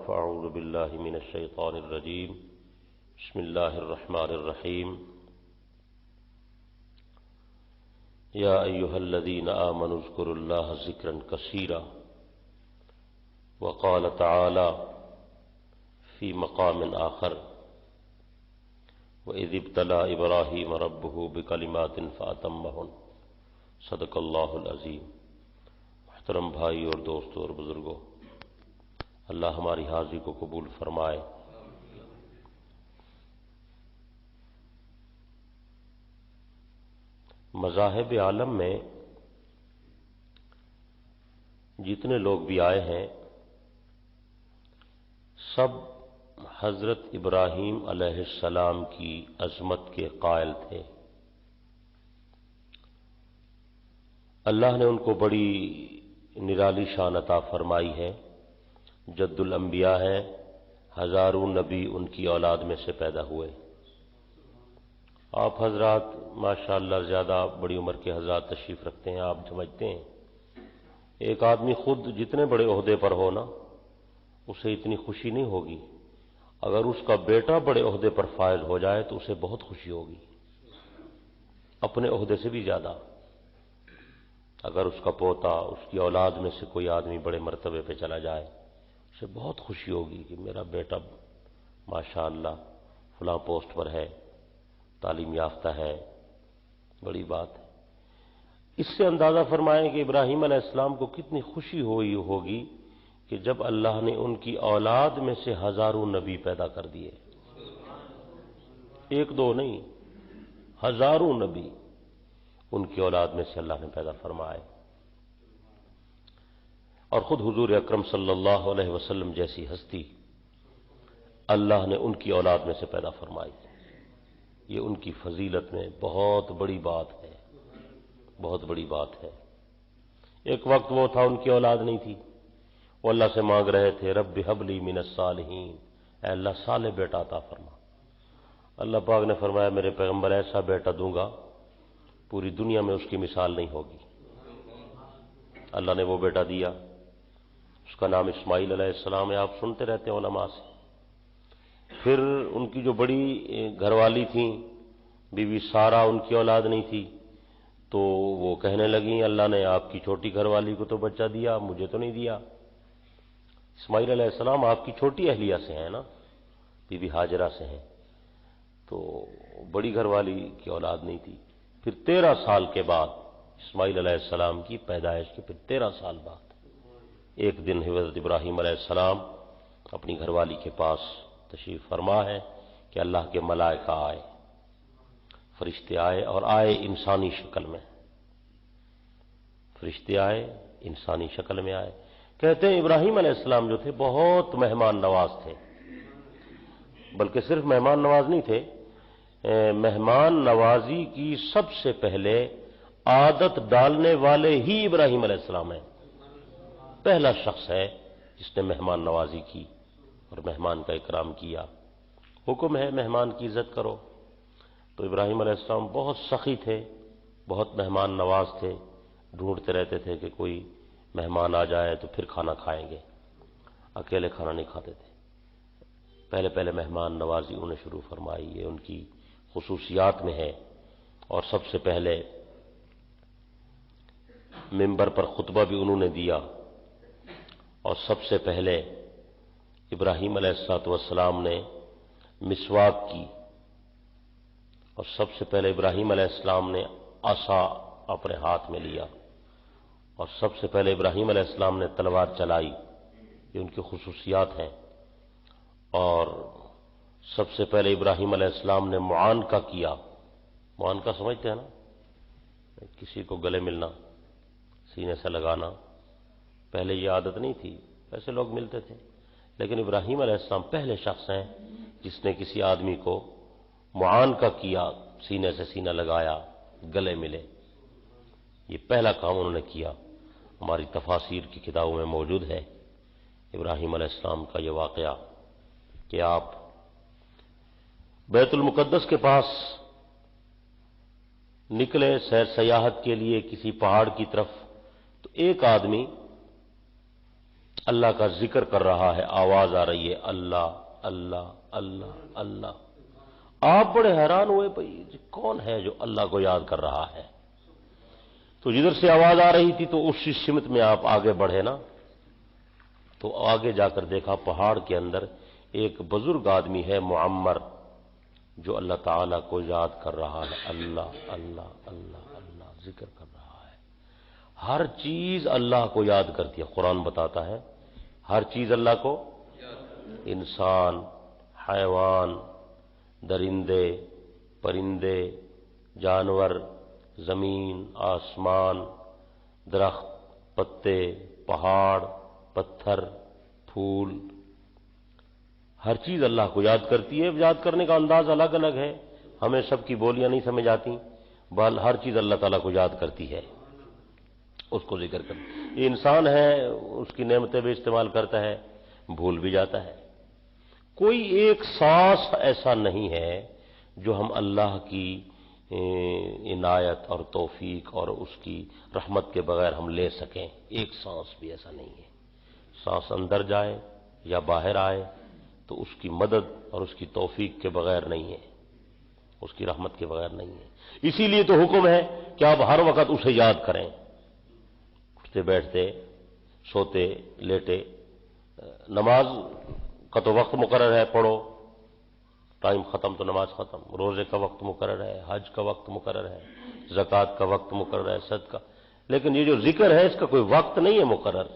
فاعوذ باللہ من الشیطان الرجیم بسم اللہ الرحمن الرحیم یا ایہا الذین آمنوا اذکروا اللہ ذکرا کثیرا وقال تعالی فی مقام آخر وَإِذِ ابْتَلَىٰ إِبْرَاهِيمَ رَبُّهُ بِكَلِمَاتٍ فَأَتَمَّهُنَّ صدق اللہ العظیم۔ محترم بھائی اور دوستوں اور بزرگوں، اللہ ہماری حاضری کو قبول فرمائے۔ مذاہب عالم میں جتنے لوگ بھی آئے ہیں سب حضرت ابراہیم علیہ السلام کی عظمت کے قائل تھے۔ اللہ نے ان کو بڑی نرالی شان عطا فرمائی ہے، جد الانبیاء ہے، ہزاروں نبی ان کی اولاد میں سے پیدا ہوئے۔ آپ حضرات ماشاءاللہ زیادہ بڑی عمر کے حضرات تشریف رکھتے ہیں، آپ سمجھتے ہیں ایک آدمی خود جتنے بڑے عہدے پر ہو نا اسے اتنی خوشی نہیں ہوگی، اگر اس کا بیٹا بڑے عہدے پر فائز ہو جائے تو اسے بہت خوشی ہوگی، اپنے عہدے سے بھی زیادہ۔ اگر اس کا پوتا، اس کی اولاد میں سے کوئی آدمی بڑے مرتبے پہ چلا جائے اسے بہت خوشی ہوگی کہ میرا بیٹا ماشاءاللہ فلاں پوسٹ پر ہے، تعلیم یافتہ ہے، بڑی بات ہے۔ اس سے اندازہ فرمائیں کہ ابراہیم علیہ السلام کو کتنی خوشی ہوئی ہوگی کہ جب اللہ نے ان کی اولاد میں سے ہزاروں نبی پیدا کر دیے، ایک دو نہیں، ہزاروں نبی ان کی اولاد میں سے اللہ نے پیدا فرمائے، اور خود حضور اکرم صلی اللہ علیہ وسلم جیسی ہستی اللہ نے ان کی اولاد میں سے پیدا فرمائی۔ یہ ان کی فضیلت میں بہت بڑی بات ہے، بہت بڑی بات ہے۔ ایک وقت وہ تھا ان کی اولاد نہیں تھی، وہ اللہ سے مانگ رہے تھے رب ہب لی من الصالحین، اے اللہ صالح بیٹا عطا فرما۔ اللہ پاک نے فرمایا میرے پیغمبر ایسا بیٹا دوں گا پوری دنیا میں اس کی مثال نہیں ہوگی۔ اللہ نے وہ بیٹا دیا، اس کا نام اسماعیل علیہ السلام ہے، آپ سنتے رہتے ہیں علماء سے۔ پھر ان کی جو بڑی گھر والی تھیں بی بی سارہ، ان کی اولاد نہیں تھی، تو وہ کہنے لگیں اللہ نے آپ کی چھوٹی گھر والی کو تو بچہ دیا، مجھے تو نہیں دیا۔ اسماعیل علیہ السلام آپ کی چھوٹی اہلیہ سے ہیں نا، بی بی ہاجرہ سے ہیں، تو بڑی گھر والی کی اولاد نہیں تھی۔ پھر 13 سال کے بعد اسماعیل علیہ السلام کی پیدائش کے پھر 13 سال بعد ایک دن حضرت ابراہیم علیہ السلام اپنی گھر والی کے پاس تشریف فرما ہے کہ اللہ کے ملائکہ آئے، فرشتے آئے، اور آئے انسانی شکل میں، فرشتے آئے انسانی شکل میں آئے۔ کہتے ہیں ابراہیم علیہ السلام جو تھے بہت مہمان نواز تھے، بلکہ صرف مہمان نواز نہیں تھے، مہمان نوازی کی سب سے پہلے عادت ڈالنے والے ہی ابراہیم علیہ السلام ہیں۔ پہلا شخص ہے جس نے مہمان نوازی کی اور مہمان کا اکرام کیا۔ حکم ہے مہمان کی عزت کرو، تو ابراہیم علیہ السلام بہت سخی تھے، بہت مہمان نواز تھے، ڈھونڈتے رہتے تھے کہ کوئی مہمان آ جائے تو پھر کھانا کھائیں گے، اکیلے کھانا نہیں کھاتے تھے۔ پہلے پہلے مہمان نوازی انہیں شروع فرمائی، یہ ان کی خصوصیات میں ہے۔ اور سب سے پہلے منبر پر خطبہ بھی انہوں نے دیا، اور سب سے پہلے ابراہیم علیہ السلام نے مسواک کی، اور سب سے پہلے ابراہیم علیہ السلام نے عصا اپنے ہاتھ میں لیا، اور سب سے پہلے ابراہیم علیہ السلام نے تلوار چلائی، یہ ان کی خصوصیات ہیں۔ اور سب سے پہلے ابراہیم علیہ السلام نے معانقہ کیا۔ معانقہ سمجھتے ہیں نا، کسی کو گلے ملنا، سینے سے لگانا، پہلے یہ عادت نہیں تھی، ایسے لوگ ملتے تھے، لیکن ابراہیم علیہ السلام پہلے شخص ہیں جس نے کسی آدمی کو معانقہ کیا، سینے سے سینہ لگایا، گلے ملے، یہ پہلا کام انہوں نے کیا۔ ہماری تفاسیر کی کتابوں میں موجود ہے ابراہیم علیہ السلام کا یہ واقعہ کہ آپ بیت المقدس کے پاس نکلے سیر سیاحت کے لیے کسی پہاڑ کی طرف، تو ایک آدمی اللہ کا ذکر کر رہا ہے، آواز آ رہی ہے اللہ اللہ اللہ اللہ۔ آپ بڑے حیران ہوئے بھائی کون ہے جو اللہ کو یاد کر رہا ہے؟ تو جدھر سے آواز آ رہی تھی تو اسی سمت میں آپ آگے بڑھے نا، تو آگے جا کر دیکھا پہاڑ کے اندر ایک بزرگ آدمی ہے معمر، جو اللہ تعالیٰ کو یاد کر رہا ہے، اللہ اللہ اللہ اللہ ذکر کر رہا ہے۔ ہر چیز اللہ کو یاد کرتی ہے، قرآن بتاتا ہے ہر چیز اللہ کو، انسان، حیوان، درندے، پرندے، جانور، زمین، آسمان، درخت، پتے، پہاڑ، پتھر، پھول، ہر چیز اللہ کو یاد کرتی ہے۔ یاد کرنے کا انداز الگ الگ ہے، ہمیں سب کی بولیاں نہیں سمجھ آتی، بل ہر چیز اللہ تعالیٰ کو یاد کرتی ہے، اس کو ذکر کرتی۔ یہ انسان ہے، اس کی نعمتیں بھی استعمال کرتا ہے، بھول بھی جاتا ہے۔ کوئی ایک سانس ایسا نہیں ہے جو ہم اللہ کی عنایت اور توفیق اور اس کی رحمت کے بغیر ہم لے سکیں، ایک سانس بھی ایسا نہیں ہے۔ سانس اندر جائے یا باہر آئے تو اس کی مدد اور اس کی توفیق کے بغیر نہیں ہے، اس کی رحمت کے بغیر نہیں ہے۔ اسی لیے تو حکم ہے کہ آپ ہر وقت اسے یاد کریں، اٹھتے بیٹھتے، سوتے لیٹے۔ نماز کا تو وقت مقرر ہے، پڑھو، ٹائم ختم تو نماز ختم۔ روزے کا وقت مقرر ہے، حج کا وقت مقرر ہے، زکوٰۃ کا وقت مقرر ہے، صدقہ۔ لیکن یہ جو ذکر ہے اس کا کوئی وقت نہیں ہے مقرر،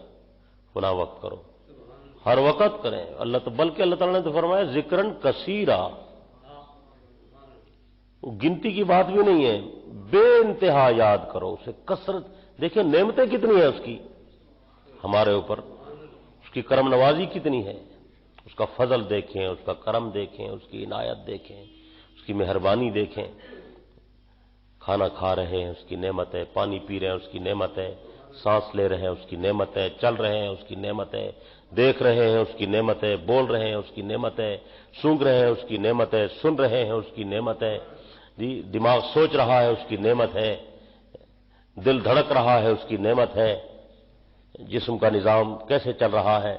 فلاں وقت کرو، ہر وقت کریں۔ بلکہ اللہ تعالیٰ نے تو فرمایا ذکرن کثیرا، گنتی کی بات بھی نہیں ہے، بے انتہا یاد کرو اسے، کثرت۔ دیکھیں نعمتیں کتنی ہیں اس کی ہمارے اوپر، اس کی کرم نوازی کتنی ہے، اس کا فضل دیکھیں، اس کا کرم دیکھیں، اس کی عنایت دیکھیں، اس کی مہربانی دیکھیں۔ کھانا کھا رہے ہیں اس کی نعمت ہے، پانی پی رہے ہیں اس کی نعمت ہے، سانس لے رہے ہیں اس کی نعمت ہے، چل رہے ہیں اس کی نعمت ہے، دیکھ رہے ہیں اس کی نعمت ہے، بول رہے ہیں اس کی نعمت ہے، سونگ رہے ہیں اس کی نعمت ہے، سن رہے ہیں اس کی نعمت ہے، دماغ سوچ رہا ہے اس کی نعمت ہے، دل دھڑک رہا ہے اس کی نعمت ہے، جسم کا نظام کیسے چل رہا ہے،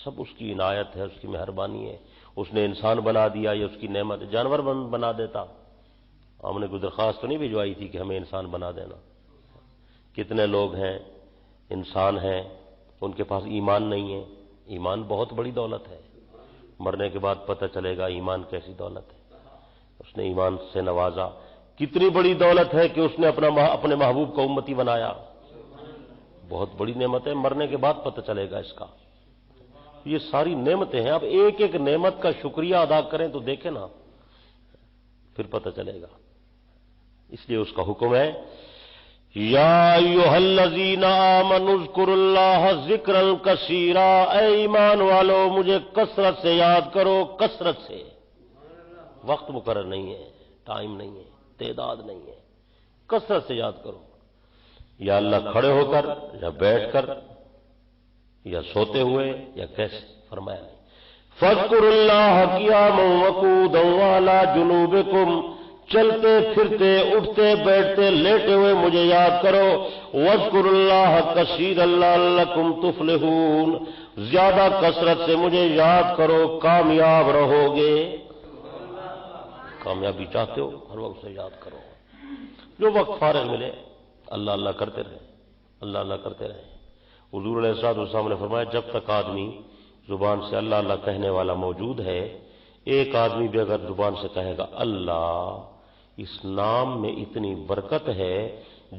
سب اس کی عنایت ہے، اس کی مہربانی ہے۔ اس نے انسان بنا دیا، یہ اس کی نعمت ہے۔ جانور بنا دیتا، ہم نے کوئی درخواست تو نہیں بھجوائی تھی کہ ہمیں انسان بنا دینا۔ کتنے لوگ ہیں انسان ہیں ان کے پاس ایمان نہیں ہے، ایمان بہت بڑی دولت ہے، مرنے کے بعد پتہ چلے گا ایمان کیسی دولت ہے۔ اس نے ایمان سے نوازا، کتنی بڑی دولت ہے کہ اس نے اپنے محبوب کو امتی بنایا، بہت بڑی نعمت ہے، مرنے کے بعد پتہ چلے گا اس کا۔ یہ ساری نعمتیں ہیں، اب ایک ایک نعمت کا شکریہ ادا کریں تو دیکھیں نا، پھر پتہ چلے گا۔ اس لیے اس کا حکم ہے یا ایھا الذین آمنوا اذکروا اللہ ذکرا کثیرا، اے ایمان والو مجھے کثرت سے یاد کرو، کثرت سے۔ وقت مقرر نہیں ہے، ٹائم نہیں ہے، تعداد نہیں ہے، کثرت سے یاد کرو، یا اللہ کھڑے ہو کر یا بیٹھ کر یا سوتے ہوئے یا کیسے، فرمایا فاذکروا اللہ قیاما وقعودا وعلی جنوبکم، چلتے پھرتے اٹھتے بیٹھتے لیٹے ہوئے مجھے یاد کرو، واذکروا اللہ کثیرا لعلکم تفلحون، زیادہ کثرت سے مجھے یاد کرو، کامیاب رہو گے۔ کامیابی چاہتے ہو ہر وقت سے یاد کرو، جو وقت فارغ ملے اللہ اللہ کرتے رہے، اللہ اللہ کرتے رہے۔ حضور علیہ الصلوۃ والسلام نے فرمایا جب تک آدمی زبان سے اللہ اللہ کہنے والا موجود ہے، ایک آدمی بھی اگر زبان سے کہے گا اللہ، اس نام میں اتنی برکت ہے،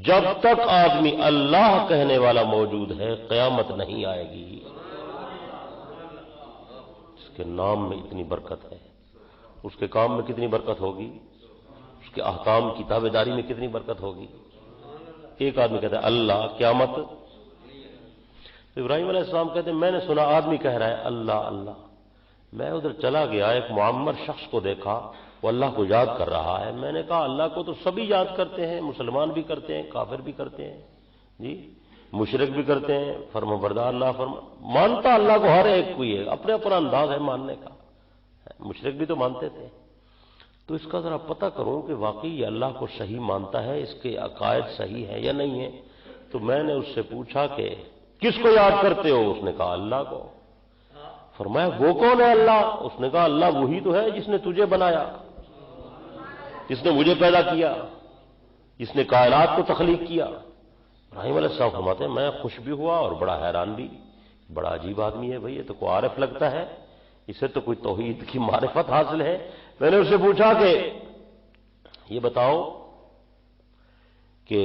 جب تک آدمی اللہ کہنے والا موجود ہے قیامت نہیں آئے گی۔ اس کے نام میں اتنی برکت ہے، اس کے کام میں کتنی برکت ہوگی، اس کے احکام کی تابعداری میں کتنی برکت ہوگی۔ ایک آدمی کہتا ہے اللہ، قیامت۔ ابراہیم علیہ السلام کہتے ہیں میں نے سنا آدمی کہہ رہا ہے اللہ اللہ، میں ادھر چلا گیا، ایک معمر شخص کو دیکھا وہ اللہ کو یاد کر رہا ہے، میں نے کہا اللہ کو تو سبھی یاد کرتے ہیں، مسلمان بھی کرتے ہیں، کافر بھی کرتے ہیں، جی مشرک بھی کرتے ہیں، فرمانبردار اللہ مانتا اللہ کو ہر ایک کوئی ہے، اپنے اپنا انداز ہے ماننے کا، مشرک بھی تو مانتے تھے۔ تو اس کا ذرا پتہ کروں کہ واقعی یہ اللہ کو صحیح مانتا ہے، اس کے عقائد صحیح ہیں یا نہیں ہیں۔ تو میں نے اس سے پوچھا کہ کس کو یاد کرتے ہو؟ اس نے کہا اللہ کو۔ فرمایا وہ کون ہے اللہ؟ اس نے کہا اللہ وہی تو ہے جس نے تجھے بنایا، جس نے مجھے پیدا کیا، جس نے کائنات کو تخلیق کیا۔ ابراہیم علیہ السلام فرماتے ہیں میں خوش بھی ہوا اور بڑا حیران بھی، بڑا عجیب آدمی ہے بھائی، یہ تو کوئی عارف لگتا ہے، اسے تو کوئی توحید کی معرفت حاصل ہے۔ میں نے اس سے پوچھا کہ یہ بتاؤ کہ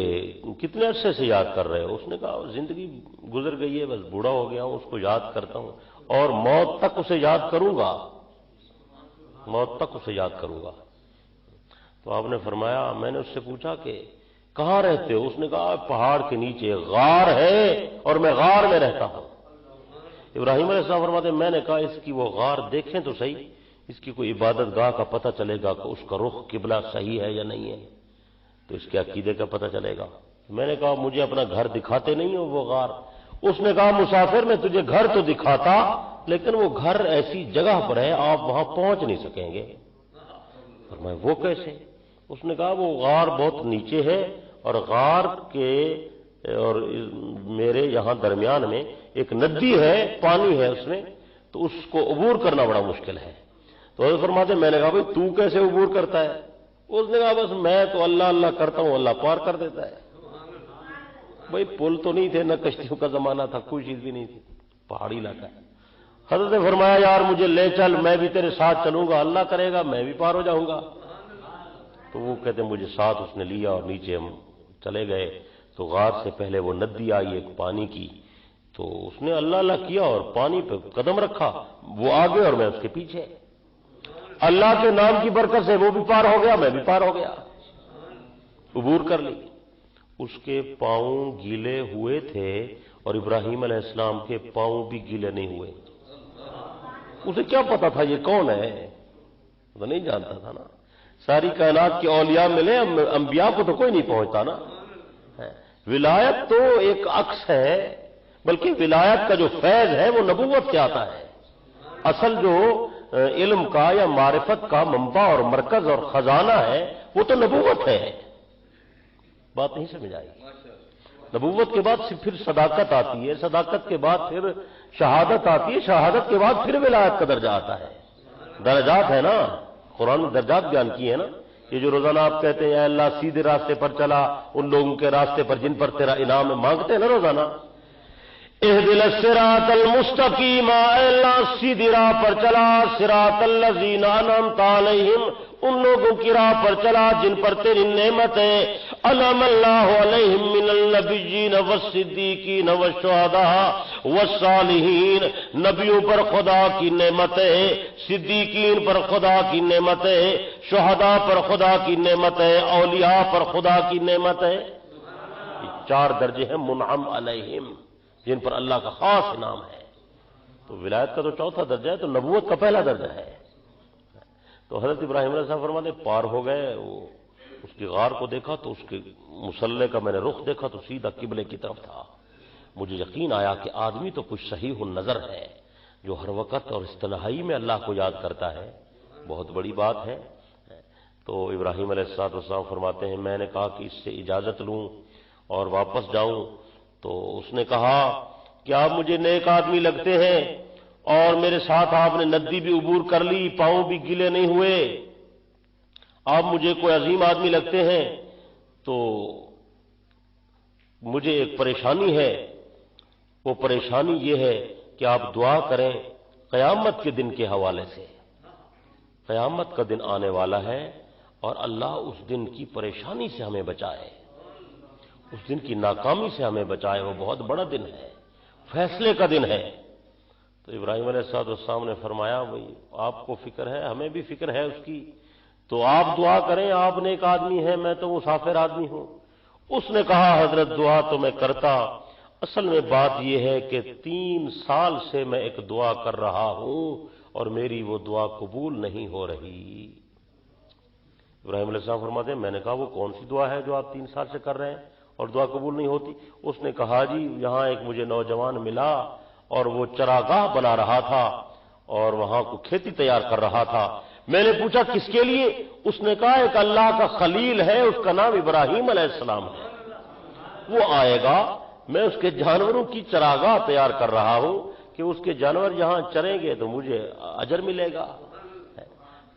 کتنے عرصے سے یاد کر رہے ہو؟ اس نے کہا زندگی گزر گئی ہے، بس بوڑھا ہو گیا ہوں، اس کو یاد کرتا ہوں اور موت تک اسے یاد کروں گا، موت تک اسے یاد کروں گا۔ تو آپ نے فرمایا، میں نے اس سے پوچھا کہ کہاں رہتے ہو؟ اس نے کہا پہاڑ کے نیچے غار ہے اور میں غار میں رہتا ہوں۔ ابراہیم علیہ السلام فرماتے ہیں میں نے کہا اس کی وہ غار دیکھیں تو صحیح، اس کی کوئی عبادت گاہ کا پتہ چلے گا کہ اس کا رخ قبلہ صحیح ہے یا نہیں ہے، تو اس کے عقیدے کا پتہ چلے گا۔ میں نے کہا مجھے اپنا گھر دکھاتے نہیں ہو وہ غار؟ اس نے کہا مسافر میں تجھے گھر تو دکھاتا لیکن وہ گھر ایسی جگہ پر ہے آپ وہاں پہنچ نہیں سکیں گے۔ فرمایا وہ کیسے؟ اس نے کہا وہ غار بہت نیچے ہے اور غار کے اور میرے یہاں درمیان میں ایک ندی ہے، پانی ہے اس میں، تو اس کو عبور کرنا بڑا مشکل ہے۔ تو حضرت فرماتے ہیں میں نے کہا بھائی تو کیسے عبور کرتا ہے؟ اس نے کہا بس میں تو اللہ اللہ کرتا ہوں، اللہ پار کر دیتا ہے۔ بھائی پل تو نہیں تھے، نہ کشتیوں کا زمانہ تھا، کوئی چیز بھی نہیں تھی، پہاڑی علاقہ ہے۔ حضرت نے فرمایا یار مجھے لے چل، میں بھی تیرے ساتھ چلوں گا، اللہ کرے گا میں بھی پار ہو جاؤں گا۔ تو وہ کہتے ہیں مجھے ساتھ اس نے لیا اور نیچے ہم چلے گئے، تو غار سے پہلے وہ ندی آئی ایک پانی کی، تو اس نے اللہ اللہ کیا اور پانی پہ قدم رکھا، وہ آگے اور میں اس کے پیچھے، اللہ کے نام کی برکت سے وہ بھی پار ہو گیا میں بھی پار ہو گیا، عبور کر لی۔ اس کے پاؤں گیلے ہوئے تھے اور ابراہیم علیہ السلام کے پاؤں بھی گیلے نہیں ہوئے۔ اسے کیا پتا تھا یہ کون ہے؟ وہ نہیں جانتا تھا نا، ساری کائنات کے اولیاء ملے، انبیاء کو تو کوئی نہیں پہنچتا نا۔ ولایت تو ایک عکس ہے، بلکہ ولایت کا جو فیض ہے وہ نبوت سے آتا ہے۔ اصل جو علم کا یا معرفت کا منبع اور مرکز اور خزانہ ہے وہ تو نبوت ہے۔ بات نہیں سمجھ آئی؟ نبوت کے بعد پھر صداقت آتی ہے، صداقت کے بعد پھر شہادت آتی ہے، شہادت کے بعد پھر ولایت کا درجہ آتا ہے۔ درجات ہے نا، قرآن نے درجات بیان کی ہے نا۔ یہ جو روزانہ آپ کہتے ہیں اے اللہ سیدھے راستے پر چلا ان لوگوں کے راستے پر جن پر تیرا انعام ہے، مانگتے ہیں نا روزانہ، اہدنا الصراط المستقیم، اے اللہ سیدھی راہ پر چلا، صراط الذین انعمت علیہم، ان لوگوں کی راہ پر چلا جن پر تیری نعمت ہے، انعم اللہ علیہم من النبیین والصدیقین والشہداء والصالحین، نبیوں پر خدا کی نعمت ہے، صدیقین پر خدا کی نعمت ہے، شہداء پر خدا کی نعمت ہے، اولیاء پر خدا کی نعمت ہے۔ یہ 4 درجے ہیں منعم علیہم جن پر اللہ کا خاص انعام ہے۔ تو ولایت کا تو 4تھا درجہ ہے، تو نبوت کا پہلا درجہ ہے۔ تو حضرت ابراہیم علیہ السلام فرماتے پار ہو گئے، وہ اس کی غار کو دیکھا تو اس کے مصلے کا میں نے رخ دیکھا تو سیدھا قبلے کی طرف تھا۔ مجھے یقین آیا کہ آدمی تو کچھ صحیح النظر ہے جو ہر وقت اور اس تنہائی میں اللہ کو یاد کرتا ہے، بہت بڑی بات ہے۔ تو ابراہیم علیہ السلام فرماتے ہیں میں نے کہا کہ اس سے اجازت لوں اور واپس جاؤں، تو اس نے کہا کہ آپ مجھے نیک آدمی لگتے ہیں اور میرے ساتھ آپ نے ندی بھی عبور کر لی، پاؤں بھی گیلے نہیں ہوئے، آپ مجھے کوئی عظیم آدمی لگتے ہیں، تو مجھے ایک پریشانی ہے، وہ پریشانی یہ ہے کہ آپ دعا کریں قیامت کے دن کے حوالے سے۔ قیامت کا دن آنے والا ہے اور اللہ اس دن کی پریشانی سے ہمیں بچائے، اس دن کی ناکامی سے ہمیں بچائے، وہ بہت بڑا دن ہے، فیصلے کا دن ہے۔ تو ابراہیم علیہ السلام نے فرمایا بھائی آپ کو فکر ہے، ہمیں بھی فکر ہے اس کی، تو آپ دعا کریں، آپ نیک آدمی ہیں، میں تو مسافر آدمی ہوں۔ اس نے کہا حضرت دعا تو میں کرتا، اصل میں بات یہ ہے کہ 3 سال سے میں ایک دعا کر رہا ہوں اور میری وہ دعا قبول نہیں ہو رہی۔ ابراہیم علیہ السلام فرماتے ہیں میں نے کہا وہ کون سی دعا ہے جو آپ 3 سال سے کر رہے ہیں اور دعا قبول نہیں ہوتی؟ اس نے کہا جی یہاں ایک مجھے نوجوان ملا اور وہ چراگاہ بنا رہا تھا اور وہاں کو کھیتی تیار کر رہا تھا، میں نے پوچھا کس کے لیے؟ اس نے کہا ایک اللہ کا خلیل ہے، اس کا نام ابراہیم علیہ السلام ہے، وہ آئے گا میں اس کے جانوروں کی چراگاہ تیار کر رہا ہوں کہ اس کے جانور یہاں چریں گے تو مجھے اجر ملے گا۔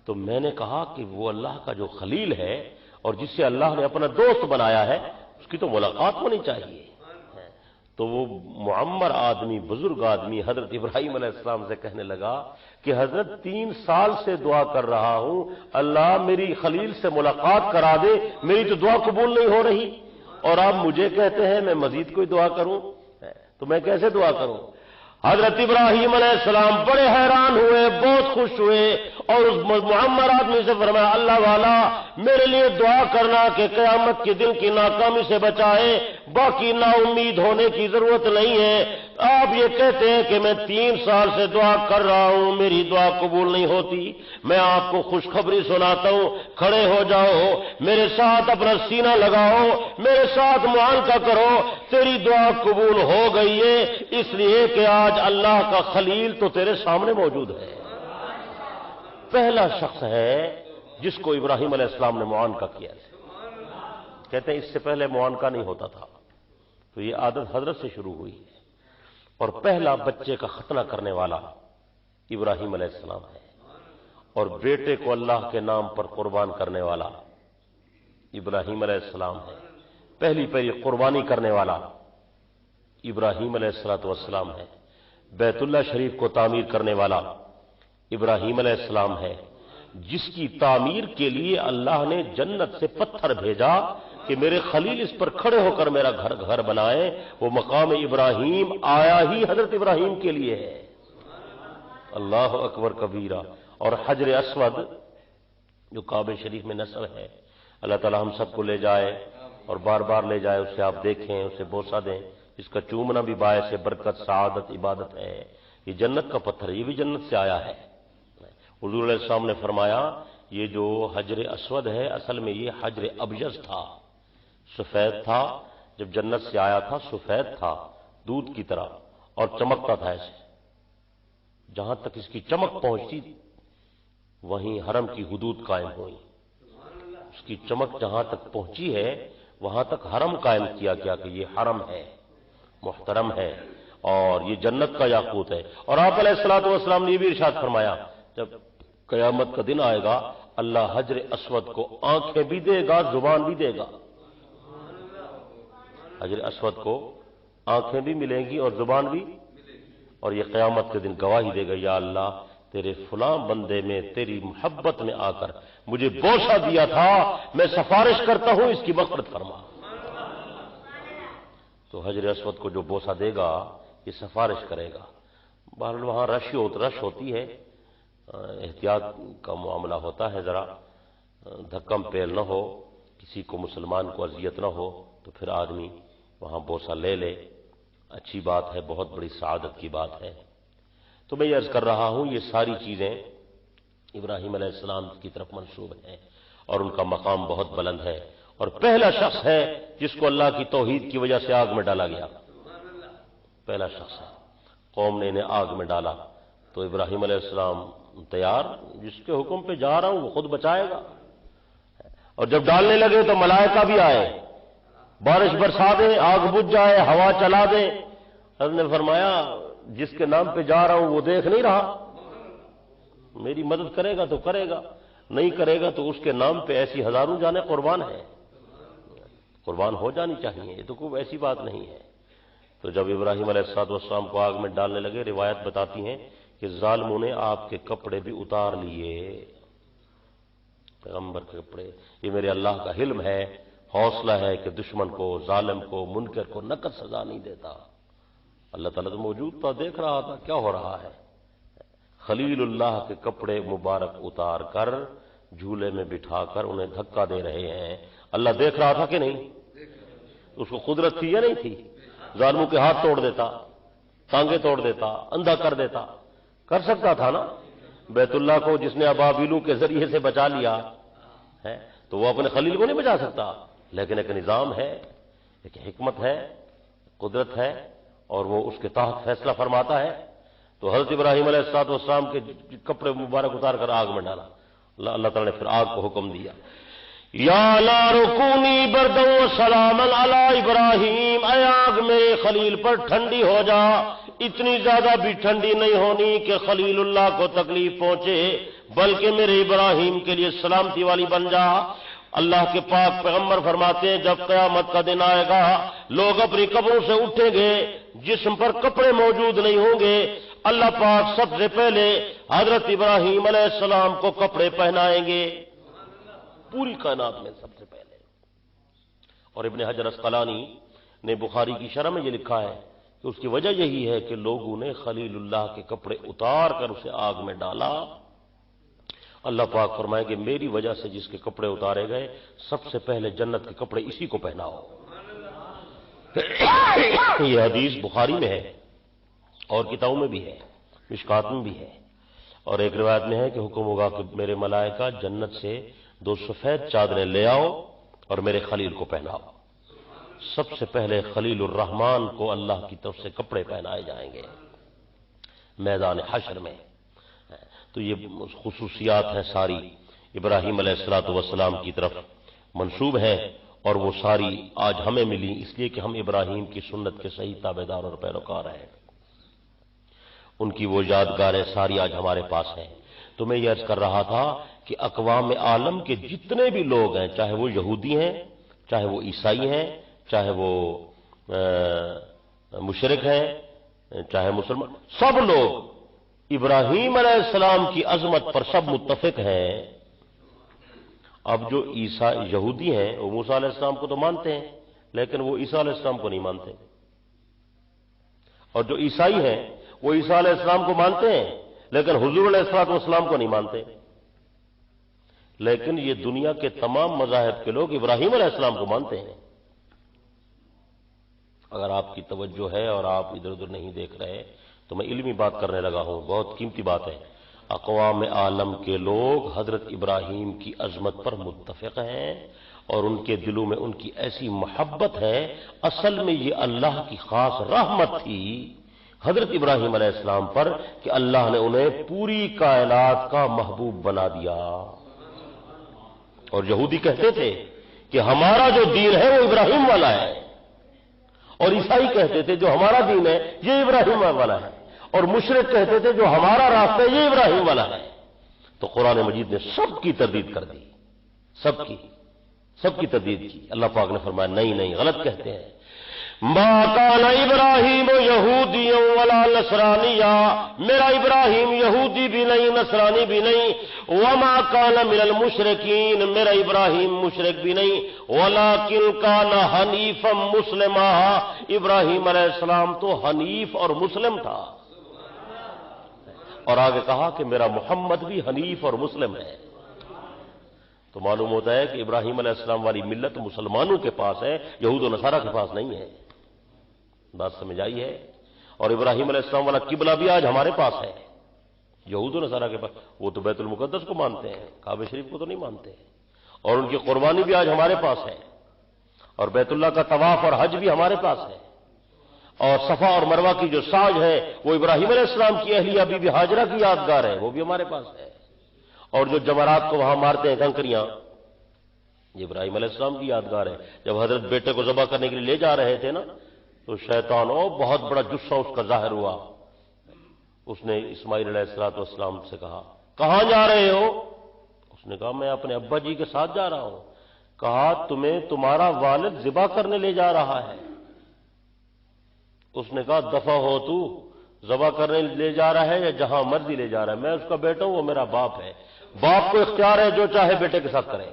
تو میں نے کہا کہ وہ اللہ کا جو خلیل ہے اور جس سے اللہ نے اپنا دوست بنایا ہے اس کی تو ملاقات ہونی چاہیے۔ تو وہ معمر آدمی، بزرگ آدمی حضرت ابراہیم علیہ السلام سے کہنے لگا کہ حضرت 3 سال سے دعا کر رہا ہوں، اللہ میری خلیل سے ملاقات کرا دے، میری تو دعا قبول نہیں ہو رہی، اور آپ مجھے کہتے ہیں میں مزید کوئی دعا کروں، تو میں کیسے دعا کروں؟ حضرت ابراہیم علیہ السلام بڑے حیران ہوئے، بہت خوش ہوئے، اور اس معمر آدمی سے فرمایا اللہ والا میرے لیے دعا کرنا کہ قیامت کے دن کی ناکامی سے بچائے، باقی نا امید ہونے کی ضرورت نہیں ہے۔ آپ یہ کہتے ہیں کہ میں 3 سال سے دعا کر رہا ہوں، میری دعا قبول نہیں ہوتی، میں آپ کو خوشخبری سناتا ہوں، کھڑے ہو جاؤ، میرے ساتھ اپنا سینہ لگاؤ، میرے ساتھ معانقہ کرو، تیری دعا قبول ہو گئی ہے، اس لیے کہ آج اللہ کا خلیل تو تیرے سامنے موجود ہے۔ پہلا شخص ہے جس کو ابراہیم علیہ السلام نے معانقہ کیا ہے۔ کہتے ہیں اس سے پہلے معانقہ نہیں ہوتا تھا، تو یہ عادت حضرت سے شروع ہوئی ہے، اور پہلا بچے کا ختنہ کرنے والا ابراہیم علیہ السلام ہے، اور بیٹے کو اللہ کے نام پر قربان کرنے والا ابراہیم علیہ السلام ہے، پہلی قربانی کرنے والا ابراہیم علیہ السلام ہے، بیت اللہ شریف کو تعمیر کرنے والا ابراہیم علیہ السلام ہے، جس کی تعمیر کے لیے اللہ نے جنت سے پتھر بھیجا کہ میرے خلیل اس پر کھڑے ہو کر میرا گھر بنائے۔ وہ مقام ابراہیم آیا ہی حضرت ابراہیم کے لیے ہے۔ اللہ اکبر کبیرہ۔ اور حجر اسود جو کعبہ شریف میں نصب ہے، اللہ تعالی ہم سب کو لے جائے اور بار بار لے جائے، اسے آپ دیکھیں، اسے بوسہ دیں، اس کا چومنا بھی باعث برکت، سعادت، عبادت ہے۔ یہ جنت کا پتھر، یہ بھی جنت سے آیا ہے۔ حضور علیہ السلام نے فرمایا یہ جو حجر اسود ہے اصل میں یہ حجر ابیض تھا، سفید تھا، جب جنت سے آیا تھا سفید تھا دودھ کی طرح اور چمکتا تھا ایسے، جہاں تک اس کی چمک پہنچتی وہیں حرم کی حدود قائم ہوئی، اس کی چمک جہاں تک پہنچی ہے وہاں تک حرم قائم کیا گیا کہ یہ حرم ہے، محترم ہے، اور یہ جنت کا یاقوت ہے۔ اور آپ علیہ الصلوۃ والسلام نے یہ بھی ارشاد فرمایا جب قیامت کا دن آئے گا اللہ حجر اسود کو آنکھیں بھی دے گا، زبان بھی دے گا۔ حجر اسود کو آنکھیں بھی ملیں گی اور زبان بھی، اور یہ قیامت کے دن گواہی دے گا یا اللہ تیرے فلاں بندے میں تیری محبت میں آ کر مجھے بوسہ دیا تھا، میں سفارش کرتا ہوں اس کی مغفرت فرما۔ تو حجر اسود کو جو بوسہ دے گا یہ سفارش کرے گا۔ بہرحال وہاں رش ہوتی ہے، احتیاط کا معاملہ ہوتا ہے، ذرا دھکم پیل نہ ہو، کسی کو مسلمان کو اذیت نہ ہو، تو پھر آدمی وہاں بوسہ لے لے، اچھی بات ہے، بہت بڑی سعادت کی بات ہے۔ تو میں یہ عرض کر رہا ہوں یہ ساری چیزیں ابراہیم علیہ السلام کی طرف منسوب ہیں اور ان کا مقام بہت بلند ہے، اور پہلا شخص ہے جس کو اللہ کی توحید کی وجہ سے آگ میں ڈالا گیا، پہلا شخص ہے، قوم نے انہیں آگ میں ڈالا تو ابراہیم علیہ السلام تیار، جس کے حکم پہ جا رہا ہوں وہ خود بچائے گا۔ اور جب ڈالنے لگے تو ملائکہ بھی آئے، بارش برسا دے، آگ بجھ جائے، ہوا چلا دے۔ حضرت نے فرمایا جس کے نام پہ جا رہا ہوں وہ دیکھ نہیں رہا، میری مدد کرے گا تو کرے گا، نہیں کرے گا تو اس کے نام پہ ایسی ہزاروں جانیں قربان ہیں، قربان ہو جانی چاہیے، یہ تو کوئی ایسی بات نہیں ہے۔ تو جب ابراہیم علیہ السلام کو آگ میں ڈالنے لگے، روایت بتاتی ہیں کہ ظالموں نے آپ کے کپڑے بھی اتار لیے، پیغمبر کے کپڑے۔ یہ میرے اللہ کا حلم ہے، حوصلہ ہے کہ دشمن کو، ظالم کو، منکر کو نقد سزا نہیں دیتا۔ اللہ تعالیٰ تو موجود تھا، دیکھ رہا تھا کیا ہو رہا ہے۔ خلیل اللہ کے کپڑے مبارک اتار کر جھولے میں بٹھا کر انہیں دھکا دے رہے ہیں۔ اللہ دیکھ رہا تھا کہ نہیں؟ اس کو قدرت تھی یا نہیں تھی؟ ظالموں کے ہاتھ توڑ دیتا، ٹانگیں توڑ دیتا، اندھا کر دیتا، کر سکتا تھا نا۔ بیت اللہ کو جس نے ابابیلوں کے ذریعے سے بچا لیا ہے تو وہ اپنے خلیل کو نہیں بچا سکتا، لیکن ایک نظام ہے، ایک حکمت ہے، قدرت ہے، اور وہ اس کے تحت فیصلہ فرماتا ہے۔ تو حضرت ابراہیم علیہ السلام کے کپڑے مبارک اتار کر آگ میں ڈالا، اللہ تعالیٰ نے پھر آگ کو حکم دیا یا نار کونی بردا و سلاما علی ابراہیم، اے آگ میرے خلیل پر ٹھنڈی ہو جا، اتنی زیادہ بھی ٹھنڈی نہیں ہونی کہ خلیل اللہ کو تکلیف پہنچے، بلکہ میرے ابراہیم کے لیے سلامتی والی بن جا۔ اللہ کے پاک پیغمبر فرماتے ہیں جب قیامت کا دن آئے گا لوگ اپنی قبروں سے اٹھیں گے، جسم پر کپڑے موجود نہیں ہوں گے، اللہ پاک سب سے پہلے حضرت ابراہیم علیہ السلام کو کپڑے پہنائیں گے، پوری کائنات میں سب سے پہلے۔ اور ابن حجر اسقلانی نے بخاری کی شرح میں یہ لکھا ہے کہ اس کی وجہ یہی ہے کہ لوگوں نے خلیل اللہ کے کپڑے اتار کر اسے آگ میں ڈالا۔ اللہ پاک فرمائے کہ میری وجہ سے جس کے کپڑے اتارے گئے سب سے پہلے جنت کے کپڑے اسی کو پہناؤ۔ یہ حدیث بخاری میں ہے اور کتابوں میں بھی ہے، مشکات میں بھی ہے، اور ایک روایت میں ہے کہ حکم ہوگا کہ میرے ملائکہ جنت سے 2 سفید چادریں لے آؤ اور میرے خلیل کو پہناؤ۔ سب سے پہلے خلیل الرحمان کو اللہ کی طرف سے کپڑے پہنائے جائیں گے میدان حشر میں۔ تو یہ خصوصیات ہیں ساری ابراہیم علیہ السلام کی طرف منسوب ہے، اور وہ ساری آج ہمیں ملی اس لیے کہ ہم ابراہیم کی سنت کے صحیح تابعدار اور پیروکار ہیں۔ ان کی وہ یادگاریں ساری آج ہمارے پاس ہیں۔ تو میں یہ عرض کر رہا تھا کہ اقوام عالم کے جتنے بھی لوگ ہیں، چاہے وہ یہودی ہیں، چاہے وہ عیسائی ہیں، چاہے وہ مشرک ہیں، چاہے مسلمان، سب لوگ ابراہیم علیہ السلام کی عظمت پر سب متفق ہیں۔ اب جو یہودی ہیں وہ موسیٰ علیہ السلام کو تو مانتے ہیں لیکن وہ عیسیٰ علیہ السلام کو نہیں مانتے، اور جو عیسائی ہیں وہ عیسیٰ علیہ السلام کو مانتے ہیں لیکن حضور علیہ السلام کو نہیں مانتے۔ لیکن یہ دنیا کے تمام مذاہب کے لوگ ابراہیم علیہ السلام کو مانتے ہیں۔ اگر آپ کی توجہ ہے اور آپ ادھر ادھر نہیں دیکھ رہے تو میں علمی بات کرنے لگا ہوں، بہت قیمتی بات ہے۔ اقوام عالم کے لوگ حضرت ابراہیم کی عظمت پر متفق ہیں اور ان کے دلوں میں ان کی ایسی محبت ہے۔ اصل میں یہ اللہ کی خاص رحمت تھی حضرت ابراہیم علیہ السلام پر کہ اللہ نے انہیں پوری کائنات کا محبوب بنا دیا۔ اور یہودی کہتے تھے کہ ہمارا جو دین ہے وہ ابراہیم والا ہے، اور عیسائی کہتے تھے جو ہمارا دین ہے یہ ابراہیم والا ہے، اور مشرک کہتے تھے جو ہمارا راستہ ہے یہ ابراہیم والا ہے۔ تو قرآن مجید نے سب کی تردید کر دی، سب کی تردید کی۔ اللہ پاک نے فرمایا نہیں، غلط کہتے ہیں۔ ما کان ابراہیم یہودی ولا نصرانیا، میرا ابراہیم یہودی بھی نہیں نصرانی بھی نہیں، وما کان من المشرکین، میرا ابراہیم مشرک بھی نہیں، ولکن کان حنیفا مسلما، ابراہیم علیہ السلام تو حنیف اور مسلم تھا۔ اور آگے کہا کہ میرا محمد بھی حنیف اور مسلم ہے۔ تو معلوم ہوتا ہے کہ ابراہیم علیہ السلام والی ملت مسلمانوں کے پاس ہے، یہود و نصارہ کے پاس نہیں ہے۔ بات سمجھ آئی ہے؟ اور ابراہیم علیہ السلام والا قبلہ بھی آج ہمارے پاس ہے، یہود و نصارہ کے پاس۔ وہ تو بیت المقدس کو مانتے ہیں، کعبہ شریف کو تو نہیں مانتے، اور ان کی قربانی بھی آج ہمارے پاس ہے، اور بیت اللہ کا طواف اور حج بھی ہمارے پاس ہے، اور صفا اور مروہ کی جو ساج ہے وہ ابراہیم علیہ السلام کی اہلیہ بی بی ہاجرہ کی یادگار ہے، وہ بھی ہمارے پاس ہے، اور جو جمرات کو وہاں مارتے ہیں کنکریاں، یہ ابراہیم علیہ السلام کی یادگار ہے۔ جب حضرت بیٹے کو ذبح کرنے کے لیے لے جا رہے تھے نا تو شیطان بہت بڑا جثہ اس کا ظاہر ہوا، اس نے اسماعیل علیہ السلام سے کہا کہاں جا رہے ہو؟ اس نے کہا میں اپنے ابا جی کے ساتھ جا رہا ہوں۔ کہا تمہیں تمہارا والد ذبح کرنے لے جا رہا ہے۔ اس نے کہا دفع ہو، تو ذبح کرنے لے جا رہا ہے یا جہاں مرضی لے جا رہا ہے، میں اس کا بیٹا ہوں، وہ میرا باپ ہے، باپ کو اختیار ہے جو چاہے بیٹے کے ساتھ کرے۔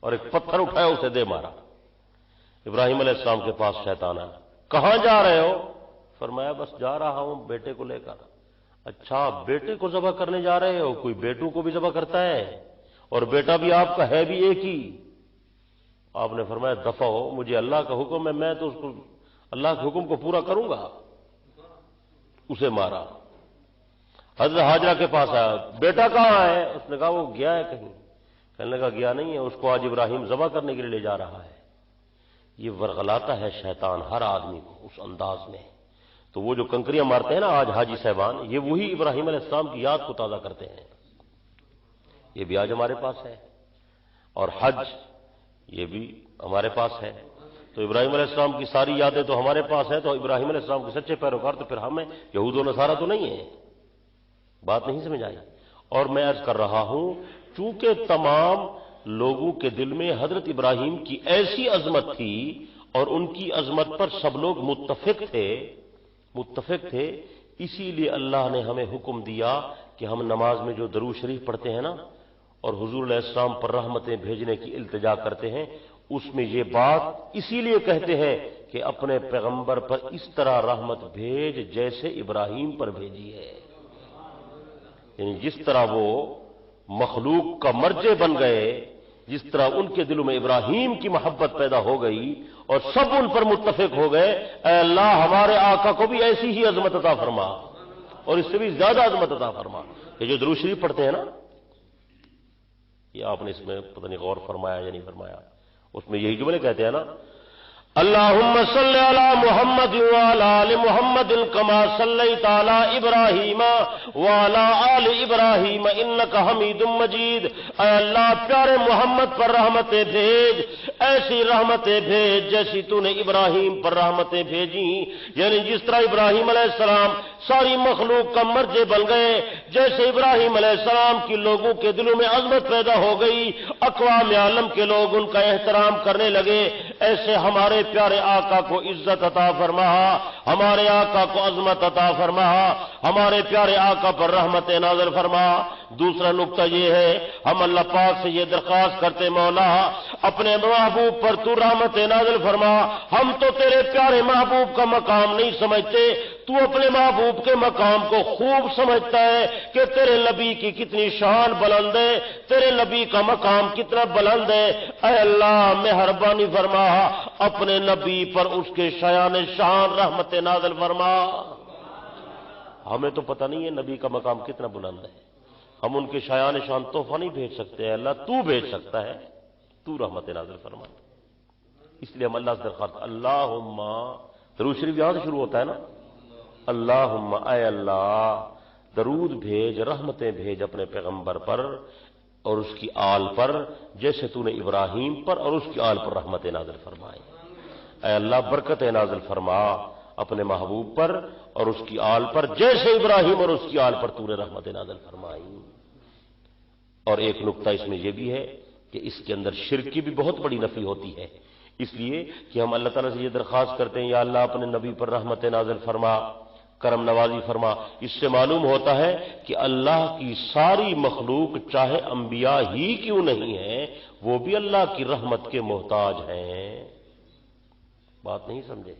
اور ایک پتھر اٹھایا اسے دے مارا۔ ابراہیم علیہ السلام کے پاس شیطان آیا، کہاں جا رہے ہو؟ فرمایا بس جا رہا ہوں بیٹے کو لے کر۔ اچھا بیٹے کو ذبح کرنے جا رہے ہو؟ کوئی بیٹوں کو بھی ذبح کرتا ہے، اور بیٹا بھی آپ کا ہے بھی ایک ہی۔ آپ نے فرمایا دفع ہو، مجھے اللہ کا حکم ہے، میں تو اس کو اللہ کے حکم کو پورا کروں گا۔ اسے مارا۔ حضرت ہاجرہ کے پاس آیا، بیٹا کہاں ہے؟ اس نے کہا وہ گیا ہے کہیں۔ کہنے لگا گیا نہیں ہے، اس کو آج ابراہیم ذبح کرنے کے لیے لے جا رہا ہے۔ یہ ورغلاتا ہے شیطان ہر آدمی کو اس انداز میں۔ تو وہ جو کنکریاں مارتے ہیں نا آج حاجی صاحبان، یہ وہی ابراہیم علیہ السلام کی یاد کو تازہ کرتے ہیں۔ یہ بھی آج ہمارے پاس ہے، اور حج یہ بھی ہمارے پاس ہے۔ تو ابراہیم علیہ السلام کی ساری یادیں تو ہمارے پاس ہیں، تو ابراہیم علیہ السلام کے سچے پیروکار تو پھر ہم ہیں، یہود و نصارہ تو نہیں ہیں۔ بات نہیں سمجھ آئی؟ اور میں عرض کر رہا ہوں، چونکہ تمام لوگوں کے دل میں حضرت ابراہیم کی ایسی عظمت تھی اور ان کی عظمت پر سب لوگ متفق تھے، اسی لیے اللہ نے ہمیں حکم دیا کہ ہم نماز میں جو درود شریف پڑھتے ہیں نا، اور حضور علیہ السلام پر رحمتیں بھیجنے کی التجا کرتے ہیں، اس میں یہ بات اسی لیے کہتے ہیں کہ اپنے پیغمبر پر اس طرح رحمت بھیج جیسے ابراہیم پر بھیجی ہے، یعنی جس طرح وہ مخلوق کا مرجع بن گئے، جس طرح ان کے دلوں میں ابراہیم کی محبت پیدا ہو گئی اور سب ان پر متفق ہو گئے، اے اللہ ہمارے آقا کو بھی ایسی ہی عظمت عطا فرما اور اس سے بھی زیادہ عظمت عطا فرما۔ یہ جو درود شریف پڑھتے ہیں نا، یہ آپ نے اس میں پتہ نہیں غور فرمایا یا نہیں فرمایا، اس میں یہی جملے کہتے ہیں نا، اللہم صلی علی محمد وعلی آل محمد کما صلیت علی ابراہیم وعلی آل ابراہیم انک حمید مجید۔ اے اللہ پیارے محمد پر رحمتیں بھیج، ایسی رحمتیں بھیج جیسی تو نے ابراہیم پر رحمتیں بھیجی، یعنی جس طرح ابراہیم علیہ السلام ساری مخلوق کا مرجع بن گئے، جیسے ابراہیم علیہ السلام کی لوگوں کے دلوں میں عظمت پیدا ہو گئی، اقوام عالم کے لوگ ان کا احترام کرنے لگے، ایسے ہمارے پیارے آقا کو عزت عطا فرما، ہمارے آقا کو عظمت عطا فرما، ہمارے پیارے آقا پر رحمت نازل فرما۔ دوسرا نقطہ یہ ہے، ہم اللہ پاک سے یہ درخواست کرتے مولا اپنے محبوب پر تو رحمت نازل فرما۔ ہم تو تیرے پیارے محبوب کا مقام نہیں سمجھتے، تو اپنے محبوب کے مقام کو خوب سمجھتا ہے کہ تیرے نبی کی کتنی شان بلند ہے، تیرے نبی کا مقام کتنا بلند ہے۔ اے اللہ مہربانی فرما، اپنے نبی پر اس کے شایان شان رحمت نازل فرما۔ ہمیں تو پتہ نہیں ہے نبی کا مقام کتنا بلند ہے، ہم ان کے شایان شان تحفہ نہیں بھیج سکتے ہیں، اللہ تو بھیج سکتا ہے، تو رحمت نازل فرما۔ اس لیے ہم اللہ سے درخواست، اللہم، درود شریف یہاں سے شروع ہوتا ہے نا، اللہم اے اللہ درود بھیج، رحمتیں بھیج اپنے پیغمبر پر اور اس کی آل پر جیسے تو نے ابراہیم پر اور اس کی آل پر رحمت نازل فرمائی۔ اے اللہ برکت نازل فرما اپنے محبوب پر اور اس کی آل پر جیسے ابراہیم اور اس کی آل پر تو نے رحمت نازل فرمائی۔ اور ایک نقطہ اس میں یہ بھی ہے کہ اس کے اندر شرک کی بھی بہت بڑی نفی ہوتی ہے، اس لیے کہ ہم اللہ تعالیٰ سے یہ درخواست کرتے ہیں یا اللہ اپنے نبی پر رحمت نازل فرما، کرم نوازی فرما۔ اس سے معلوم ہوتا ہے کہ اللہ کی ساری مخلوق چاہے انبیاء ہی کیوں نہیں ہیں، وہ بھی اللہ کی رحمت کے محتاج ہیں۔ بات نہیں سمجھے؟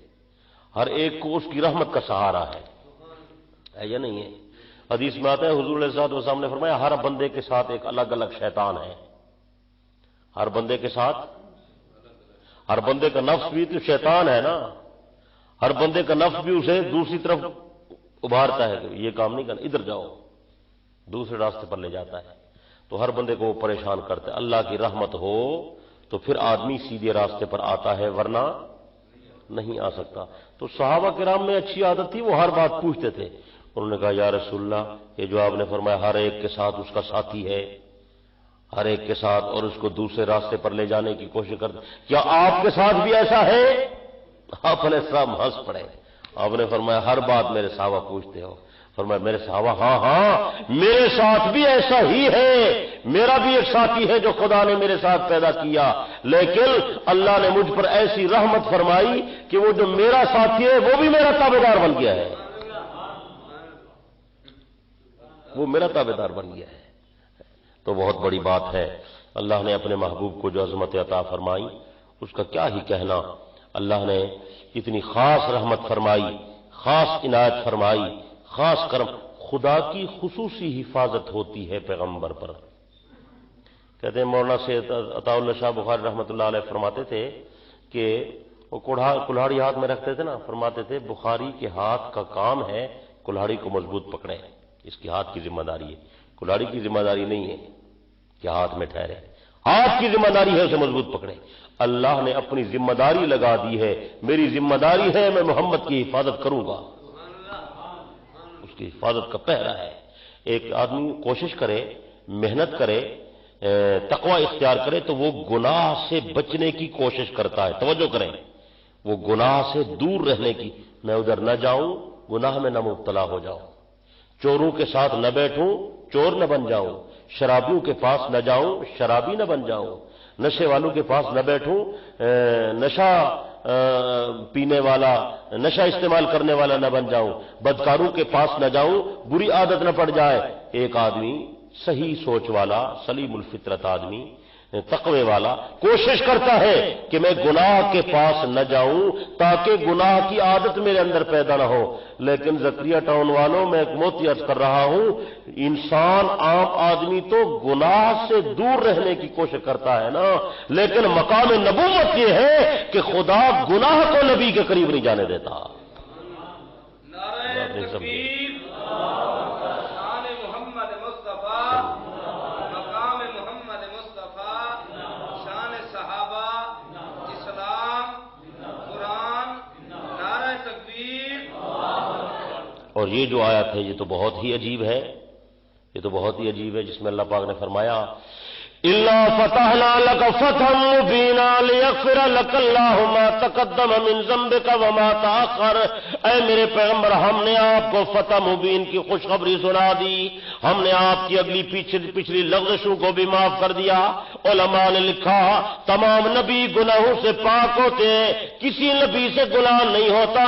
ہر ایک کو اس کی رحمت کا سہارا ہے یا نہیں ہے؟ حدیث میں آتا ہے حضور علیہ الصلوۃ والسلام نے فرمایا ہر بندے کے ساتھ ایک الگ الگ شیطان ہے، ہر بندے کے ساتھ، ہر بندے کا نفس بھی تو شیطان ہے نا، ہر بندے کا نفس بھی اسے دوسری طرف ابھارتا ہے کہ یہ کام نہیں کرنا، ادھر جاؤ، دوسرے راستے پر لے جاتا ہے، تو ہر بندے کو وہ پریشان کرتا ہے۔ اللہ کی رحمت ہو تو پھر آدمی سیدھے راستے پر آتا ہے، ورنہ نہیں آ سکتا۔ تو صحابہ کرام میں اچھی عادت تھی، وہ ہر بات پوچھتے تھے، انہوں نے کہا یا رسول اللہ یہ جو آپ نے فرمایا ہر ایک کے ساتھ اس کا ساتھی ہے، ہر ایک کے ساتھ، اور اس کو دوسرے راستے پر لے جانے کی کوشش کرتے، کیا آپ کے ساتھ بھی ایسا ہے؟ آپ علیہ السلام ہنس پڑے، آپ نے فرمایا ہر بات میرے صحابہ پوچھتے ہو؟ فرمایا میرے صحابہ ہاں میرے ساتھ بھی ایسا ہی ہے، میرا بھی ایک ساتھی ہے جو خدا نے میرے ساتھ پیدا کیا، لیکن اللہ نے مجھ پر ایسی رحمت فرمائی کہ وہ جو میرا ساتھی ہے وہ بھی میرا تابعدار بن گیا ہے، وہ میرا تابعدار بن گیا ہے۔ تو بہت بڑی بات ہے، اللہ نے اپنے محبوب کو جو عظمت عطا فرمائی اس کا کیا ہی کہنا۔ اللہ نے اتنی خاص رحمت فرمائی، خاص عنایت فرمائی، خاص کرم، خدا کی خصوصی حفاظت ہوتی ہے پیغمبر پر۔ کہتے ہیں مولانا سید عطا اللہ شاہ بخاری رحمۃ اللہ علیہ فرماتے تھے کہ وہ کلہاڑی ہاتھ میں رکھتے تھے نا، فرماتے تھے بخاری کے ہاتھ کا کام ہے کلہاڑی کو مضبوط پکڑے، اس کی ہاتھ کی ذمہ داری ہے، کلہاڑی کی ذمہ داری نہیں ہے کہ ہاتھ میں ٹھہرے، ہاتھ کی ذمہ داری ہے اسے مضبوط پکڑے۔ اللہ نے اپنی ذمہ داری لگا دی ہے، میری ذمہ داری ہے میں محمد کی حفاظت کروں گا، اس کی حفاظت کا پہرا ہے۔ ایک آدمی کوشش کرے، محنت کرے تقوی اختیار کرے تو وہ گناہ سے بچنے کی کوشش کرتا ہے. توجہ کریں، وہ گناہ سے دور رہنے کی، میں ادھر نہ جاؤں، گناہ میں نہ مبتلا ہو جاؤں، چوروں کے ساتھ نہ بیٹھوں، چور نہ بن جاؤں، شرابیوں کے پاس نہ جاؤں، شرابی نہ بن جاؤں، نشے والوں کے پاس نہ بیٹھوں، نشہ پینے والا، نشہ استعمال کرنے والا نہ بن جاؤں، بدکاروں کے پاس نہ جاؤں، بری عادت نہ پڑ جائے. ایک آدمی صحیح سوچ والا، سلیم الفطرت آدمی، تقوی والا کوشش کرتا ہے کہ میں گناہ کے پاس نہ جاؤں تاکہ گناہ کی عادت میرے اندر پیدا نہ ہو. لیکن زکریا ٹاؤن والوں میں ایک موتی عرض کر رہا ہوں، انسان عام آدمی تو گناہ سے دور رہنے کی کوشش کرتا ہے نا، لیکن مقام نبوت یہ ہے کہ خدا گناہ کو نبی کے قریب نہیں جانے دیتا. نعرہ تکبیر، شان محمد مصطفیٰ، مقام محمد مصطفیٰ، شان صحابہ، اسلام، قرآن، نعرہ تکبیر. اور یہ جو آیت ہے یہ تو بہت ہی عجیب ہے، یہ تو بہت ہی عجیب ہے، جس میں اللہ پاک نے فرمایا إِلَّا فَتَحْنَا لَكَ فَتْحًا مُبِينًا لِيَغْفِرَ لَكَ اللَّهُ مَا تَقَدَّمَ مِن ذَنبِكَ وَمَا تَأَخَّرَ. اے میرے پیغمبر، ہم نے آپ کو فتح مبین کی خوشخبری سنا دی، ہم نے آپ کی اگلی پچھلی لغزشوں کو بھی معاف کر دیا. علماء نے لکھا تمام نبی گناہوں سے پاک ہوتے ہیں، کسی نبی سے گناہ نہیں ہوتا،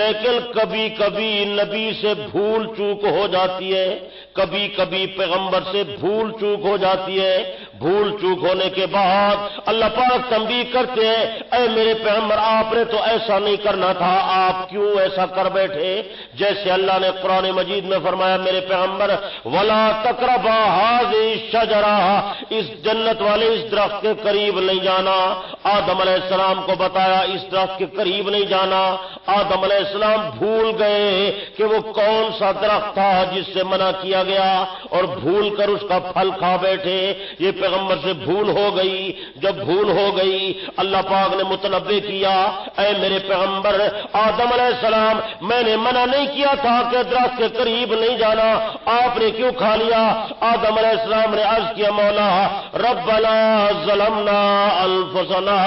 لیکن کبھی کبھی نبی سے بھول چوک ہو جاتی ہے، کبھی کبھی پیغمبر سے بھول چوک ہو جاتی ہے. بھول چوک ہونے کے بعد اللہ پاک تنبیہ کرتے ہیں، اے میرے پیغمبر آپ نے تو ایسا نہیں کرنا تھا، آپ کیوں ایسا کر بیٹھے؟ جیسے اللہ نے قرآن مجید میں فرمایا میرے پیغمبر وَلَا تَقْرَبَا هَٰذِهِ الشَّجَرَةَ، اس جنت والے اس درخت کے قریب نہیں جانا. آدم علیہ السلام کو بتایا اس درخت کے قریب نہیں جانا. آدم علیہ السلام بھول گئے کہ وہ کون سا درخت تھا جس سے منع کیا گیا، اور بھول کر اس کا پھل کھا بیٹھے. یہ پیغمبر سے بھول ہو گئی. جب بھول ہو گئی اللہ پاک نے متنبہ کیا، اے میرے پیغمبر آدم علیہ السلام میں نے منع نہیں کیا تھا کہ درخت کے قریب نہیں جانا، آپ نے کیوں کھا لیا؟ آدم علیہ السلام نے عرض کیا مولا ربنا ظلمنا انفسنا،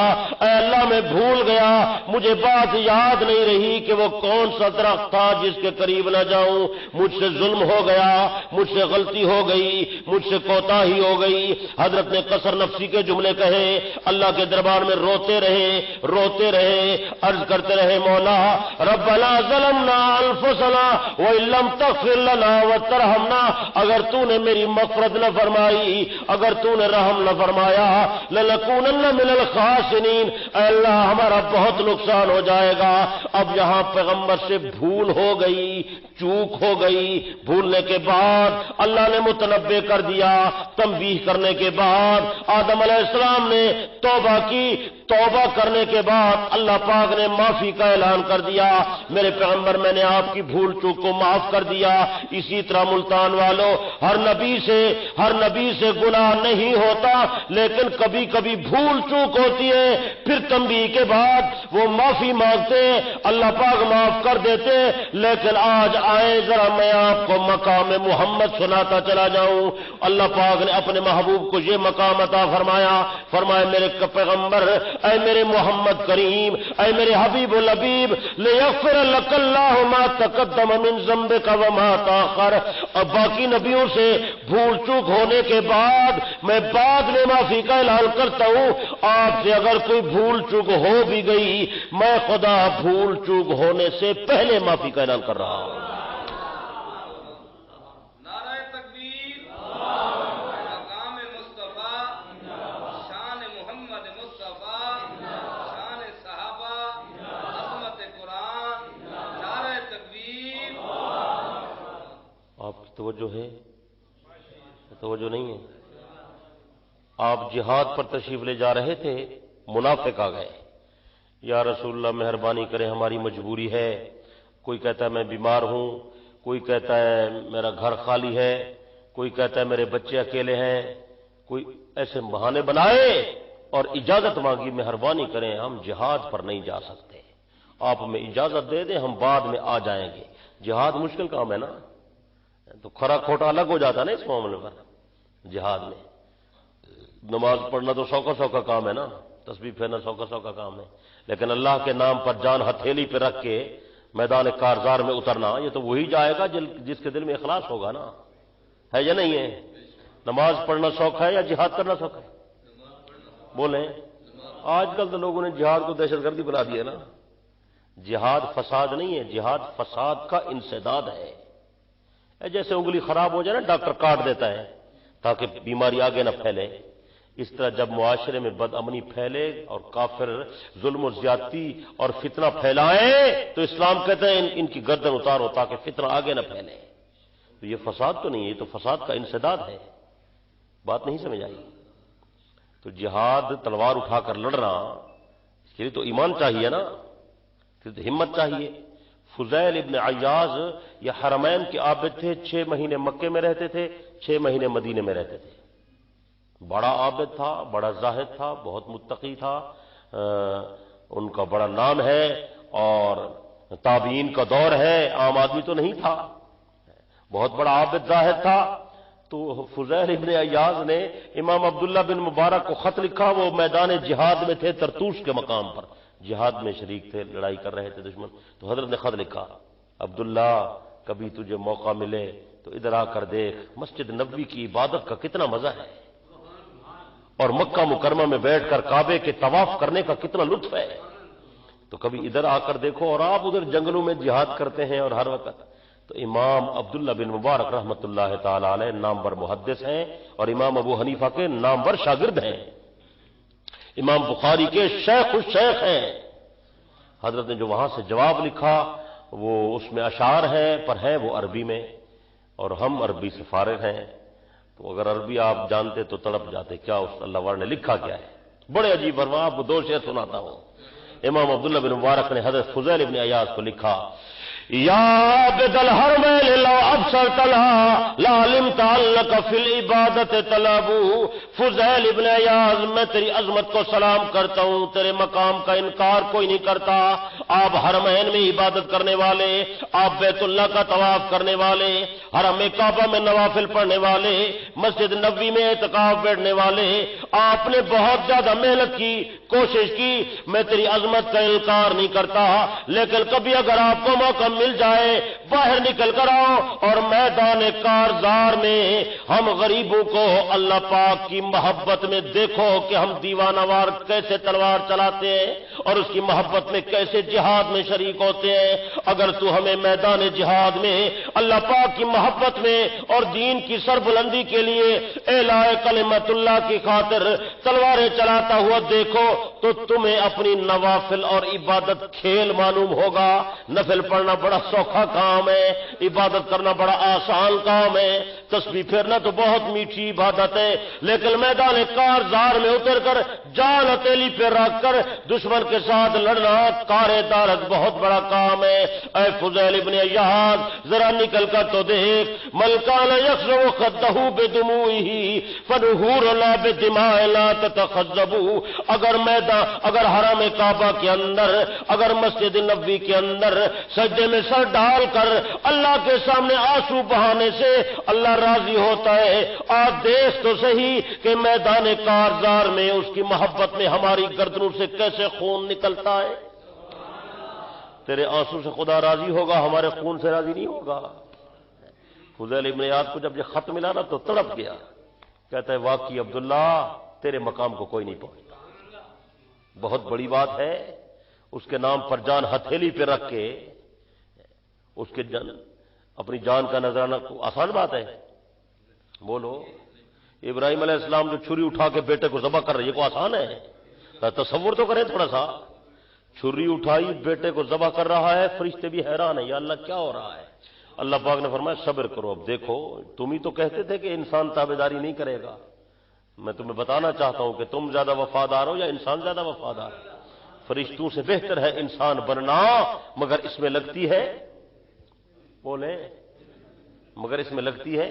اے اللہ میں بھول گیا، مجھے بات یاد نہیں رہی کہ وہ کون سا درخت تھا جس کے قریب نہ جاؤں. مجھ سے ظلم ہو گیا، مجھ سے غلطی ہو گئی، مجھ سے کوتاہی ہو گئی. حضرت نے قصر نفسی کے جملے کہے، اللہ کے دربار میں روتے رہے، عرض کرتے رہے مولا ربنا ظلمنا انفسنا وان لم تغفر لنا وترحمنا، اگر تو نے میری مغفرت نہ فرمائی، اگر تو نے رحم نہ فرمایا لنکونن من الخاسرین، اے اللہ ہمارا بہت نقصان ہو جائے گا. اب یہاں پیغمبر سے بھول ہو گئی، چوک ہو گئی. بھولنے کے بعد اللہ نے متنبہ کر دیا. تنبیہ کرنے کے بعد آدم علیہ السلام نے توبہ کی. توبہ کرنے کے بعد اللہ پاک نے معافی کا اعلان کر دیا، میرے پیغمبر میں نے آپ کی بھول چوک کو معاف کر دیا. اسی طرح ملتان والوں ہر نبی سے گناہ نہیں ہوتا، لیکن کبھی کبھی بھول چوک ہوتی ہے. پھر تنبیہ کے بعد وہ معافی مانگتے ہیں، اللہ پاک معاف کر دیتے. لیکن آج آئے ذرا میں آپ کو مقام محمد سناتا چلا جاؤں. اللہ پاک نے اپنے محبوب کو یہ مقام عطا فرمایا میرے پیغمبر، اے میرے محمد کریم، اے میرے حبیب الحبیب لیغفر لک اللہ ما تقدم من ذنبک وما تاخر. اور باقی نبیوں سے بھول چوک ہونے کے بعد میں بعد میں معافی کا اعلان کرتا ہوں. آپ سے اگر کوئی بھول چوک ہو بھی گئی، میں خدا بھول چوک ہونے سے پہلے معافی کا اعلان کر رہا ہوں. نعرہ تکبیر، مقام مصطفیٰ، شان محمد مصطفیٰ، شان صحابہ، عظمت قرآن، نعرہ تکبیر. آپ کی توجہ ہے؟ توجہ نہیں ہے؟ آپ جہاد پر تشریف لے جا رہے تھے، منافق آ گئے، یا رسول اللہ مہربانی کریں ہماری مجبوری ہے. کوئی کہتا ہے میں بیمار ہوں، کوئی کہتا ہے میرا گھر خالی ہے، کوئی کہتا ہے میرے بچے اکیلے ہیں. کوئی ایسے بہانے بنائے اور اجازت مانگی مہربانی کریں ہم جہاد پر نہیں جا سکتے، آپ ہمیں اجازت دے دیں ہم بعد میں آ جائیں گے. جہاد مشکل کام ہے نا، تو کھرا کھوٹا الگ ہو جاتا نا اس معاملے پر. جہاد میں نماز پڑھنا تو 100 کا کام ہے نا، تسبیح پھیرنا 100 کا کام ہے، لیکن اللہ کے نام پر جان ہتھیلی پہ رکھ کے میدان کارزار میں اترنا، یہ تو وہی جائے گا جس کے دل میں اخلاص ہوگا نا، ہے یا نہیں ہے؟ نماز پڑھنا شوق ہے یا جہاد کرنا شوق ہے؟ بولیں۔ آج کل تو لوگوں نے جہاد کو دہشت گردی بنا دیا نا۔ جہاد فساد نہیں ہے، جہاد فساد کا انسداد ہے۔ جیسے انگلی خراب ہو جائے نا، ڈاکٹر کاٹ دیتا ہے تاکہ بیماری آگے نہ پھیلے، اس طرح جب معاشرے میں بد امنی پھیلے اور کافر ظلم و زیادتی اور فتنہ پھیلائیں تو اسلام کہتے ہیں ان کی گردن اتارو تاکہ فتنہ آگے نہ پھیلے۔ تو یہ فساد تو نہیں ہے، یہ تو فساد کا انسداد ہے۔ بات نہیں سمجھ آئی؟ تو جہاد تلوار اٹھا کر لڑنا، اس کے لیے تو ایمان چاہیے نا، پھر تو ہمت چاہیے۔ فضیل ابن عیاض یہ حرمین کے عابد تھے، 6 مہینے مکے میں رہتے تھے، 6 مہینے مدینے میں رہتے تھے۔ بڑا عابد تھا، بڑا زاہد تھا، بہت متقی تھا، ان کا بڑا نام ہے اور تابعین کا دور ہے، عام آدمی تو نہیں تھا، بہت بڑا عابد زاہد تھا۔ تو فضیل ابن عیاض نے امام عبداللہ بن مبارک کو خط لکھا، وہ میدان جہاد میں تھے، ترتوش کے مقام پر جہاد میں شریک تھے، لڑائی کر رہے تھے دشمن۔ تو حضرت نے خط لکھا، عبداللہ کبھی تجھے موقع ملے تو ادھر آ کر دیکھ، مسجد نبوی کی عبادت کا کتنا مزہ ہے، اور مکہ مکرمہ میں بیٹھ کر کعبے کے طواف کرنے کا کتنا لطف ہے، تو کبھی ادھر آ کر دیکھو۔ اور آپ ادھر جنگلوں میں جہاد کرتے ہیں اور ہر وقت۔ تو امام عبداللہ بن مبارک رحمۃ اللہ تعالی علیہ نامور محدث ہیں، اور امام ابو حنیفہ کے نامور شاگرد ہیں، امام بخاری کے شیخ الشیخ ہیں۔ حضرت نے جو وہاں سے جواب لکھا وہ اس میں اشعار ہیں، پر ہے وہ عربی میں، اور ہم عربی سے فارغ ہیں، تو اگر عربی آپ جانتے تو تڑپ جاتے کیا اس اللہ والے نے لکھا کیا ہے۔ بڑے عجیب فرما، آپ کو 2 شعر سناتا ہوں۔ امام عبداللہ بن مبارک نے حضرت فضیل ابن عیاض کو لکھا، یا عبد الحرمین لو ابصرت لا علمت انک فی العبادت طلب۔ فضیل ابن عیاض میں تیری عظمت کو سلام کرتا ہوں، تیرے مقام کا انکار کوئی نہیں کرتا۔ آپ حرمین میں عبادت کرنے والے، آپ بیت اللہ کا طواف کرنے والے، حرم کعبہ میں نوافل پڑھنے والے، مسجد نبوی میں اعتکاف بیٹھنے والے، آپ نے بہت زیادہ محنت کی، کوشش کی، میں تیری عظمت کا انکار نہیں کرتا، لیکن کبھی اگر آپ کو موقع مل جائے باہر نکل کر آؤ اور میدان کارزار میں ہم غریبوں کو اللہ پاک کی محبت میں دیکھو کہ ہم دیوانہ وار کیسے تلوار چلاتے ہیں اور اس کی محبت میں کیسے جہاد میں شریک ہوتے ہیں۔ اگر تو ہمیں میدان جہاد میں اللہ پاک کی محبت میں اور دین کی سربلندی کے لیے اعلاء کلمت اللہ کی خاطر تلواریں چلاتا ہوا دیکھو تو تمہیں اپنی نوافل اور عبادت کھیل معلوم ہوگا۔ نفل پڑھنا بڑا سوکھا کام ہے، عبادت کرنا بڑا آسان کام ہے، تسبیح پھیرنا تو بہت میٹھی عبادت ہے، لیکن میدان کارزار میں اتر کر جان ہتھیلی پہ رکھ کر دشمن کے ساتھ لڑنا کارے دارک بہت بڑا کام ہے۔ اے فضیل ابن عیاض ذرا نکل کر تو دیکھ، من کان یخزو خدہ بدموعہ فنحور لا بدماء لا تتخذبوا۔ اگر حرم کعبہ کے اندر، اگر مسجد نبوی کے اندر سجدے میں سر ڈال کر اللہ کے سامنے آنسو بہانے سے اللہ راضی ہوتا ہے، آج دیکھ تو صحیح کہ میدان کارزار میں اس کی محبت میں ہماری گردنوں سے کیسے خون نکلتا ہے۔ تیرے آنسو سے خدا راضی ہوگا، ہمارے خون سے راضی نہیں ہوگا۔ فضیل ابن عیاض کو جب یہ خط ملا نا تو تڑپ گیا، کہتا ہے واقعی عبداللہ تیرے مقام کو کوئی نہیں پہنچتا، بہت بڑی بات ہے۔ اس کے نام پر جان ہتھیلی پہ رکھ کے اس کے اپنی جان کا نذرانہ آسان بات ہے؟ بولو، ابراہیم علیہ السلام جو چھری اٹھا کے بیٹے کو ذبح کر رہے، یہ کو آسان ہے؟ تصور تو کریں تھوڑا سا، چھری اٹھائی بیٹے کو ذبح کر رہا ہے، فرشتے بھی حیران ہیں، یا اللہ کیا ہو رہا ہے؟ اللہ پاک نے فرمایا صبر کرو، اب دیکھو تم ہی تو کہتے تھے کہ انسان تابعداری نہیں کرے گا، میں تمہیں بتانا چاہتا ہوں کہ تم زیادہ وفادار ہو یا انسان زیادہ وفادار؟ فرشتوں سے بہتر ہے انسان بننا، مگر اس میں لگتی ہے، بولے، مگر اس میں لگتی ہے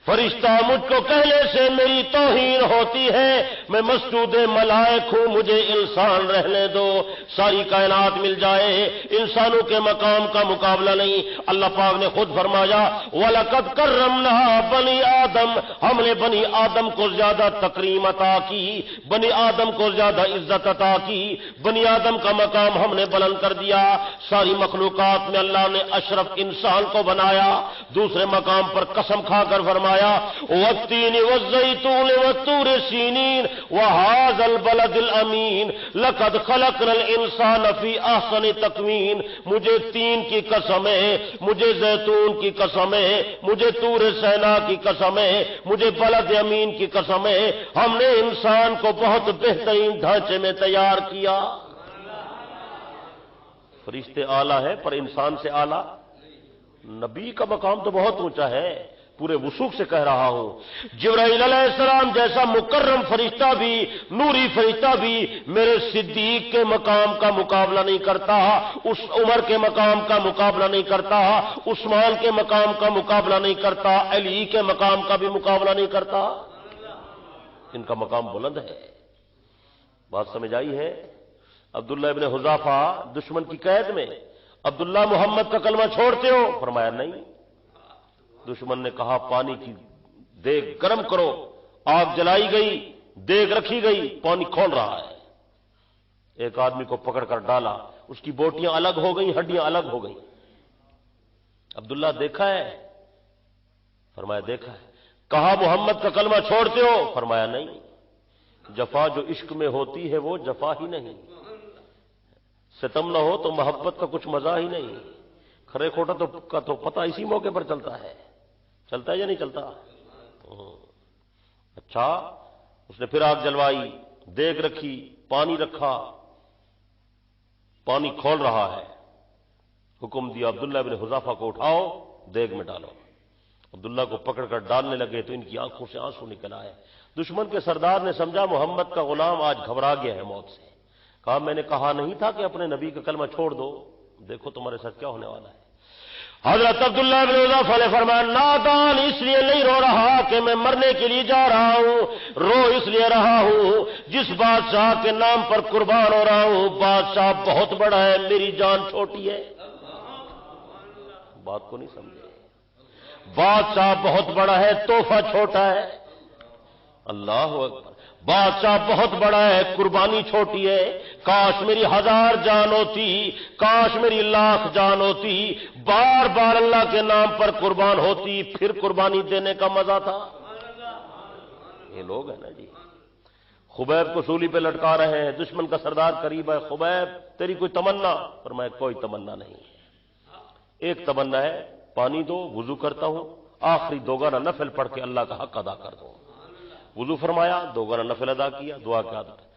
فرشتہ مجھ کو کہنے سے میری توہین ہوتی ہے، میں مسجود ملائک ہوں، مجھے انسان رہنے دو، ساری کائنات مل جائے، انسانوں کے مقام کا مقابلہ نہیں۔ اللہ پاک نے خود فرمایا وَلَقَدْ كَرَّمْنَا بنی آدم، ہم نے بنی آدم کو زیادہ تکریم عطا کی، بنی آدم کو زیادہ عزت عطا کی، بنی آدم کا مقام ہم نے بلند کر دیا۔ ساری مخلوقات میں اللہ نے اشرف انسان کو بنایا۔ دوسرے مقام پر قسم کھا کر فرمایا وَالتِّينِ وَالزَّيْتُونِ وَالطُّورِ سِينِينَ وَهَٰذَا الْبَلَدِ الْأَمِينِ لَقَدْ خَلَقْنَا الْإِنسَانَ فِي أَحْسَنِ تَقْوِيمٍ۔ مجھے تین کی قسم ہے، مجھے زیتون کی قسم ہے، مجھے طور سینا کی قسم ہے، مجھے بلد امین کی قسم ہے، ہم نے انسان کو بہت بہترین ڈھانچے میں تیار کیا۔ فرشتے اعلیٰ ہے پر انسان سے اعلیٰ، نبی کا مقام تو بہت اونچا ہے، پورے وثوق سے کہہ رہا ہوں۔ جبرائیل علیہ السلام جیسا مکرم فرشتہ بھی، نوری فرشتہ بھی میرے صدیق کے مقام کا مقابلہ نہیں کرتا، اس عمر کے مقام کا مقابلہ نہیں کرتا، عثمان کے مقام کا مقابلہ نہیں کرتا، علی کے مقام کا بھی مقابلہ نہیں کرتا۔ ان کا مقام بلند ہے۔ بات سمجھ آئی ہے؟ عبداللہ ابن حذافہ دشمن کی قید میں، عبداللہ محمد کا کلمہ چھوڑتے ہو؟ فرمایا نہیں۔ دشمن نے کہا پانی کی دیگ گرم کرو، آگ جلائی گئی، دیگ رکھی گئی، پانی کھول رہا ہے۔ ایک آدمی کو پکڑ کر ڈالا، اس کی بوٹیاں الگ ہو گئیں، ہڈیاں الگ ہو گئیں۔ عبداللہ دیکھا ہے؟ فرمایا دیکھا ہے۔ کہا محمد کا کلمہ چھوڑتے ہو؟ فرمایا نہیں۔ جفا جو عشق میں ہوتی ہے وہ جفا ہی نہیں، ستم نہ ہو تو محبت کا کچھ مزہ ہی نہیں۔ کھرے کھوٹا کا تو پتہ اسی موقع پر چلتا ہے یا نہیں چلتا؟ اچھا، اس نے پھر آگ جلوائی، دیگ رکھی، پانی رکھا، پانی کھول رہا ہے۔ حکم دیا عبداللہ بن حذافہ کو اٹھاؤ، دیگ میں ڈالو۔ عبداللہ کو پکڑ کر ڈالنے لگے تو ان کی آنکھوں سے آنسو نکل آئے۔ دشمن کے سردار نے سمجھا محمد کا غلام آج گھبرا گیا ہے موت سے۔ کہا میں نے کہا نہیں تھا کہ اپنے نبی کا کلمہ چھوڑ دو، دیکھو تمہارے ساتھ کیا ہونے والا ہے۔ حضرت عبداللہ بن حذافہ نے فرمایا نادان اس لیے نہیں رو رہا کہ میں مرنے کے لیے جا رہا ہوں، رو اس لیے رہا ہوں جس بادشاہ کے نام پر قربان ہو رہا ہوں بادشاہ بہت بڑا ہے، میری جان چھوٹی ہے۔ بات کو نہیں سمجھے، بادشاہ بہت بڑا ہے، تحفہ چھوٹا ہے۔ اللہ اکبر، بادشاہ بہت بڑا ہے، قربانی چھوٹی ہے۔ کاش میری 1000 جان ہوتی، کاش میری 1,00,000 جان ہوتی، بار بار اللہ کے نام پر قربان ہوتی، پھر قربانی دینے کا مزہ تھا۔ یہ لوگ ہیں نا جی، خبیب کو سولی پہ لٹکا رہے ہیں، دشمن کا سردار قریب ہے، خبیب تیری کوئی تمنا؟ فرمایا کوئی تمنا نہیں ہے، ایک تمنا ہے پانی دو، وضو کرتا ہوں، آخری 2 گانا نفل پڑھ کے اللہ کا حق ادا کر دو۔ وضو فرمایا، 2 گانا نفل ادا کیا، دعا کیا عادت ہے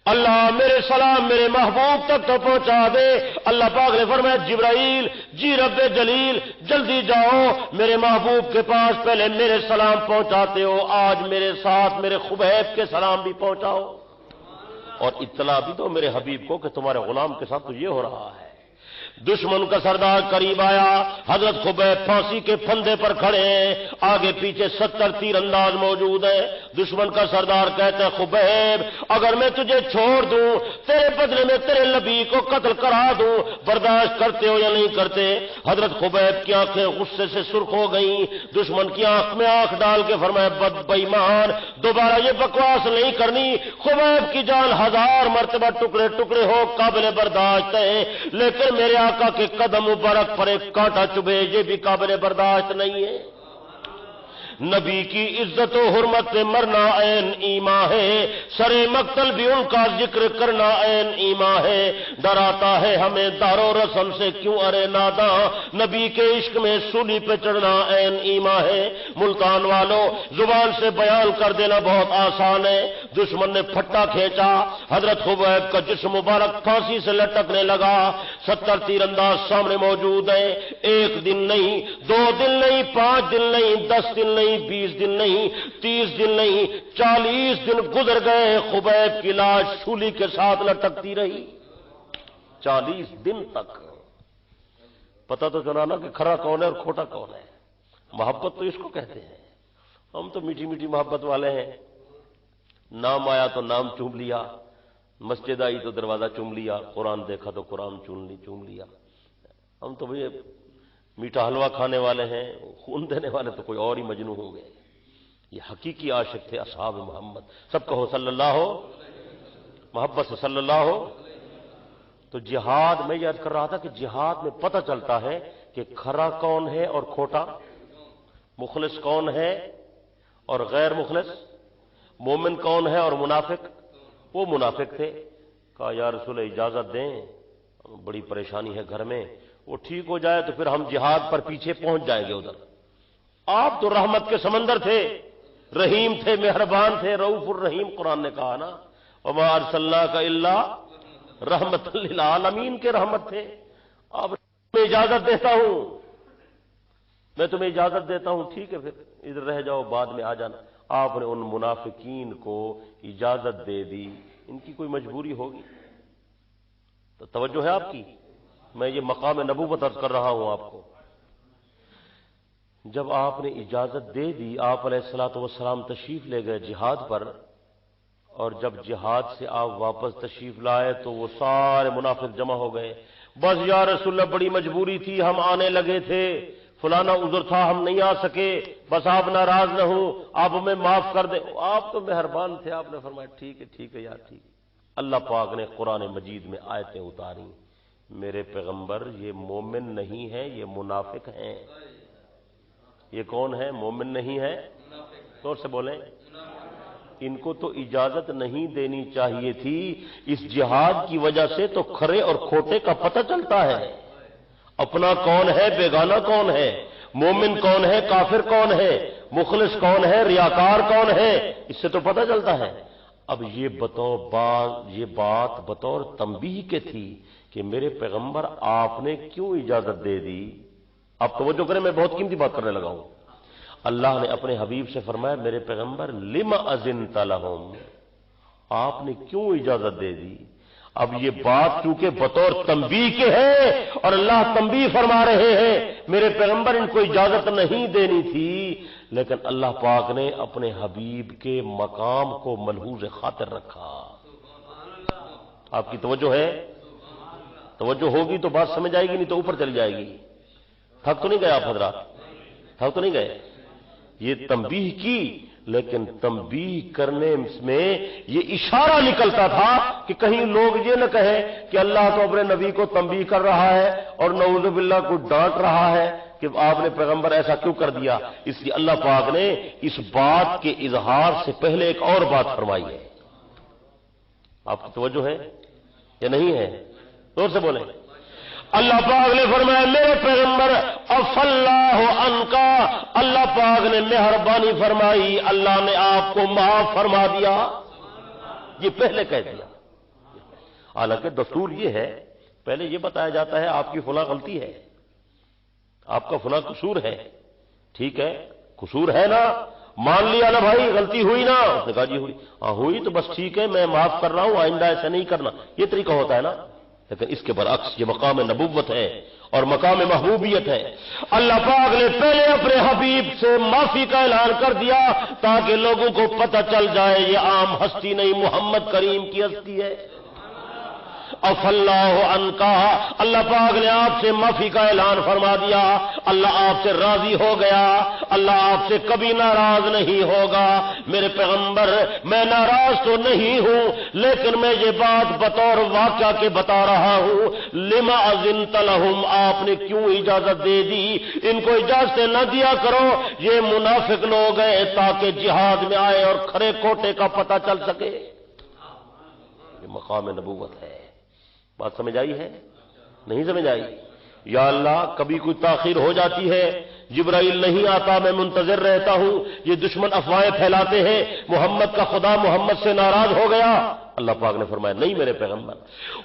اللہ میرے سلام میرے محبوب تک تو پہنچا دے۔ اللہ پاک نے فرمایا جبرائیل جی رب جلیل جلدی جاؤ میرے محبوب کے پاس، پہلے میرے سلام پہنچاتے ہو، آج میرے ساتھ میرے خبیب کے سلام بھی پہنچاؤ، اور اطلاع بھی دو میرے حبیب کو کہ تمہارے غلام کے ساتھ تو یہ ہو رہا ہے۔ دشمن کا سردار قریب آیا، حضرت خبیب پھانسی کے پھندے پر کھڑے ہیں، آگے پیچھے 70 تیر انداز موجود ہیں۔ دشمن کا سردار کہتا ہے خبیب اگر میں تجھے چھوڑ دوں، تیرے بدلے میں تیرے نبی کو قتل کرا دوں، برداشت کرتے ہو یا نہیں کرتے؟ حضرت خبیب کی آنکھیں غصے سے سرخ ہو گئیں، دشمن کی آنکھ میں آنکھ ڈال کے فرمایا بد بےمان دوبارہ یہ بکواس نہیں کرنی، خبیب کی جان 1000 مرتبہ ٹکڑے ٹکڑے ہو قابل برداشت ہے، لیکن میرے آقا کے قدم مبارک پر ایک کانٹا چبھے یہ بھی قابل برداشت نہیں ہے۔ نبی کی عزت و حرمت پہ مرنا عین ایمان ہے، سر مقتل بھی ان کا ذکر کرنا عین ایمان ہے۔ ڈراتا ہے ہمیں دار و رسم سے کیوں ارے ناداں، نبی کے عشق میں سولی پہ چڑھنا عین ایمان ہے۔ ملتان والوں زبان سے بیان کر دینا بہت آسان ہے، دشمن نے پھٹا کھینچا، حضرت خبیب کا جسم مبارک پھانسی سے لٹکنے لگا، 70 تیر انداز سامنے موجود ہے۔ 1 دن نہیں، 2 دن نہیں، 5 دن نہیں، 10 دن نہیں، 20 دن نہیں، 30 دن نہیں، 40 دن گزر گئے، خبیب کی لاش شولی کے ساتھ لٹکتی رہی 40 دن تک۔ پتہ تو چلا نا کہ کھرا کون ہے اور کھوٹا کون ہے، محبت تو اس کو کہتے ہیں۔ ہم تو میٹھی میٹھی محبت والے ہیں، نام آیا تو نام چوم لیا، مسجد آئی تو دروازہ چوم لیا، قرآن دیکھا تو قرآن چوم لیا۔ ہم تو بھئی میٹھا حلوہ کھانے والے ہیں، خون دینے والے تو کوئی اور ہی مجنون ہوں گے۔ یہ حقیقی عاشق تھے اصحاب محمد۔ سب کہو صلی اللہ ہو، محبت سے صلی اللہ ہو۔ تو جہاد میں یہ عرض کر رہا تھا کہ جہاد میں پتہ چلتا ہے کہ کھرا کون ہے اور کھوٹا، مخلص کون ہے اور غیر مخلص، مومن کون ہے اور منافق۔ وہ منافق تھے، کہا یا رسول اجازت دیں، بڑی پریشانی ہے گھر میں، وہ ٹھیک ہو جائے تو پھر ہم جہاد پر پیچھے پہنچ جائیں گے ادھر۔ آپ تو رحمت کے سمندر تھے، رحیم تھے، مہربان تھے، رؤوف الرحیم، قرآن نے کہا نا وما ارسلناک الا رحمت للعالمین کے رحمت تھے۔ اب میں اجازت دیتا ہوں، میں تمہیں اجازت دیتا ہوں، ٹھیک ہے پھر ادھر رہ جاؤ، بعد میں آ جانا۔ آپ نے ان منافقین کو اجازت دے دی، ان کی کوئی مجبوری ہوگی تو توجہ ہے آپ کی، میں یہ مقام نبوت عرض کر رہا ہوں آپ کو۔ جب آپ نے اجازت دے دی، آپ علیہ الصلوۃ والسلام تشریف لے گئے جہاد پر، اور جب جہاد سے آپ واپس تشریف لائے تو وہ سارے منافق جمع ہو گئے۔ بس یا رسول اللہ بڑی مجبوری تھی، ہم آنے لگے تھے، فلانا عذر تھا، ہم نہیں آ سکے، بس آپ ناراض نہ ہوں، آپ ہمیں معاف کر دیں۔ آپ تو مہربان تھے، آپ نے فرمایا ٹھیک ہے یار ٹھیک ہے۔ اللہ پاک نے قرآن مجید میں آیتیں اتاری، میرے پیغمبر یہ مومن نہیں ہے، یہ منافق ہیں۔ یہ کون ہے؟ مومن نہیں ہے، زور سے بولیں۔ ان کو تو اجازت نہیں دینی چاہیے تھی، اس جہاد کی وجہ سے تو کھرے اور کھوٹے کا پتہ چلتا ہے، اپنا کون ہے بیگانہ کون ہے، مومن کون ہے کافر کون ہے، مخلص کون ہے ریاکار کون ہے، اس سے تو پتہ چلتا ہے۔ اب یہ بات بطور تنبیہ کے تھی کہ میرے پیغمبر آپ نے کیوں اجازت دے دی۔ اب توجہ کریں، میں بہت قیمتی بات کرنے لگا ہوں۔ اللہ نے اپنے حبیب سے فرمایا میرے پیغمبر لم اذنت لہم، آپ نے کیوں اجازت دے دی۔ اب یہ بات چونکہ بطور تنبیہ کے ہے اور اللہ تنبیہ فرما رہے ہیں، میرے پیغمبر ان کو اجازت نہیں دینی تھی، لیکن اللہ پاک نے اپنے حبیب کے مقام کو ملحوظ خاطر رکھا۔ آپ کی توجہ ہے؟ توجہ ہوگی تو بات سمجھ آئے گی، نہیں تو اوپر چلی جائے گی۔ تھک تو نہیں گئے آپ حضرات؟ تھک تو نہیں گئے؟ یہ تنبیہ کی، لیکن تنبیہ کرنے میں یہ اشارہ نکلتا تھا کہ کہیں لوگ یہ نہ کہیں کہ اللہ تو اپنے نبی کو تنبیہ کر رہا ہے اور نعوذ باللہ کو ڈانٹ رہا ہے کہ آپ نے پیغمبر ایسا کیوں کر دیا۔ اس لیے اللہ پاک نے اس بات کے اظہار سے پہلے ایک اور بات فرمائی ہے۔ آپ کی توجہ ہے یا نہیں ہے؟ زور سے بولیں۔ اللہ پاک نے فرمایا میرے پیغمبر عفا اللہ عنکا، اللہ پاک نے مہربانی فرمائی، اللہ نے آپ کو معاف فرما دیا۔ یہ پہلے کہہ دیا، حالانکہ دستور یہ ہے پہلے یہ بتایا جاتا ہے آپ کی فلاں غلطی ہے، آپ کا فلاں قصور ہے، ٹھیک ہے قصور ہے نا، مان لیا نا بھائی غلطی ہوئی نا، اس نے کہا جی ہوئی، ہاں ہوئی تو بس ٹھیک ہے میں معاف کر رہا ہوں، آئندہ ایسا نہیں کرنا، یہ طریقہ ہوتا ہے نا۔ لیکن اس کے برعکس یہ مقام نبوت ہے اور مقام محبوبیت ہے۔ اللہ پاک نے پہلے اپنے حبیب سے معافی کا اعلان کر دیا تاکہ لوگوں کو پتہ چل جائے یہ عام ہستی نہیں، محمد کریم کی ہستی ہے۔ عفا اللہ عنکا، اللہ پاک نے آپ سے معافی کا اعلان فرما دیا، اللہ آپ سے راضی ہو گیا، اللہ آپ سے کبھی ناراض نہیں ہوگا۔ میرے پیغمبر میں ناراض تو نہیں ہوں، لیکن میں یہ بات بطور واقعہ کے بتا رہا ہوں، لما اذنت لہم، آپ نے کیوں اجازت دے دی، ان کو اجازت نہ دیا کرو، یہ منافق لوگ ہیں، تاکہ جہاد میں آئے اور کھرے کھوٹے کا پتہ چل سکے۔ یہ مقام نبوت ہے۔ بات سمجھ آئی ہے؟ نہیں سمجھ آئی؟ یا اللہ کبھی کوئی تاخیر ہو جاتی ہے، جبرائیل نہیں آتا، میں منتظر رہتا ہوں، یہ دشمن افواہیں پھیلاتے ہیں محمد کا خدا محمد سے ناراض ہو گیا، اللہ پاک نے فرمایا نہیں میرے پیغمبر،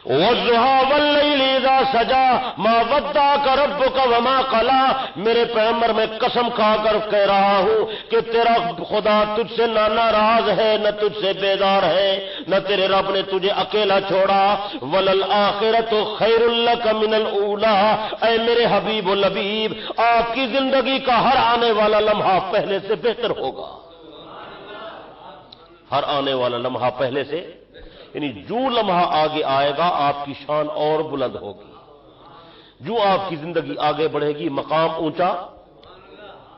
وَالضُّحَىٰ وَاللَّيْلِ إِذَا سَجَىٰ مَا وَدَّعَكَ رَبُّكَ وَمَا قَلَىٰ، میرے پیغمبر میں قسم کھا کر کہہ رہا ہوں کہ تیرا خدا تجھ سے نہ ناراض ہے نہ تجھ سے بیزار ہے، نہ تیرے رب نے تجھے اکیلا چھوڑا۔ وَلَلْآخِرَةُ خَيْرٌ لَكَ مِنَ الْأُولَىٰ، اے میرے حبیب و لبیب، آپ کی زندگی کا ہر آنے والا لمحہ پہلے سے بہتر ہوگا، ہر آنے والا لمحہ پہلے سے، یعنی جو لمحہ آگے آئے گا آپ کی شان اور بلند ہوگی، جو آپ کی زندگی آگے بڑھے گی مقام اونچا،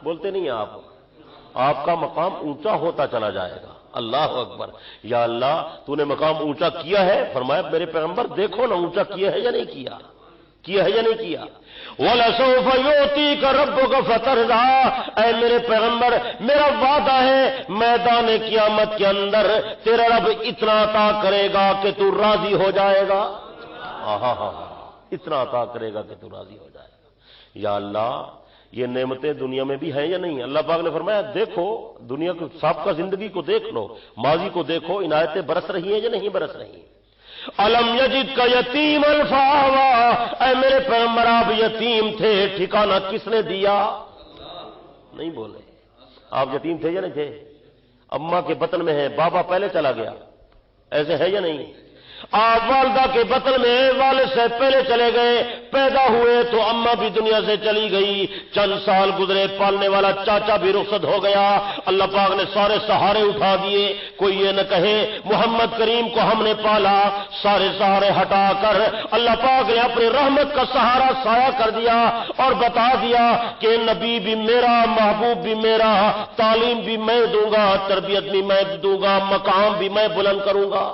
بولتے نہیں آپ کا مقام اونچا ہوتا چلا جائے گا۔ اللہ اکبر، یا اللہ تو نے مقام اونچا کیا ہے؟ فرمایا میرے پیغمبر دیکھو نا اونچا کیا ہے یا نہیں کیا ہے یا نہیں کیا۔ وَلَسَوْفَ يُعْطِيكَ رَبُّكَ فَتَرْضَىٰ، اے میرے پیغمبر میرا وعدہ ہے میدان قیامت کے اندر تیرا رب اتنا عطا کرے گا کہ تو راضی ہو جائے گا۔ اتنا عطا کرے گا کہ تو راضی ہو جائے گا۔ یا اللہ یہ نعمتیں دنیا میں بھی ہیں یا نہیں؟ اللہ پاک نے فرمایا دیکھو دنیا کو، سابقہ زندگی کو دیکھ لو، ماضی کو دیکھو، عنایتیں برس رہی ہیں یا نہیں برس رہی ہیں۔ الم یجدک یتیما فآویٰ، اے میرے پیغمبر آپ یتیم تھے، ٹھکانہ کس نے دیا؟ نہیں بولے، آپ یتیم تھے یا نہیں تھے؟ اماں کے بطن میں ہے، بابا پہلے چلا گیا، ایسے ہے یا نہیں؟ آپ والدہ کے بطن میں والد سے پہلے چلے گئے، پیدا ہوئے تو اماں بھی دنیا سے چلی گئی، چند سال گزرے پالنے والا چاچا بھی رخصت ہو گیا، اللہ پاک نے سارے سہارے اٹھا دیے۔ کوئی یہ نہ کہے محمد کریم کو ہم نے پالا، سارے سہارے ہٹا کر اللہ پاک نے اپنی رحمت کا سہارا سایہ کر دیا اور بتا دیا کہ نبی بھی میرا، محبوب بھی میرا، تعلیم بھی میں دوں گا، تربیت بھی میں دوں گا، مقام بھی میں بلند کروں گا۔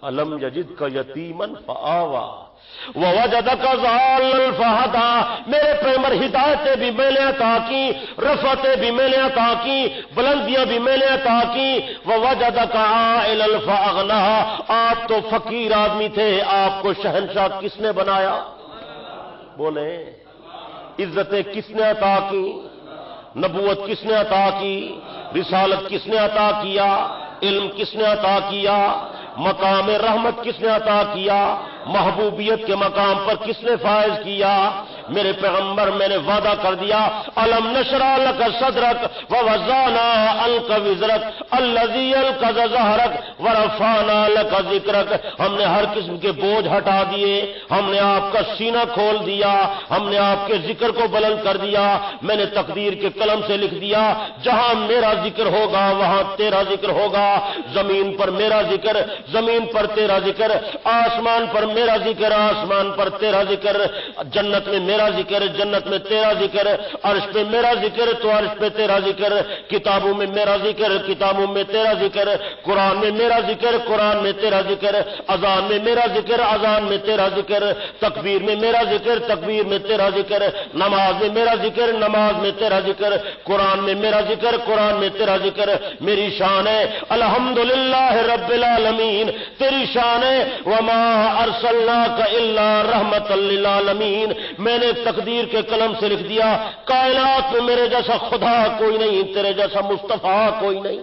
الم یجدک یتیما فآویٰ ووجدک ضالا فہدیٰ، میرے پیغمبر ہدایتیں بھی میں نے عطا کی، رفعتیں بھی میں نے عطا کی، بلندیاں بھی میں نے عطا کی۔ ووجدک عائلا فاغنیٰ، آپ تو فقیر آدمی تھے، آپ کو شہنشاہ کس نے بنایا؟ بولے عزتیں کس نے عطا کی؟ نبوت کس نے عطا کی؟ رسالت کس نے عطا کیا؟ علم کس نے عطا کیا؟ مقام رحمت کس نے عطا کیا؟ محبوبیت کے مقام پر کس نے فائز کیا؟ میرے پیغمبر میں نے وعدہ کر دیا، الم نشرح لک صدرک ووضعنا عنک وزرک الذی انقض ظہرک ورفعنا لک ذکرک، ہم نے ہر قسم کے بوجھ ہٹا دیے، ہم نے آپ کا سینہ کھول دیا، ہم نے آپ کے ذکر کو بلند کر دیا۔ میں نے تقدیر کے قلم سے لکھ دیا جہاں میرا ذکر ہوگا وہاں تیرا ذکر ہوگا، زمین پر میرا ذکر، زمین پر تیرا ذکر، آسمان پر میرا ذکر، آسمان پر تیرا ذکر، جنت میں میرا ذکر، جنت میں تیرا ذکر، عرش پہ میرا ذکر تو عرش پہ تیرا ذکر، کتابوں میں میرا ذکر، کتابوں میں تیرا ذکر، قرآن میں میرا ذکر، قرآن میں تیرا ذکر، اذان میں میرا ذکر، اذان میں تیرا ذکر، تکبیر میں میرا ذکر، تکبیر میں تیرا ذکر، نماز میں میرا ذکر، نماز میں تیرا ذکر، قرآن میں میرا ذکر، قرآن میں تیرا ذکر۔ میری شان ہے الحمدللہ رب العالمین، تیری شان ہے وما ارسلناک الا رحمت للعالمین۔ میں نے تقدیر کے قلم سے لکھ دیا کائنات میں میرے جیسا خدا کوئی نہیں، تیرے جیسا مصطفیٰ کوئی نہیں۔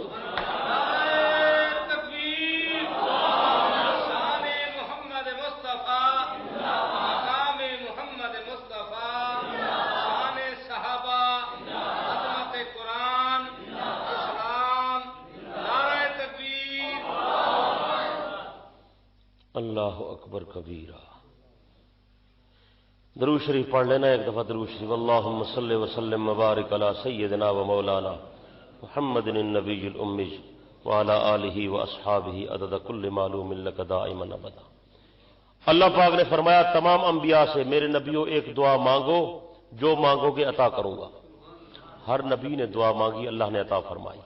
اللہ اکبر کبیرہ۔ درود شریف پڑھ لینا ایک دفعہ، درود شریف۔ اللہم صلی وسلم وبارک علی سیدنا و مولانا محمد النبی الامی وعلی آلہ واصحابہ عدد کل معلوم لک دائما ابدا۔ اللہ پاک نے فرمایا تمام انبیاء سے میرے نبیوں ایک دعا مانگو، جو مانگو گے عطا کروں گا۔ ہر نبی نے دعا مانگی، اللہ نے عطا فرمائی۔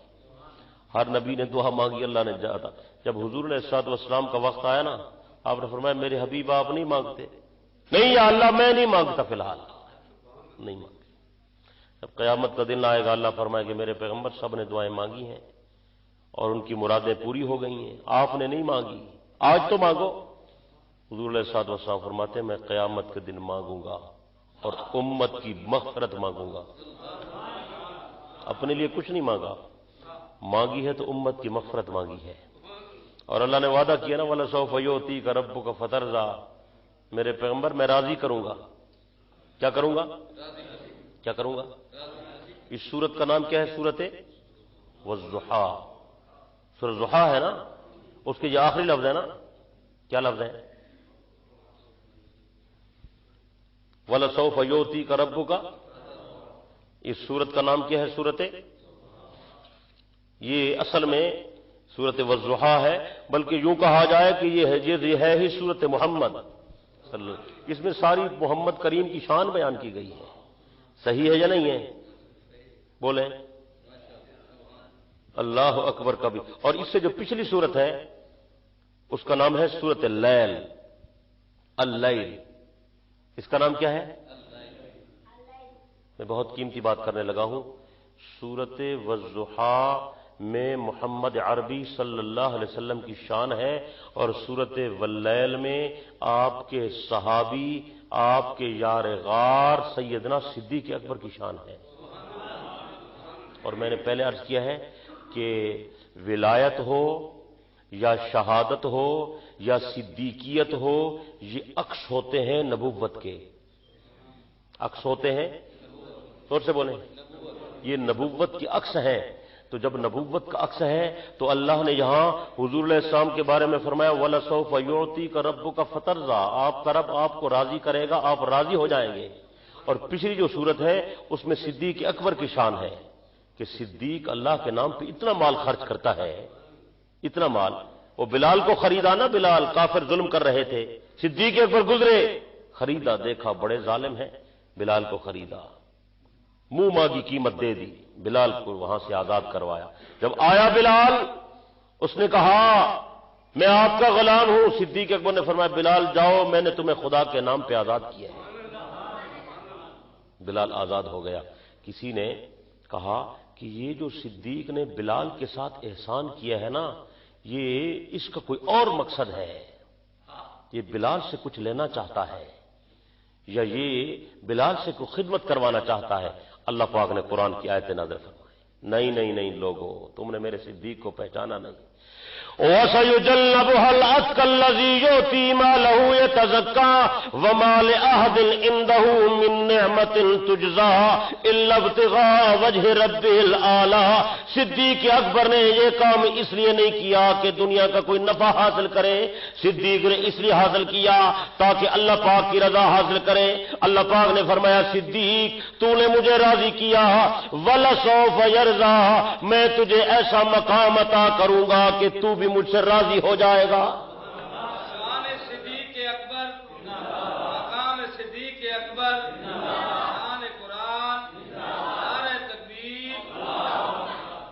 ہر نبی نے دعا مانگی، اللہ نے عطا۔ جب حضور علیہ الصلوۃ والسلام کا وقت آیا نا، آپ نے فرمایا میرے حبیب آپ نہیں مانگتے؟ نہیں یا اللہ میں نہیں مانگتا، فی الحال نہیں مانگتا۔ جب قیامت کا دن آئے گا اللہ فرمائے کہ میرے پیغمبر سب نے دعائیں مانگی ہیں اور ان کی مرادیں پوری ہو گئی ہیں، آپ نے نہیں مانگی، آج تو مانگو۔ حضور علیہ الصلوۃ والسلام فرماتے ہیں میں قیامت کے دن مانگوں گا اور امت کی مغفرت مانگوں گا۔ اپنے لیے کچھ نہیں مانگا، مانگی ہے تو امت کی مغفرت مانگی ہے۔ اور اللہ نے وعدہ کیا نا وَلَسَوْفَ يُعْطِيكَ رَبُّكَ فَتَرْضَىٰ، میرے پیغمبر میں راضی کروں گا. کیا کروں گا؟ کیا کروں گا؟ اس سورت کا نام کیا ہے؟ سورت والضحیٰ. سورۃ ضحیٰ ہے نا، اس کے یہ آخری لفظ ہے نا. کیا لفظ ہے؟ وَلَسَوْفَ يُعْطِيكَ رَبُّكَ. اس سورت کا نام کیا ہے؟ سورت، یہ اصل میں سورت والضحیٰ ہے، بلکہ یوں کہا جائے کہ یہ ہے ہی سورت محمد صلی اللہ علیہ وسلم. اس میں ساری محمد کریم کی شان بیان کی گئی ہے. صحیح ہے یا نہیں ہے؟ بولیں اللہ اکبر کبھی. اور اس سے جو پچھلی سورت ہے اس کا نام ہے سورت اللیل. اللیل اس کا نام کیا ہے؟ میں بہت قیمتی بات کرنے لگا ہوں. سورت والضحیٰ میں محمد عربی صلی اللہ علیہ وسلم کی شان ہے، اور سورت واللیل میں آپ کے صحابی، آپ کے یار غار سیدنا صدیق اکبر کی شان ہے. اور میں نے پہلے عرض کیا ہے کہ ولایت ہو یا شہادت ہو یا صدیقیت ہو، یہ عکس ہوتے ہیں نبوت کے. عکس ہوتے ہیں، زور سے بولیں، یہ نبوت کے عکس ہیں. تو جب نبوت کا عکس ہے تو اللہ نے یہاں حضور علیہ السلام کے بارے میں فرمایا وَلَسَوْفَ يُعْطِيكَ رَبُّكَ فَتَرْضَىٰ، آپ کا رب آپ کو راضی کرے گا، آپ راضی ہو جائیں گے. اور پچھلی جو صورت ہے اس میں صدیق اکبر کی شان ہے کہ صدیق اللہ کے نام پہ اتنا مال خرچ کرتا ہے، اتنا مال. وہ بلال کو خریدا نا، بلال کافر ظلم کر رہے تھے، صدیق اکبر گزرے، خریدا، دیکھا بڑے ظالم ہیں، بلال کو خریدا، منہ مانگی قیمت دے دی، بلال کو وہاں سے آزاد کروایا. جب آیا بلال اس نے کہا میں آپ کا غلام ہوں. صدیق اکبر نے فرمایا بلال جاؤ، میں نے تمہیں خدا کے نام پہ آزاد کیا ہے. بلال آزاد ہو گیا. کسی نے کہا کہ یہ جو صدیق نے بلال کے ساتھ احسان کیا ہے نا، یہ اس کا کوئی اور مقصد ہے، یہ بلال سے کچھ لینا چاہتا ہے یا یہ بلال سے کوئی خدمت کروانا چاہتا ہے. اللہ پاک نے قرآن کی آیت نازل فرمائی نہیں نہیں نہیں لوگو، تم نے میرے صدیق کو پہچانا نہیں. وَسَيُجَنَّبُهَا الْأَتْقَى الَّذِي يُؤْتِي مَالَهُ يَتَزَكَّىٰ وَمَا لِأَحَدٍ عِندَهُ مِن نِّعْمَةٍ تُجْزَىٰ إِلَّا ابْتِغَاءَ وَجْهِ رَبِّهِ الْأَعْلَىٰ. صدیق اکبر نے یہ کام اس لیے نہیں کیا کہ دنیا کا کوئی نفع حاصل کرے، صدیق نے اس لیے حاصل کیا تاکہ اللہ پاک کی رضا حاصل کرے. اللہ پاک نے فرمایا صدیق تو نے مجھے راضی کیا، وَلَسَوْفَ يَرْضَىٰ، میں تجھے ایسا مقام عطا کروں گا کہ تو بھی مجھ سے راضی ہو جائے گا. شان صدیق اکبر، مقام صدیق اکبر، شان قرآن، نعرہ تکبیر.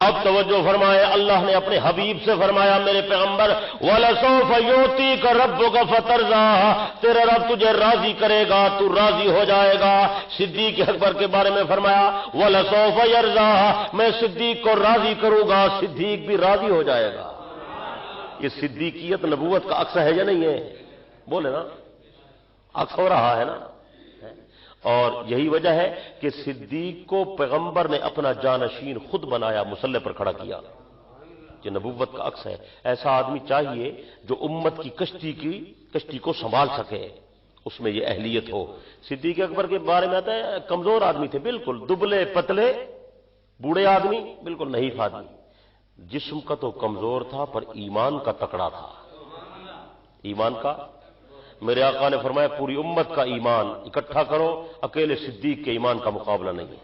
اب توجہ فرمائے، اللہ نے اپنے حبیب سے فرمایا میرے پیغمبر وَلَسَوْفَ يُعْطِيكَ رَبُّكَ فَتَرْضَىٰ، تیرا رب تجھے راضی کرے گا، تو راضی ہو جائے گا. صدیق اکبر کے بارے میں فرمایا وَلَسَوْفَ يَرْضَىٰ، میں صدیق کو راضی کروں گا، صدیق بھی راضی ہو جائے گا. یہ صدیقیت نبوت کا عکس ہے یا نہیں ہے؟ بولے نا، عکس ہو رہا ہے نا. اور یہی وجہ ہے کہ صدیق کو پیغمبر نے اپنا جانشین خود بنایا، مصلی پر کھڑا کیا. یہ نبوت کا عکس ہے. ایسا آدمی چاہیے جو امت کی کشتی کو سنبھال سکے، اس میں یہ اہلیت ہو. صدیق اکبر کے بارے میں آتا ہے کمزور آدمی تھے، بالکل دبلے پتلے بوڑھے آدمی، بالکل نحیف آدمی. جسم کا تو کمزور تھا پر ایمان کا تکڑا تھا. ایمان کا، میرے آقا نے فرمایا پوری امت کا ایمان اکٹھا کرو، اکیلے صدیق کے ایمان کا مقابلہ نہیں ہے.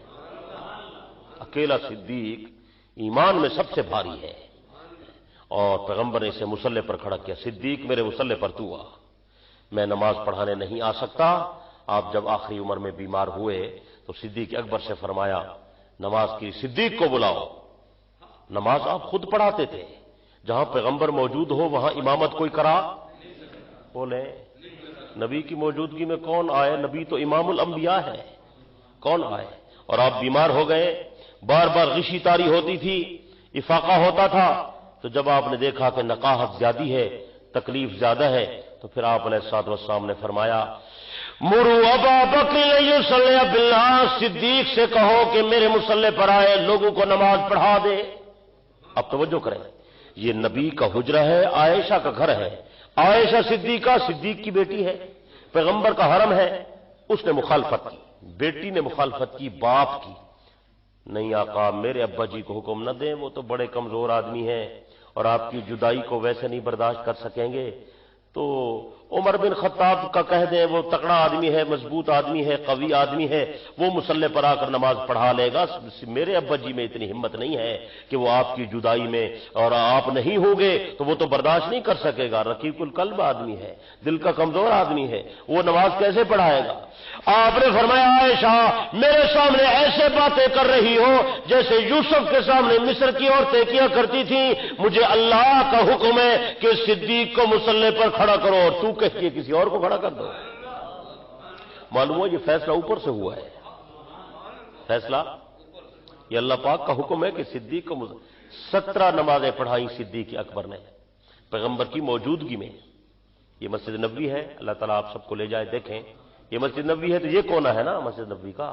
اکیلا صدیق ایمان میں سب سے بھاری ہے. اور پیغمبر نے اسے مصلی پر کھڑا کیا. صدیق میرے مصلی پر تو آ، میں نماز پڑھانے نہیں آ سکتا. آپ جب آخری عمر میں بیمار ہوئے تو صدیق اکبر سے فرمایا نماز کی صدیق کو بلاؤ. نماز آپ خود پڑھاتے تھے، جہاں پیغمبر موجود ہو وہاں امامت کوئی کرا؟ بولے نبی کی موجودگی میں کون آئے؟ نبی تو امام الانبیاء ہے، کون آئے؟ اور آپ بیمار ہو گئے، بار بار غشی طاری ہوتی تھی، افاقہ ہوتا تھا. تو جب آپ نے دیکھا کہ نقاہت زیادہ ہے، تکلیف زیادہ ہے، تو پھر آپ علیہ الصلوۃ والسلام نے فرمایا مروا ابا بکر لیصلی بالناس، صدیق سے کہو کہ میرے مصلی پر آئے، لوگوں کو نماز پڑھا دے. اب توجہ کریں، یہ نبی کا حجرہ ہے، عائشہ کا گھر ہے، عائشہ صدیقہ صدیق کی بیٹی ہے، پیغمبر کا حرم ہے، اس نے مخالفت کی، بیٹی نے مخالفت کی باپ کی، نہیں آقا میرے ابا جی کو حکم نہ دیں، وہ تو بڑے کمزور آدمی ہیں اور آپ کی جدائی کو ویسے نہیں برداشت کر سکیں گے، تو عمر بن خطاب کا کہہ دیں، وہ تکڑا آدمی ہے، مضبوط آدمی ہے، قوی آدمی ہے، وہ مصلی پر آ کر نماز پڑھا لے گا، میرے ابا جی میں اتنی ہمت نہیں ہے کہ وہ آپ کی جدائی میں اور آپ نہیں ہوں گے تو وہ تو برداشت نہیں کر سکے گا، رقیق القلب آدمی ہے، دل کا کمزور آدمی ہے، وہ نماز کیسے پڑھائے گا؟ آپ نے فرمایا عائشہ میرے سامنے ایسے باتیں کر رہی ہو جیسے یوسف کے سامنے مصر کی عورتیں کیا کرتی تھیں، مجھے اللہ کا حکم ہے کہ صدیق کو مصلی پر کھڑا کرو اور تو کہتی ہے کسی اور کو کھڑا کر دو۔ معلوم ہو یہ فیصلہ اوپر سے ہوا ہے، فیصلہ یہ اللہ پاک کا حکم ہے کہ صدیق کو 17 نمازیں پڑھائیں صدیق اکبر نے پیغمبر کی موجودگی میں۔ یہ مسجد نبوی ہے، اللہ تعالیٰ آپ سب کو لے جائے دیکھیں، یہ مسجد نبوی ہے تو یہ کونا ہے نا مسجد نبوی کا،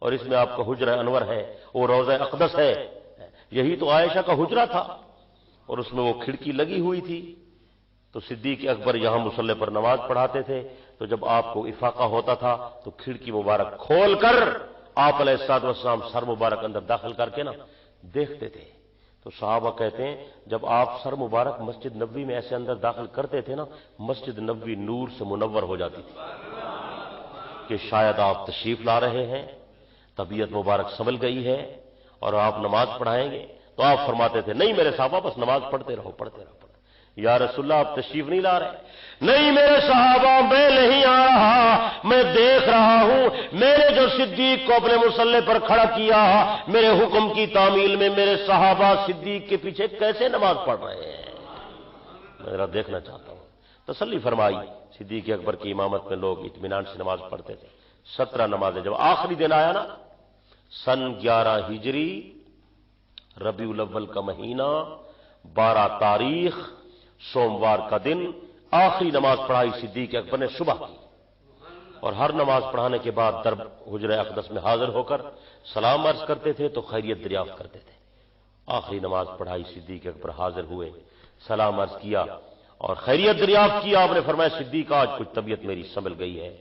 اور اس میں آپ کا حجرہ انور ہے، وہ روضہ اقدس ہے، یہی تو عائشہ کا حجرہ تھا، اور اس میں وہ کھڑکی لگی ہوئی تھی، تو صدیق اکبر یہاں مصلی پر نماز پڑھاتے تھے، تو جب آپ کو افاقہ ہوتا تھا تو کھڑکی مبارک کھول کر آپ علیہ الصلوۃ والسلام سر مبارک اندر داخل کر کے نا دیکھتے تھے، تو صحابہ کہتے ہیں جب آپ سر مبارک مسجد نبوی میں ایسے اندر داخل کرتے تھے نا، مسجد نبوی نور سے منور ہو جاتی تھی کہ شاید آپ تشریف لا رہے ہیں، طبیعت مبارک سنبھل گئی ہے اور آپ نماز پڑھائیں گے، تو آپ فرماتے تھے نہیں میرے صحابہ بس نماز پڑھتے رہو پڑھتے رہو۔ یا رسول اللہ آپ تشریف نہیں لا رہے؟ نہیں میرے صحابہ میں نہیں آ رہا، میں دیکھ رہا ہوں میرے جو صدیق کو اپنے مصلی پر کھڑا کیا، میرے حکم کی تعمیل میں میرے صحابہ صدیق کے پیچھے کیسے نماز پڑھ رہے ہیں، میں ذرا دیکھنا چاہتا ہوں۔ تسلی فرمائی، صدیق اکبر کی امامت میں لوگ اطمینان سے نماز پڑھتے تھے۔ 17 نمازیں، جب آخری دن آیا نا سن 11 ہجری ربیع الاول کا مہینہ 12 تاریخ سوموار کا دن، آخری نماز پڑھائی صدیق اکبر نے صبح کی، اور ہر نماز پڑھانے کے بعد در حجرہ اقدس میں حاضر ہو کر سلام عرض کرتے تھے تو خیریت دریافت کرتے تھے۔ آخری نماز پڑھائی صدیق اکبر حاضر ہوئے، سلام عرض کیا اور خیریت دریافت کیا۔ آپ نے فرمایا صدیق آج کچھ طبیعت میری سنبھل گئی ہے،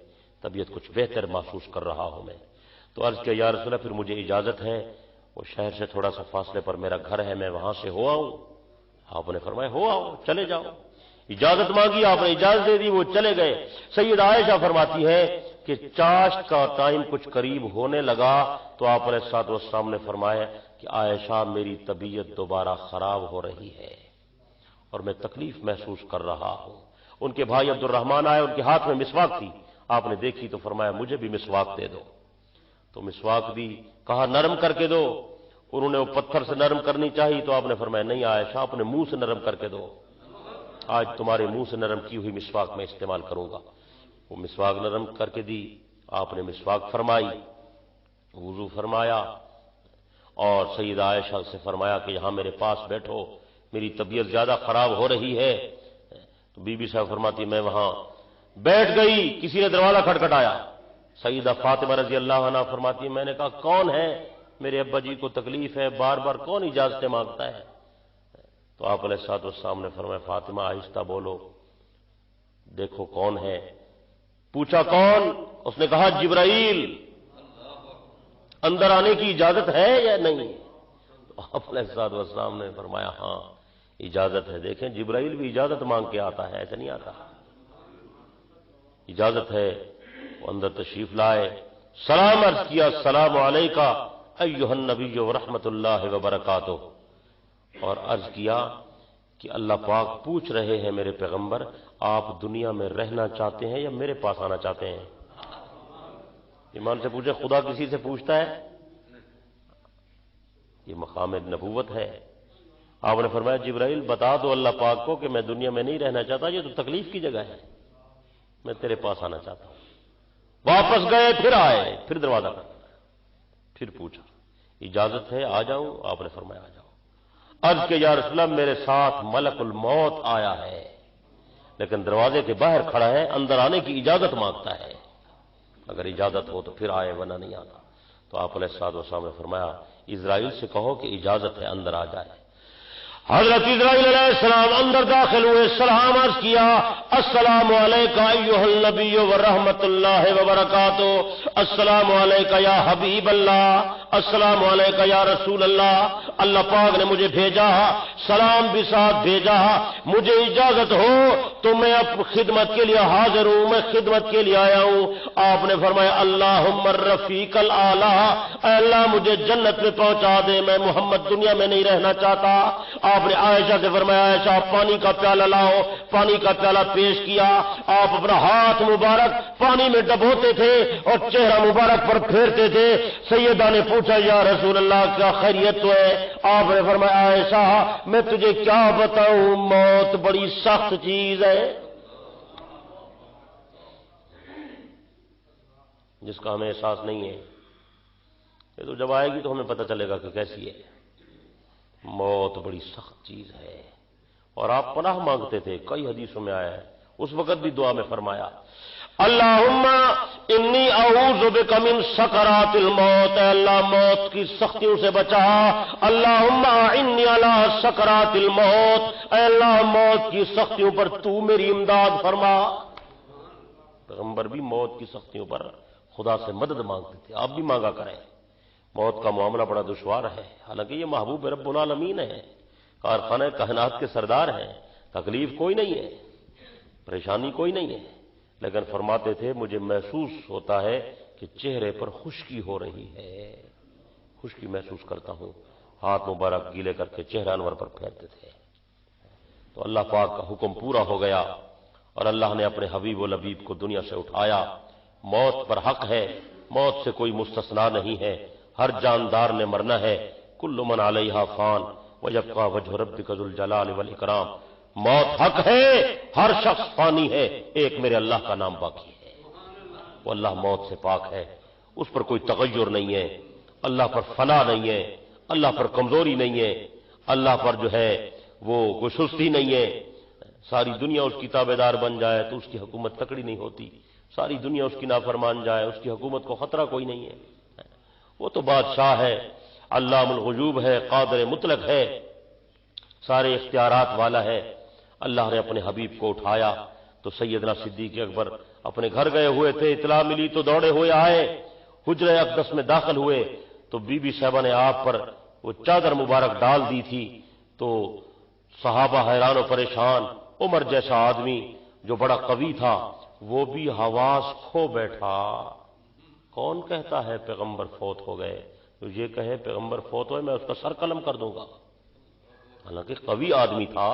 طبیعت کچھ بہتر محسوس کر رہا ہوں میں۔ تو عرض کیا یا رسول اللہ پھر مجھے اجازت ہے، وہ شہر سے تھوڑا سا فاصلے پر میرا گھر ہے، میں وہاں سے ہو آؤں؟ آپ نے فرمایا ہو آؤ، چلے جاؤ۔ اجازت مانگی، آپ نے اجازت دے دی، وہ چلے گئے۔ سید عائشہ فرماتی ہے کہ چاشت کا ٹائم کچھ قریب ہونے لگا تو آپ علیہ الصلوۃ والسلام نے فرمایا کہ عائشہ میری طبیعت دوبارہ خراب ہو رہی ہے اور میں تکلیف محسوس کر رہا ہوں۔ ان کے بھائی عبد الرحمن آئے، ان کے ہاتھ میں مسواک تھی، آپ نے دیکھی تو فرمایا مجھے بھی مسواک دے دو، تو مسواک دی، کہا نرم کر کے دو، انہوں نے وہ پتھر سے نرم کرنی چاہی تو آپ نے فرمایا نہیں عائشہ اپنے منہ سے نرم کر کے دو، آج تمہارے منہ سے نرم کی ہوئی مسواک میں استعمال کروں گا۔ وہ مسواک نرم کر کے دی، آپ نے مسواک فرمائی، وضو فرمایا اور سید عائشہ سے فرمایا کہ یہاں میرے پاس بیٹھو، میری طبیعت زیادہ خراب ہو رہی ہے۔ تو بی بی صاحب فرماتی میں وہاں بیٹھ گئی، کسی نے دروازہ کھٹکھٹایا، سیدہ فاطمہ رضی اللہ عنہا فرماتی میں نے کہا کون ہے؟ میرے ابا جی کو تکلیف ہے، بار بار کون اجازتیں مانگتا ہے؟ تو آپ علیہ الصلوۃ والسلام نے فرمایا فاطمہ آہستہ بولو، دیکھو کون ہے۔ پوچھا کون؟ اس نے کہا جبرائیل، اندر آنے کی اجازت ہے یا نہیں؟ تو آپ علیہ الصلوۃ والسلام نے فرمایا ہاں اجازت ہے۔ دیکھیں جبرائیل بھی اجازت مانگ کے آتا ہے، ایسے نہیں آتا، اجازت ہے۔ وہ اندر تشریف لائے، سلام عرض کیا السلام علیکہ ایھا النبی ورحمۃ اللہ وبرکاتہ، اور عرض کیا کہ اللہ پاک پوچھ رہے ہیں میرے پیغمبر آپ دنیا میں رہنا چاہتے ہیں یا میرے پاس آنا چاہتے ہیں؟ ایمان سے پوچھے، خدا کسی سے پوچھتا ہے؟ یہ مقام نبوت ہے۔ آپ نے فرمایا جبرائیل بتا دو اللہ پاک کو کہ میں دنیا میں نہیں رہنا چاہتا، یہ تو تکلیف کی جگہ ہے، میں تیرے پاس آنا چاہتا ہوں۔ واپس گئے، پھر آئے، پھر دروازہ کھٹکھٹایا، پھر پوچھا اجازت ہے آ جاؤں؟ آپ نے فرمایا آ جاؤ۔ عرض کہ یا رسول اللہ میرے ساتھ ملک الموت آیا ہے، لیکن دروازے کے باہر کھڑا ہے، اندر آنے کی اجازت مانگتا ہے، اگر اجازت ہو تو پھر آئے ورنہ نہیں آتا۔ تو آپ علیہ الصلوۃ والسلام نے فرمایا اسرائیل سے کہو کہ اجازت ہے اندر آ جائے۔ حضرت اسرائیل علیہ السلام اندر داخل ہوئے، سلام عرض کیا، السلام علیکم ایھا النبی ورحمۃ اللہ وبرکاتہ، السلام علیکم یا حبیب اللہ، السلام علیکم یا رسول اللہ، اللہ پاک نے مجھے بھیجا، سلام بھی ساتھ بھیجا، مجھے اجازت ہو تو میں اب خدمت کے لیے حاضر ہوں، میں خدمت کے لیے آیا ہوں۔ آپ نے فرمایا اللہم الرفیق الاعلی، اے اللہ مجھے جنت میں پہنچا دے، میں محمد دنیا میں نہیں رہنا چاہتا۔ آپ نے عائشہ سے فرمایا عائشہ پانی کا پیالہ لاؤ، پانی کا پیالہ پیش کیا، آپ اپنا ہاتھ مبارک پانی میں ڈبوتے تھے اور چہرہ مبارک پر پھیرتے تھے۔ سیدہ نے پوچھا یا رسول اللہ کیا خیریت تو ہے؟ آپ نے فرمایا عائشہ میں تجھے کیا بتاؤں، موت بڑی سخت چیز ہے جس کا ہمیں احساس نہیں ہے، یہ تو جب آئے گی تو ہمیں پتہ چلے گا کہ کیسی ہے۔ موت بڑی سخت چیز ہے، اور آپ پناہ مانگتے تھے، کئی حدیثوں میں آیا ہے، اس وقت بھی دعا میں فرمایا اللہم انی اعوذ بک من سکرات الموت، اے اللہ موت کی سختیوں سے بچا، اللہم اعنی علی سکرات الموت، اے اللہ موت کی سختیوں پر تو میری امداد فرما۔ پیغمبر بھی موت کی سختیوں پر خدا سے مدد مانگتے تھے، آپ بھی مانگا کریں۔ موت کا معاملہ بڑا دشوار ہے، حالانکہ یہ محبوب رب العالمین ہے، کارخانہ کائنات کے سردار ہیں، تکلیف کوئی نہیں ہے، پریشانی کوئی نہیں ہے، لیکن فرماتے تھے مجھے محسوس ہوتا ہے کہ چہرے پر خشکی ہو رہی ہے، خشکی محسوس کرتا ہوں، ہاتھ مبارک گیلے کر کے چہرہ انور پر پھیرتے تھے۔ تو اللہ پاک کا حکم پورا ہو گیا اور اللہ نے اپنے حبیب و لبیب کو دنیا سے اٹھایا۔ موت پر حق ہے، موت سے کوئی مستثنا نہیں ہے، ہر جاندار نے مرنا ہے، کل من علیہا فان ویبقی وجہ ربک ذو الجلال والاکرام، موت حق ہے، ہر شخص فانی ہے، ایک میرے اللہ کا نام باقی ہے، وہ اللہ موت سے پاک ہے، اس پر کوئی تغیر نہیں ہے، اللہ پر فنا نہیں ہے، اللہ پر کمزوری نہیں ہے، اللہ پر جو ہے وہ کوئی سستی نہیں ہے۔ ساری دنیا اس کی تابع دار بن جائے تو اس کی حکومت تکڑی نہیں ہوتی، ساری دنیا اس کی نافرمان جائے اس کی حکومت کو خطرہ کوئی نہیں ہے، وہ تو بادشاہ ہے، علام الغیوب ہے، قادر مطلق ہے، سارے اختیارات والا ہے۔ اللہ نے اپنے حبیب کو اٹھایا تو سیدنا صدیق اکبر اپنے گھر گئے ہوئے تھے، اطلاع ملی تو دوڑے ہوئے آئے، حجرہ اقدس میں داخل ہوئے تو بی بی صاحبہ نے آپ پر وہ چادر مبارک ڈال دی تھی، تو صحابہ حیران و پریشان، عمر جیسا آدمی جو بڑا قوی تھا وہ بھی حواس کھو بیٹھا۔ کون کہتا ہے پیغمبر فوت ہو گئے؟ تو یہ کہے پیغمبر فوت ہوئے میں اس کا سر قلم کر دوں گا، حالانکہ قوی آدمی تھا،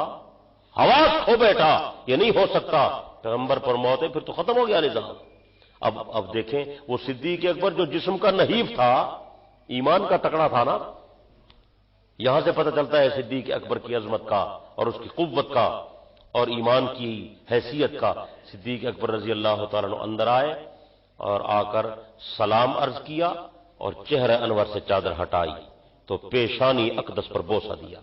حواس کھو بیٹھا، یہ نہیں ہو سکتا، پیغمبر پر موت ہے پھر تو ختم ہو گیا نظام۔ اب دیکھیں وہ صدیق اکبر جو جسم کا نحیف تھا، ایمان کا تکڑا تھا نا، یہاں سے پتہ چلتا ہے صدیق اکبر کی عظمت کا اور اس کی قوت کا اور ایمان کی حیثیت کا۔ صدیق اکبر رضی اللہ تعالیٰ عنہ اندر آئے اور آ کر سلام عرض کیا اور چہرہ انور سے چادر ہٹائی تو پیشانی اقدس پر بوسہ دیا،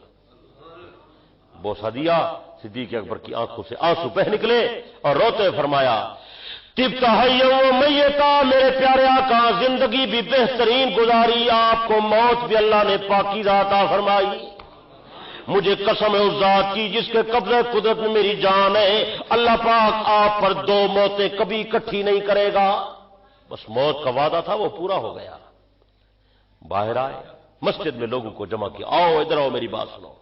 بوسہ دیا، صدیق اکبر کی آنکھوں سے آنسو بہہ نکلے اور روتے فرمایا طبت حیا و میتا، میرے پیارے آقا زندگی بھی بہترین گزاری، آپ کو موت بھی اللہ نے پاکیزہ عطا فرمائی، مجھے قسم ہے اس ذات کی جس کے قبضہ قدرت میں میری جان ہے، اللہ پاک آپ پر دو موتیں کبھی اکٹھی نہیں کرے گا۔ بس موت کا وعدہ تھا وہ پورا ہو گیا۔ باہر آئے، مسجد میں لوگوں کو جمع کیا، آؤ ادھر آؤ میری بات سنو،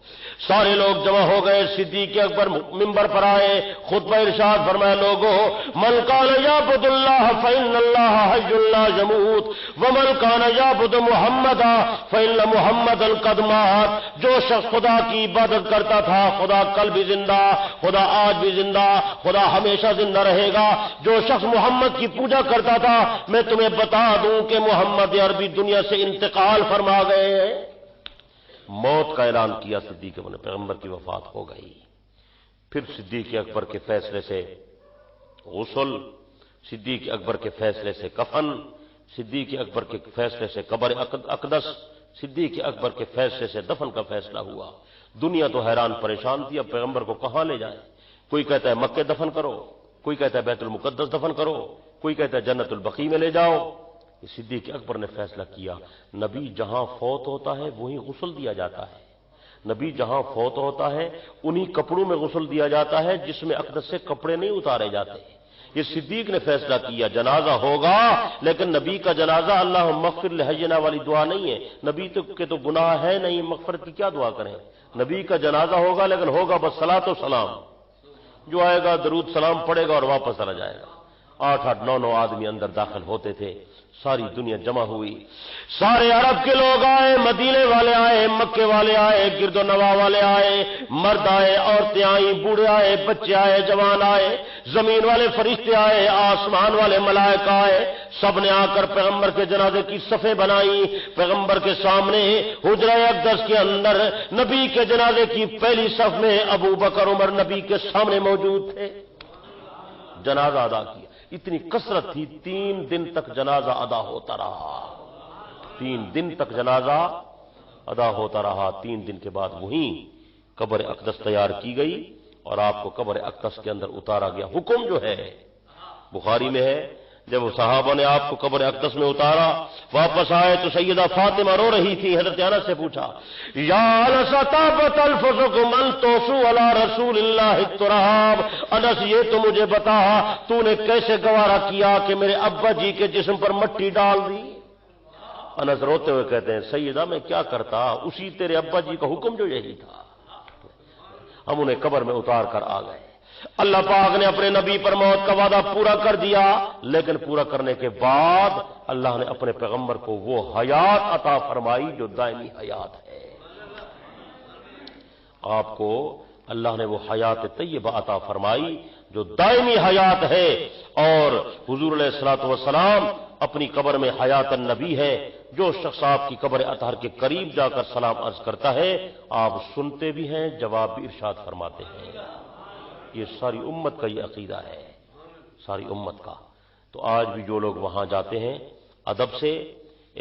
سارے لوگ جمع ہو گئے، صدیق اکبر منبر پر آئے، خطبہ ارشاد فرمایا لوگوں من کان یعبد اللہ فإن اللہ حی لا یموت ومن کان یعبد محمدا فإن محمدا قد مات، جو شخص خدا کی عبادت کرتا تھا خدا کل بھی زندہ، خدا آج بھی زندہ، خدا ہمیشہ زندہ رہے گا، جو شخص محمد کی پوجا کرتا تھا میں تمہیں بتا دوں کہ محمد عربی دنیا سے انتقال فرما گئے۔ موت کا اعلان کیا، صدیق اکبر نے، پیغمبر کی وفات ہو گئی۔ پھر صدیق اکبر کے فیصلے سے غسل، صدیق اکبر کے فیصلے سے کفن، صدیق اکبر کے فیصلے سے قبر اقدس، صدیق اکبر کے فیصلے سے دفن کا فیصلہ ہوا۔ دنیا تو حیران پریشان تھی، اب پیغمبر کو کہاں لے جائیں؟ کوئی کہتا ہے مکے دفن کرو، کوئی کہتا ہے بیت المقدس دفن کرو، کوئی کہتا ہے جنت البقیع میں لے جاؤ۔ صدیق اکبر نے فیصلہ کیا نبی جہاں فوت ہوتا ہے وہیں غسل دیا جاتا ہے، نبی جہاں فوت ہوتا ہے انہی کپڑوں میں غسل دیا جاتا ہے جس میں اقدس سے کپڑے نہیں اتارے جاتے. یہ صدیق نے فیصلہ کیا جنازہ ہوگا، لیکن نبی کا جنازہ اللہم اغفر لحینا والی دعا نہیں ہے. نبی کے تو گناہ ہے نہیں، مغفرت کی کیا دعا کریں. نبی کا جنازہ ہوگا لیکن ہوگا بس صلاۃ و سلام. جو آئے گا درود سلام پڑے گا اور واپس چلا جائے گا. 8-8 9 آدمی اندر داخل ہوتے تھے. ساری دنیا جمع ہوئی، سارے عرب کے لوگ آئے، مدینے والے آئے، مکے والے آئے، گرد و نواح والے آئے، مرد آئے، عورتیں آئیں، بوڑھے آئے، بچے آئے، جوان آئے، زمین والے فرشتے آئے، آسمان والے ملائکہ آئے. سب نے آ کر پیغمبر کے جنازے کی صفیں بنائی. پیغمبر کے سامنے حجرہ اقدس کے اندر نبی کے جنازے کی پہلی صف میں ابو بکر عمر نبی کے سامنے موجود تھے. جنازہ ادا کیا. اتنی کثرت تھی 3 دن تک جنازہ ادا ہوتا رہا. 3 دن تک جنازہ ادا ہوتا رہا. 3 دن کے بعد وہیں قبر اقدس تیار کی گئی اور آپ کو قبر اقدس کے اندر اتارا گیا. حکم جو ہے بخاری میں ہے، جب وہ صحابہ نے آپ کو قبر اقدس میں اتارا، واپس آئے تو سیدہ فاطمہ رو رہی تھی. حضرت انس سے پوچھا، یا انس طابت الفظکم ان توسو علی رسول اللہ التراب. انس یہ تو مجھے بتا تو نے کیسے گوارا کیا کہ میرے ابا جی کے جسم پر مٹی ڈال دی. انس روتے ہوئے کہتے ہیں سیدہ میں کیا کرتا، اسی تیرے ابا جی کا حکم جو یہی تھا. ہم انہیں قبر میں اتار کر آ گئے. اللہ پاک نے اپنے نبی پر موت کا وعدہ پورا کر دیا، لیکن پورا کرنے کے بعد اللہ نے اپنے پیغمبر کو وہ حیات عطا فرمائی جو دائمی حیات ہے. آپ کو اللہ نے وہ حیات طیبہ عطا فرمائی جو دائمی حیات ہے. اور حضور علیہ الصلوۃ والسلام اپنی قبر میں حیات النبی ہے. جو شخص آپ کی قبر اطہر کے قریب جا کر سلام عرض کرتا ہے آپ سنتے بھی ہیں، جواب بھی ارشاد فرماتے ہیں. یہ ساری امت کا یہ عقیدہ ہے، ساری امت کا. تو آج بھی جو لوگ وہاں جاتے ہیں ادب سے،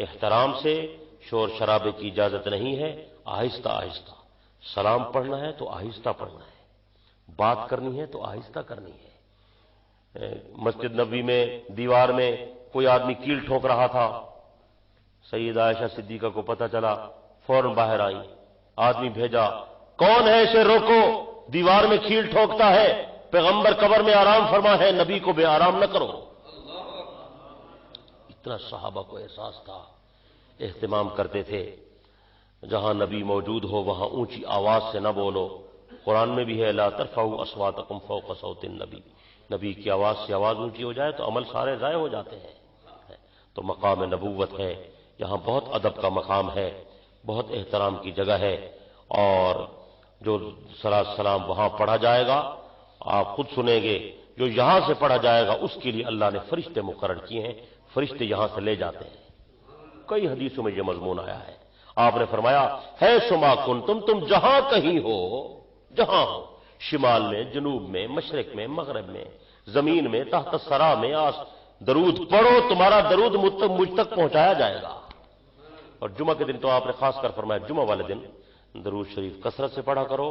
احترام سے، شور شرابے کی اجازت نہیں ہے. آہستہ آہستہ سلام پڑھنا ہے تو آہستہ پڑھنا ہے، بات کرنی ہے تو آہستہ کرنی ہے. مسجد نبوی میں دیوار میں کوئی آدمی کیل ٹھوک رہا تھا. سیدہ عائشہ صدیقہ کو پتہ چلا، فوراً باہر آئی، آدمی بھیجا، کون ہے اسے روکو، دیوار میں کیل ٹھوکتا ہے. پیغمبر قبر میں آرام فرما ہے، نبی کو بے آرام نہ کرو. اتنا صحابہ کو احساس تھا، اہتمام کرتے تھے. جہاں نبی موجود ہو وہاں اونچی آواز سے نہ بولو. قرآن میں بھی ہے لا ترفعوا اصواتکم فوق صوت النبی. نبی کی آواز سے آواز اونچی ہو جائے تو عمل سارے ضائع ہو جاتے ہیں. تو مقام نبوت ہے، یہاں بہت ادب کا مقام ہے، بہت احترام کی جگہ ہے. اور جو صلاۃ سلام وہاں پڑھا جائے گا آپ خود سنیں گے، جو یہاں سے پڑھا جائے گا اس کے لیے اللہ نے فرشتے مقرر کیے ہیں. فرشتے یہاں سے لے جاتے ہیں. کئی حدیثوں میں یہ مضمون آیا ہے. آپ نے فرمایا ہے سما کن تم جہاں کہیں ہو، جہاں ہو، شمال میں، جنوب میں، مشرق میں، مغرب میں، زمین میں، تحت الثری میں، درود پڑھو، تمہارا درود مجھ تک پہنچایا جائے گا. اور جمعہ کے دن تو آپ نے خاص کر فرمایا جمعہ والے دن درود شریف کثرت سے پڑھا کرو.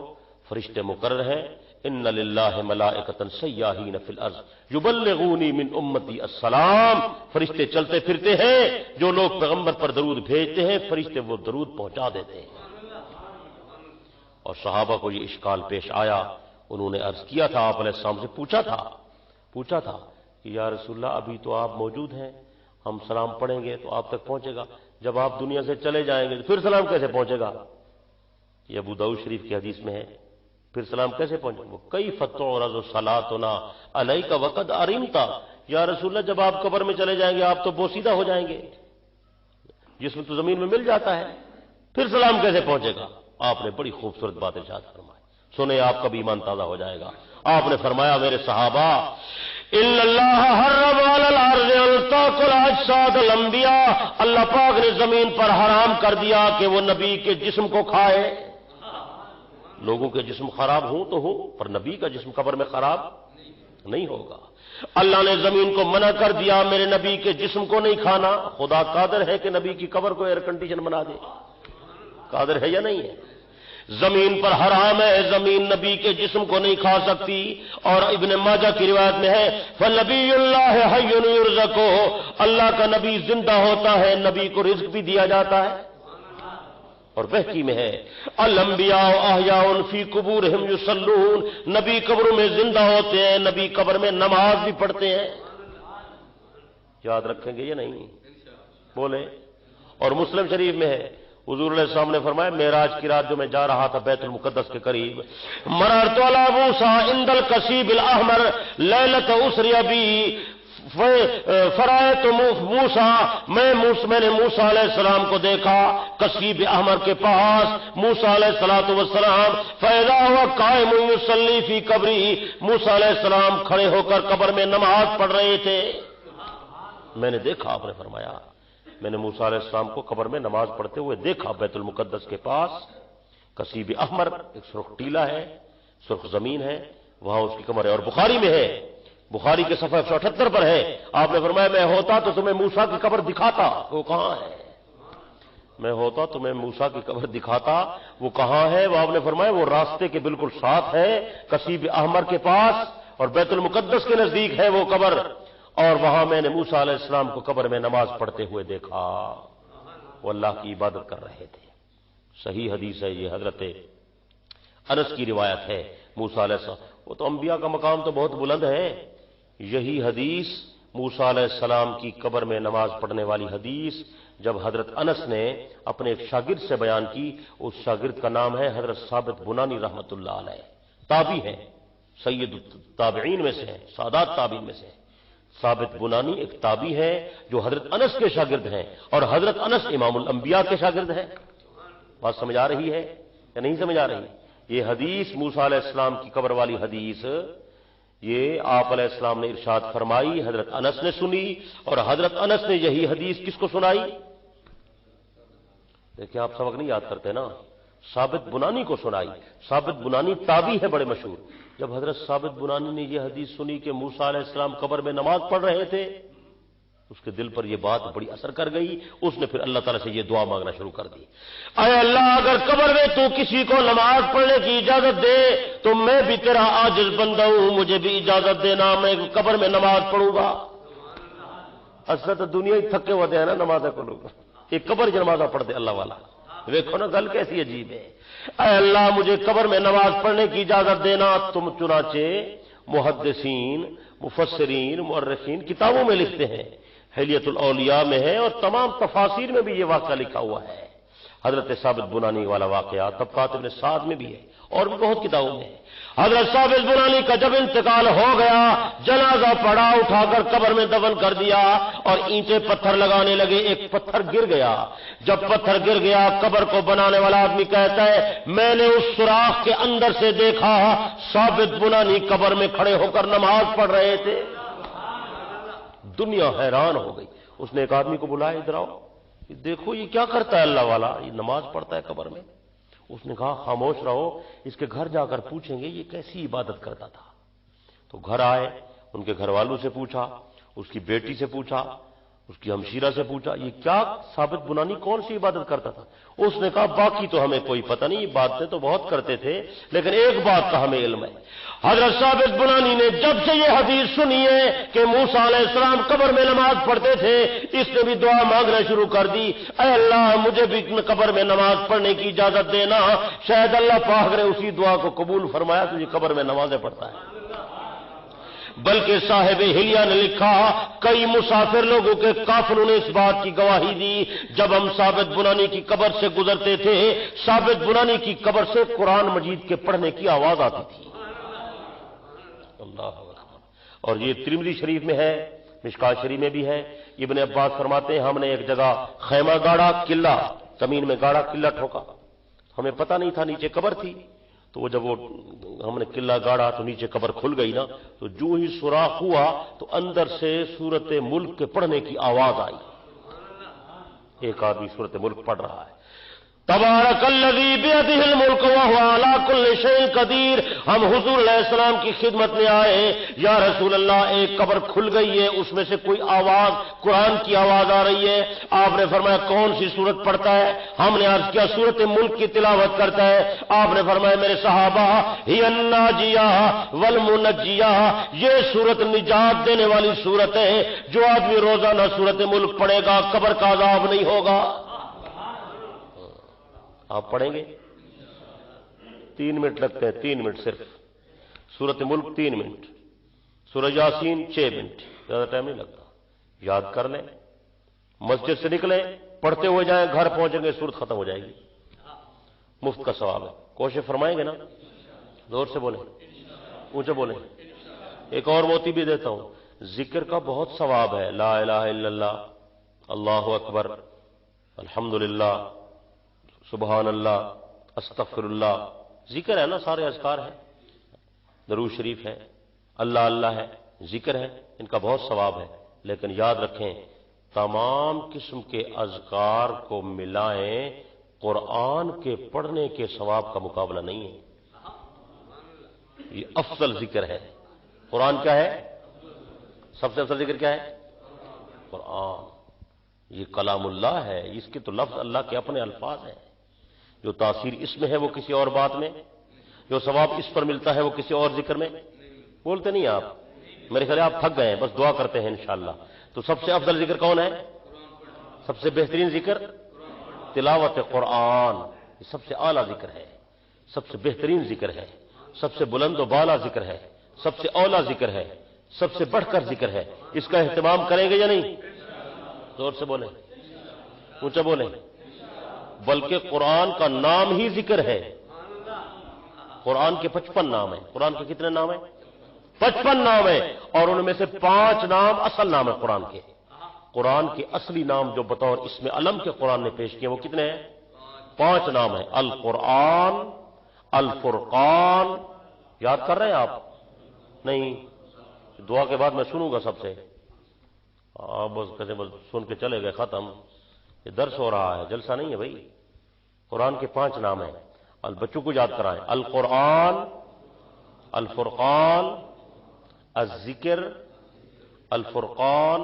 فرشتے مقرر ہیں، ان للہ ملائکۃ سیاحین فی الارض یبلغونی من امتی السلام. فرشتے چلتے پھرتے ہیں، جو لوگ پیغمبر پر درود بھیجتے ہیں فرشتے وہ درود پہنچا دیتے ہیں. اور صحابہ کو یہ اشکال پیش آیا، انہوں نے عرض کیا تھا، آپ علیہ السلام سے پوچھا تھا کہ یا رسول اللہ ابھی تو آپ موجود ہیں، ہم سلام پڑھیں گے تو آپ تک پہنچے گا، جب آپ دنیا سے چلے جائیں گے تو پھر سلام کیسے پہنچے گا؟ یہ ابو داؤد شریف کی حدیث میں ہے. پھر سلام کیسے پہنچے گا؟ کیف تعرض صلاتنا علیک وقد ارمت. یا رسول اللہ جب آپ قبر میں چلے جائیں گے آپ تو بوسیدہ ہو جائیں گے، جسم تو زمین میں مل جاتا ہے، پھر سلام کیسے پہنچے گا؟ آپ نے بڑی خوبصورت بات ارشاد فرمائی، سنیں آپ کا بھی ایمان تازہ ہو جائے گا. آپ نے فرمایا میرے صحابہ ان اللہ حرم علی الارض ان تاکل اجساد الانبیاء. اللہ پاک نے زمین پر حرام کر دیا کہ وہ نبی کے جسم کو کھائے. لوگوں کے جسم خراب ہوں تو ہو، پر نبی کا جسم قبر میں خراب نہیں ہوگا. اللہ نے زمین کو منع کر دیا میرے نبی کے جسم کو نہیں کھانا. خدا قادر ہے کہ نبی کی قبر کو ایئر کنڈیشن بنا دے، قادر ہے یا نہیں ہے؟ زمین پر حرام ہے، زمین نبی کے جسم کو نہیں کھا سکتی. اور ابن ماجہ کی روایت میں ہے فَنَبِيُّ اللَّهِ حَيٌّ يُرْزَقُ. اللہ کا نبی زندہ ہوتا ہے، نبی کو رزق بھی دیا جاتا ہے. اور اور بہکی میں ہے الانبیاء احیاء فی قبورہم یصلون، نبی قبروں میں زندہ ہوتے ہیں، نبی قبر میں نماز بھی پڑھتے ہیں. یاد رکھیں گے یا نہیں؟ بولے. اور مسلم شریف میں ہے حضور علیہ السلام نے فرمایا معراج کی رات جو میں جا رہا تھا بیت المقدس کے قریب، مررت علی موسیٰ عند القصیب الاحمر لیلۃ اسری بی فرائت موسیٰ، میں نے موسیٰ علیہ السلام کو دیکھا قصیب احمر کے پاس، موسیٰ علیہ السلام فاذا هو قائم یصلی فی قبری، موسیٰ علیہ السلام کھڑے ہو کر قبر میں نماز پڑھ رہے تھے. میں نے دیکھا، آپ نے فرمایا میں نے موسیٰ علیہ السلام کو قبر میں نماز پڑھتے ہوئے دیکھا بیت المقدس کے پاس. قصیب احمر ایک سرخ ٹیلا ہے، سرخ زمین ہے، وہاں اس کی قبر ہے. اور بخاری میں ہے، بخاری کے صفحہ 178 پر ہے، آپ نے فرمایا میں ہوتا تو تمہیں موسیٰ کی قبر دکھاتا، وہ کہاں ہے؟ میں ہوتا تمہیں موسیٰ کی قبر دکھاتا، وہ کہاں ہے؟ وہ آپ نے فرمایا وہ راستے کے بالکل ساتھ ہے، قصیب احمر کے پاس، اور بیت المقدس کے نزدیک ہے وہ قبر. اور وہاں میں نے موسیٰ علیہ السلام کو قبر میں نماز پڑھتے ہوئے دیکھا، وہ اللہ کی عبادت کر رہے تھے. صحیح حدیث ہے یہ، حضرت انس کی روایت ہے. موسیٰ علیہ السلام، وہ تو انبیاء کا مقام تو بہت بلند ہے. یہی حدیث موسیٰ علیہ السلام کی قبر میں نماز پڑھنے والی حدیث جب حضرت انس نے اپنے ایک شاگرد سے بیان کی، اس شاگرد کا نام ہے حضرت ثابت بنانی رحمۃ اللہ علیہ، تابعی ہیں، سید التابعین میں سے ہیں، سادات تابعین میں سے ہیں. ثابت بنانی ایک تابعی ہے جو حضرت انس کے شاگرد ہیں، اور حضرت انس امام الانبیاء کے شاگرد ہیں. بات سمجھ آ رہی ہے یا نہیں سمجھ آ رہی؟ یہ حدیث موسیٰ علیہ السلام کی قبر والی حدیث، یہ آپ علیہ السلام نے ارشاد فرمائی، حضرت انس نے سنی، اور حضرت انس نے یہی حدیث کس کو سنائی؟ دیکھیں آپ سبق نہیں یاد کرتے نا، ثابت بنانی کو سنائی. ثابت بنانی تابعی ہے بڑے مشہور. جب حضرت ثابت بنانی نے یہ حدیث سنی کہ موسیٰ علیہ السلام قبر میں نماز پڑھ رہے تھے، اس کے دل پر یہ بات بڑی اثر کر گئی. اس نے پھر اللہ تعالیٰ سے یہ دعا مانگنا شروع کر دی، اے اللہ اگر قبر میں تو کسی کو نماز پڑھنے کی اجازت دے تو میں بھی تیرا عاجز بندہ ہوں، مجھے بھی اجازت دینا، میں قبر میں نماز پڑھوں گا. اصل تو دنیا ہی تھکے ہوتے ہیں نا نمازیں کو لوگ، ایک قبر کی نمازیں پڑھتے اللہ والا. دیکھو نا گل کیسی عجیب ہے. اے اللہ مجھے قبر میں نماز پڑھنے کی اجازت دینا. تم چنانچہ محدثین، مفسرین، مؤرخین کتابوں میں لکھتے ہیں، حلیۃ الاولیاء میں ہے اور تمام تفاسیر میں بھی یہ واقعہ لکھا ہوا ہے، حضرت ثابت بنانی والا واقعہ طبقات ابن سعد میں بھی ہے اور بھی بہت کتابوں میں ہے. حضرت ثابت بنانی کا جب انتقال ہو گیا، جنازہ پڑا، اٹھا کر قبر میں دفن کر دیا اور اینٹیں پتھر لگانے لگے. ایک پتھر گر گیا، جب پتھر گر گیا قبر کو بنانے والا آدمی کہتا ہے میں نے اس سوراخ کے اندر سے دیکھا ثابت بنانی قبر میں کھڑے ہو کر نماز پڑھ رہے تھے. دنیا حیران ہو گئی. اس نے ایک آدمی کو بلایا، ادھر آؤ، دیکھو یہ کیا کرتا ہے اللہ والا، یہ نماز پڑھتا ہے قبر میں. اس نے کہا خاموش رہو، اس کے گھر جا کر پوچھیں گے یہ کیسی عبادت کرتا تھا. تو گھر آئے، ان کے گھر والوں سے پوچھا، اس کی بیٹی سے پوچھا، اس کی ہمشیرہ سے پوچھا یہ کیا ثابت بنانی کون سی عبادت کرتا تھا. اس نے کہا باقی تو ہمیں کوئی پتہ نہیں، باتیں تو بہت کرتے تھے لیکن ایک بات کا ہمیں علم ہے. حضرت ثابت بنانی نے جب سے یہ حدیث سنی ہے کہ موسیٰ علیہ السلام قبر میں نماز پڑھتے تھے، اس نے بھی دعا مانگنا شروع کر دی، اے اللہ مجھے بھی قبر میں نماز پڑھنے کی اجازت دینا. شاید اللہ پاک نے اسی دعا کو قبول فرمایا تو یہ قبر میں نمازیں پڑھتا ہے. بلکہ صاحب حلیہ نے لکھا کئی مسافر لوگوں کے قافلوں نے اس بات کی گواہی دی جب ہم ثابت بنانی کی قبر سے گزرتے تھے، ثابت بنانی کی قبر سے قرآن مجید کے پڑھنے کی آواز آتی تھی. اللہ اکبر. اور یہ ترمذی شریف میں ہے، مشکات شریف میں بھی ہے. ابن عباس فرماتے ہیں ہم نے ایک جگہ خیمہ گاڑا، قلعہ زمین میں گاڑا، قلعہ ٹھوکا، ہمیں پتہ نہیں تھا نیچے قبر تھی. تو وہ جب ہم نے قلعہ گاڑا تو نیچے قبر کھل گئی نا، تو جو ہی سوراخ ہوا تو اندر سے سورت ملک کے پڑھنے کی آواز آئی. ایک آدمی سورت ملک پڑھ رہا ہے، تبارک الذی بیدہ الملک وہو علی کل شیء قدیر. ہم حضور علیہ السلام کی خدمت میں آئے، یا رسول اللہ ایک قبر کھل گئی ہے، اس میں سے کوئی آواز، قرآن کی آواز آ رہی ہے. آپ نے فرمایا کون سی سورت پڑھتا ہے؟ ہم نے عرض کیا سورت ملک کی تلاوت کرتا ہے. آپ نے فرمایا میرے صحابہ ہی الناجیہ والمنجیہ، یہ سورت نجات دینے والی سورت ہے، جو آدمی روزانہ سورت ملک پڑھے گا قبر کا عذاب نہیں ہوگا. آپ پڑھیں گے؟ 3 منٹ لگتے ہیں، 3 منٹ صرف. سورۃ ملک 3 منٹ، سورہ یاسین 6 منٹ، زیادہ ٹائم نہیں لگتا. یاد کر لیں، مسجد سے نکلیں پڑھتے ہوئے جائیں، گھر پہنچیں گے سورت ختم ہو جائے گی. مفت کا ثواب ہے. کوشش فرمائیں گے نا؟ زور سے بولیں، اونچے بولیں. ایک اور موتی بھی دیتا ہوں، ذکر کا بہت ثواب ہے. لا الہ الا اللہ، اللہ اکبر، الحمدللہ، سبحان اللہ، استغفر اللہ. ذکر ہے نا، سارے اذکار ہیں، درود شریف ہے، اللہ اللہ ہے، ذکر ہے، ان کا بہت ثواب ہے. لیکن یاد رکھیں، تمام قسم کے اذکار کو ملائیں، قرآن کے پڑھنے کے ثواب کا مقابلہ نہیں ہے. یہ افضل ذکر ہے. قرآن کیا ہے؟ سب سے افضل ذکر کیا ہے؟ قرآن. یہ کلام اللہ ہے، اس کے تو لفظ اللہ کے اپنے الفاظ ہیں. جو تاثیر اس میں ہے وہ کسی اور بات میں، جو ثواب اس پر ملتا ہے وہ کسی اور ذکر میں. بولتے نہیں آپ، میرے خیال آپ تھک گئے ہیں، بس دعا کرتے ہیں انشاءاللہ. تو سب سے افضل ذکر کون ہے؟ سب سے بہترین ذکر تلاوت قرآن. یہ سب سے اعلیٰ ذکر ہے، سب سے بہترین ذکر ہے، سب سے بلند و بالا ذکر ہے، سب سے اولا ذکر ہے، سب سے بڑھ کر ذکر ہے. اس کا اہتمام کریں گے یا نہیں؟ زور سے بولیں، اونچا بولیں. بلکہ قرآن کا نام ہی ذکر ہے. قرآن کے 55 نام ہیں. قرآن کے کتنے نام ہیں؟ 55 نام ہیں، اور ان میں سے 5 نام اصل نام ہے قرآن کے. قرآن کے اصلی نام جو بطور اس میں علم کے قرآن نے پیش کیے وہ کتنے ہیں؟ 5 نام ہیں. القرآن، الفرقان. یاد کر رہے ہیں آپ؟ نہیں، دعا کے بعد میں سنوں گا سب سے. آپ بس کیسے بس سن کے چلے گئے، ختم. یہ درس ہو رہا ہے، جلسہ نہیں ہے بھائی. قرآن کے 5 نام ہیں، بچوں کو یاد کرائیں. القرآن، الفرقان، الذکر، الفرقان،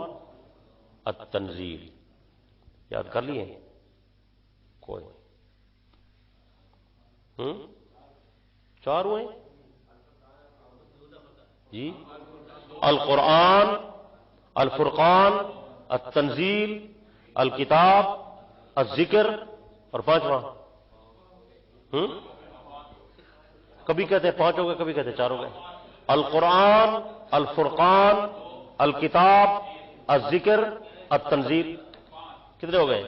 التنزیل. یاد کر لیے؟ کوئی 4 ہوئے جی. القرآن، الفرقان، التنزیل، الکتاب، الذکر، اور 5واں کبھی کہتے ہیں 5 ہو گئے، کبھی کہتے ہیں 4 ہو گئے. القرآن، الفرقان، الکتاب، الذکر، التنزیل. کتنے ہو گئے؟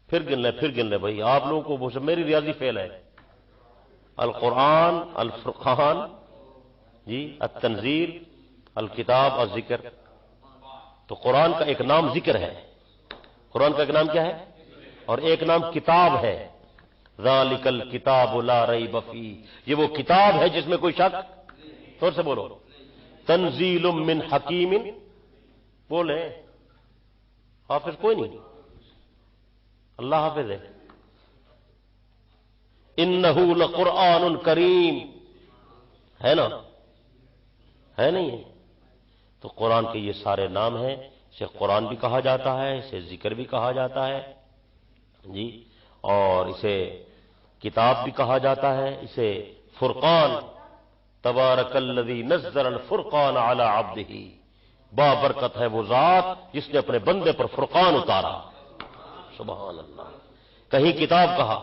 پھر گن لیں بھائی. آپ لوگوں کو میری ریاضی فیل ہے. القرآن، الفرقان، جی، التنزیل، الکتاب، الذکر. تو قرآن کا ایک نام ذکر ہے. قرآن کا ایک نام کیا ہے؟ اور ایک نام کتاب ہے. ذالک الکتاب لا ریب فیہ. یہ وہ کتاب ہے جس میں کوئی شک. زور سے بولو. تنزیل من حکیم. بولے حافظ کوئی نہیں؟ اللہ حافظ ہے. انہ لقرآن کریم. ہے نا؟ ہے نہیں ہے؟ تو قرآن کے یہ سارے نام ہیں. اسے قرآن بھی کہا جاتا ہے، اسے ذکر بھی کہا جاتا ہے جی، اور اسے کتاب بھی کہا جاتا ہے، اسے فرقان. تبارک الذی نزل الفرقان علی عبدہ. بابرکت ہے وہ ذات جس نے اپنے بندے پر فرقان اتارا. سبحان اللہ. کہیں کتاب کہا.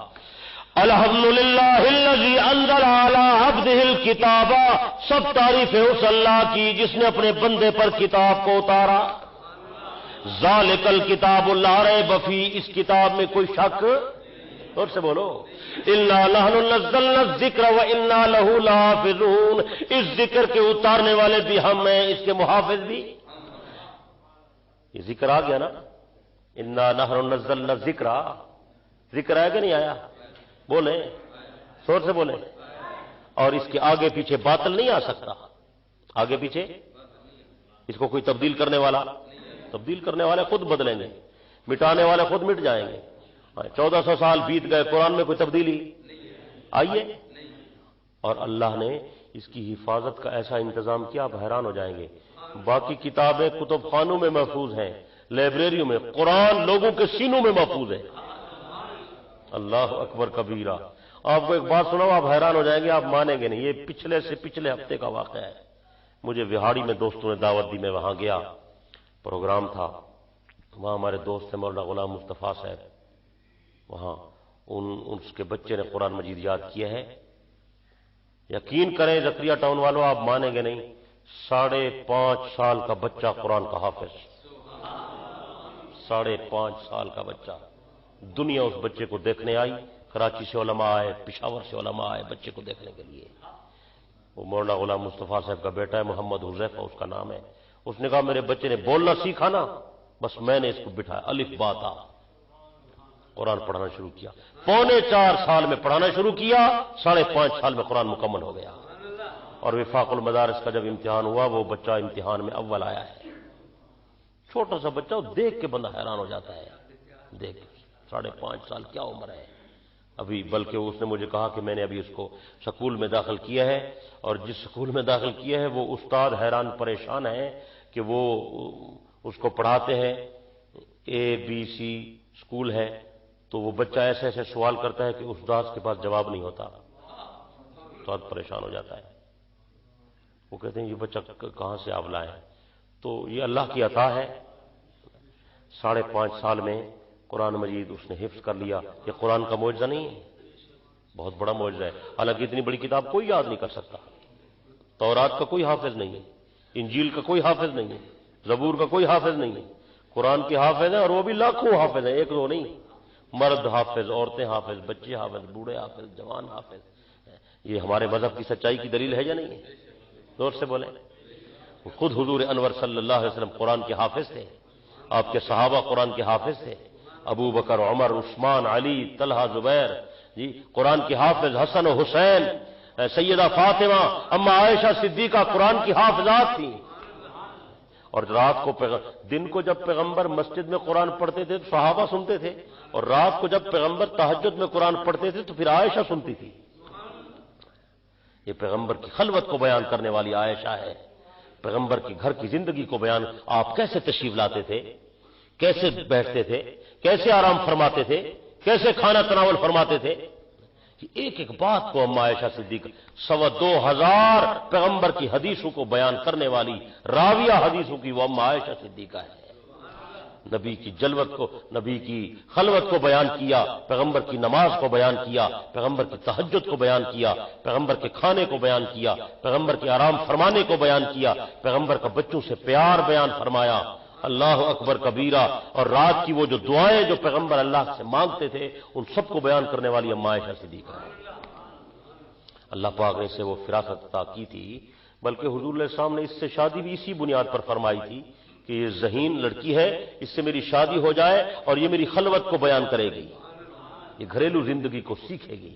الحمدللہ الذی انزل علی عبدہ الکتاب. سب تعریف ہے اس اللہ کی جس نے اپنے بندے پر کتاب کو اتارا. ذالک الکتاب لا ریب فیہ. اس کتاب میں کوئی شک. اور سے بولو. انا نحن نزلنا الذکر وانا لہ لحافظون. اس ذکر کے اتارنے والے بھی ہم ہیں، اس کے محافظ بھی. یہ ذکر آ گیا نا. انا نحن نزلنا الذکر. ذکر آیا کہ نہیں آیا؟ بولیں، زور سے بولیں. اور اس کے آگے پیچھے باطل نہیں آ سکتا. آگے پیچھے اس کو کوئی تبدیل کرنے والے خود بدلیں گے، مٹانے والے خود مٹ جائیں گے. 1400 سال بیت گئے، قرآن میں کوئی تبدیلی آئیے. اور اللہ نے اس کی حفاظت کا ایسا انتظام کیا، آپ حیران ہو جائیں گے. باقی کتابیں کتب خانوں میں محفوظ ہیں، لائبریریوں میں. قرآن لوگوں کے سینوں میں محفوظ ہے. اللہ اکبر کبیرہ. آپ کو ایک بات سناؤ، آپ حیران ہو جائیں گے، آپ مانیں گے نہیں. یہ پچھلے ہفتے کا واقعہ ہے. مجھے وہاڑی میں دوستوں نے دعوت دی، میں وہاں گیا. پروگرام تھا وہاں. ہمارے دوست ہیں مولانا غلام مصطفیٰ صاحب وہاں. اس کے بچے نے قرآن مجید یاد کیا ہے. یقین کریں زکریا ٹاؤن والوں، آپ مانیں گے نہیں، 5.5 سال کا بچہ قرآن کا حافظ. 5.5 سال کا بچہ. دنیا اس بچے کو دیکھنے آئی، کراچی سے علماء آئے، پشاور سے علماء آئے بچے کو دیکھنے کے لیے. وہ مولانا غلام مصطفیٰ صاحب کا بیٹا ہے، محمد حذیفہ اس کا نام ہے. اس نے کہا میرے بچے نے بولنا سیکھا نا، بس میں نے اس کو بٹھایا، الف با تا، قرآن پڑھانا شروع کیا. 4.25 سال میں پڑھانا شروع کیا، 5.5 سال میں قرآن مکمل ہو گیا. اور وفاق المدارس کا جب امتحان ہوا، وہ بچہ امتحان میں اول آیا ہے. چھوٹا سا بچہ، دیکھ کے بندہ حیران ہو جاتا ہے. دیکھ 5.5 سال کیا عمر ہے ابھی. بلکہ اس نے مجھے کہا کہ میں نے ابھی اس کو سکول میں داخل کیا ہے، اور جس سکول میں داخل کیا ہے وہ استاد حیران پریشان ہے کہ وہ اس کو پڑھاتے ہیں، ABC سکول ہے، تو وہ بچہ ایسے ایسے سوال کرتا ہے کہ استاد کے پاس جواب نہیں ہوتا. استاد پریشان ہو جاتا ہے. وہ کہتے ہیں یہ بچہ کہاں سے آپ لائے؟ تو یہ اللہ کی عطا ہے. 5.5 سال میں قرآن مجید اس نے حفظ کر لیا. یہ قرآن کا معجزہ نہیں ہے؟ بہت بڑا معجزہ ہے. حالانکہ اتنی بڑی کتاب کوئی یاد نہیں کر سکتا. تورات کا کوئی حافظ نہیں ہے، انجیل کا کوئی حافظ نہیں ہے، زبور کا کوئی حافظ نہیں ہے. قرآن کے حافظ ہیں، اور وہ بھی لاکھوں حافظ ہیں، ایک دو نہیں. مرد حافظ، عورتیں حافظ، بچے حافظ، بوڑھے حافظ، جوان حافظ. یہ ہمارے مذہب کی سچائی کی دلیل ہے یا نہیں ہے؟ زور سے بولیں. خود حضور انور صلی اللہ علیہ وسلم قرآن کے حافظ تھے. آپ کے صحابہ قرآن کے حافظ تھے. ابو بکر، عمر، عثمان، علی، طلحہ، زبیر، جی قرآن کے حافظ. حسن و حسین، سیدہ فاطمہ، اما عائشہ صدیقہ قرآن کی حافظات تھیں. اور رات کو دن کو جب پیغمبر مسجد میں قرآن پڑھتے تھے تو صحابہ سنتے تھے، اور رات کو جب پیغمبر تہجد میں قرآن پڑھتے تھے تو پھر عائشہ سنتی تھی. یہ پیغمبر کی خلوت کو بیان کرنے والی عائشہ ہے. پیغمبر کی گھر کی زندگی کو بیان. آپ کیسے تشریف لاتے تھے، کیسے بیٹھتے تھے، کیسے آرام فرماتے تھے، کیسے کھانا تناول فرماتے تھے. ایک ایک بات کو اما عائشہ صدیقہ 2,500 پیغمبر کی حدیثوں کو بیان کرنے والی راویہ حدیثوں کی وہ اما عائشہ صدیقہ ہے. نبی کی جلوت کو، نبی کی خلوت کو بیان کیا، پیغمبر کی نماز کو بیان کیا، پیغمبر کی تہجد کو بیان کیا، پیغمبر کے کھانے کو بیان کیا، پیغمبر کے آرام فرمانے کو بیان کیا، پیغمبر کا بچوں سے پیار بیان فرمایا. اللہ اکبر کبیرہ. اور رات کی وہ جو دعائیں جو پیغمبر اللہ سے مانگتے تھے ان سب کو بیان کرنے والی اما عائشہ صدیقہ ہے. اللہ پاک نے اسے وہ فراست عطا کی تھی. بلکہ حضور علیہ السلام نے اس سے شادی بھی اسی بنیاد پر فرمائی تھی کہ یہ ذہین لڑکی ہے، اس سے میری شادی ہو جائے اور یہ میری خلوت کو بیان کرے گی، یہ گھریلو زندگی کو سیکھے گی.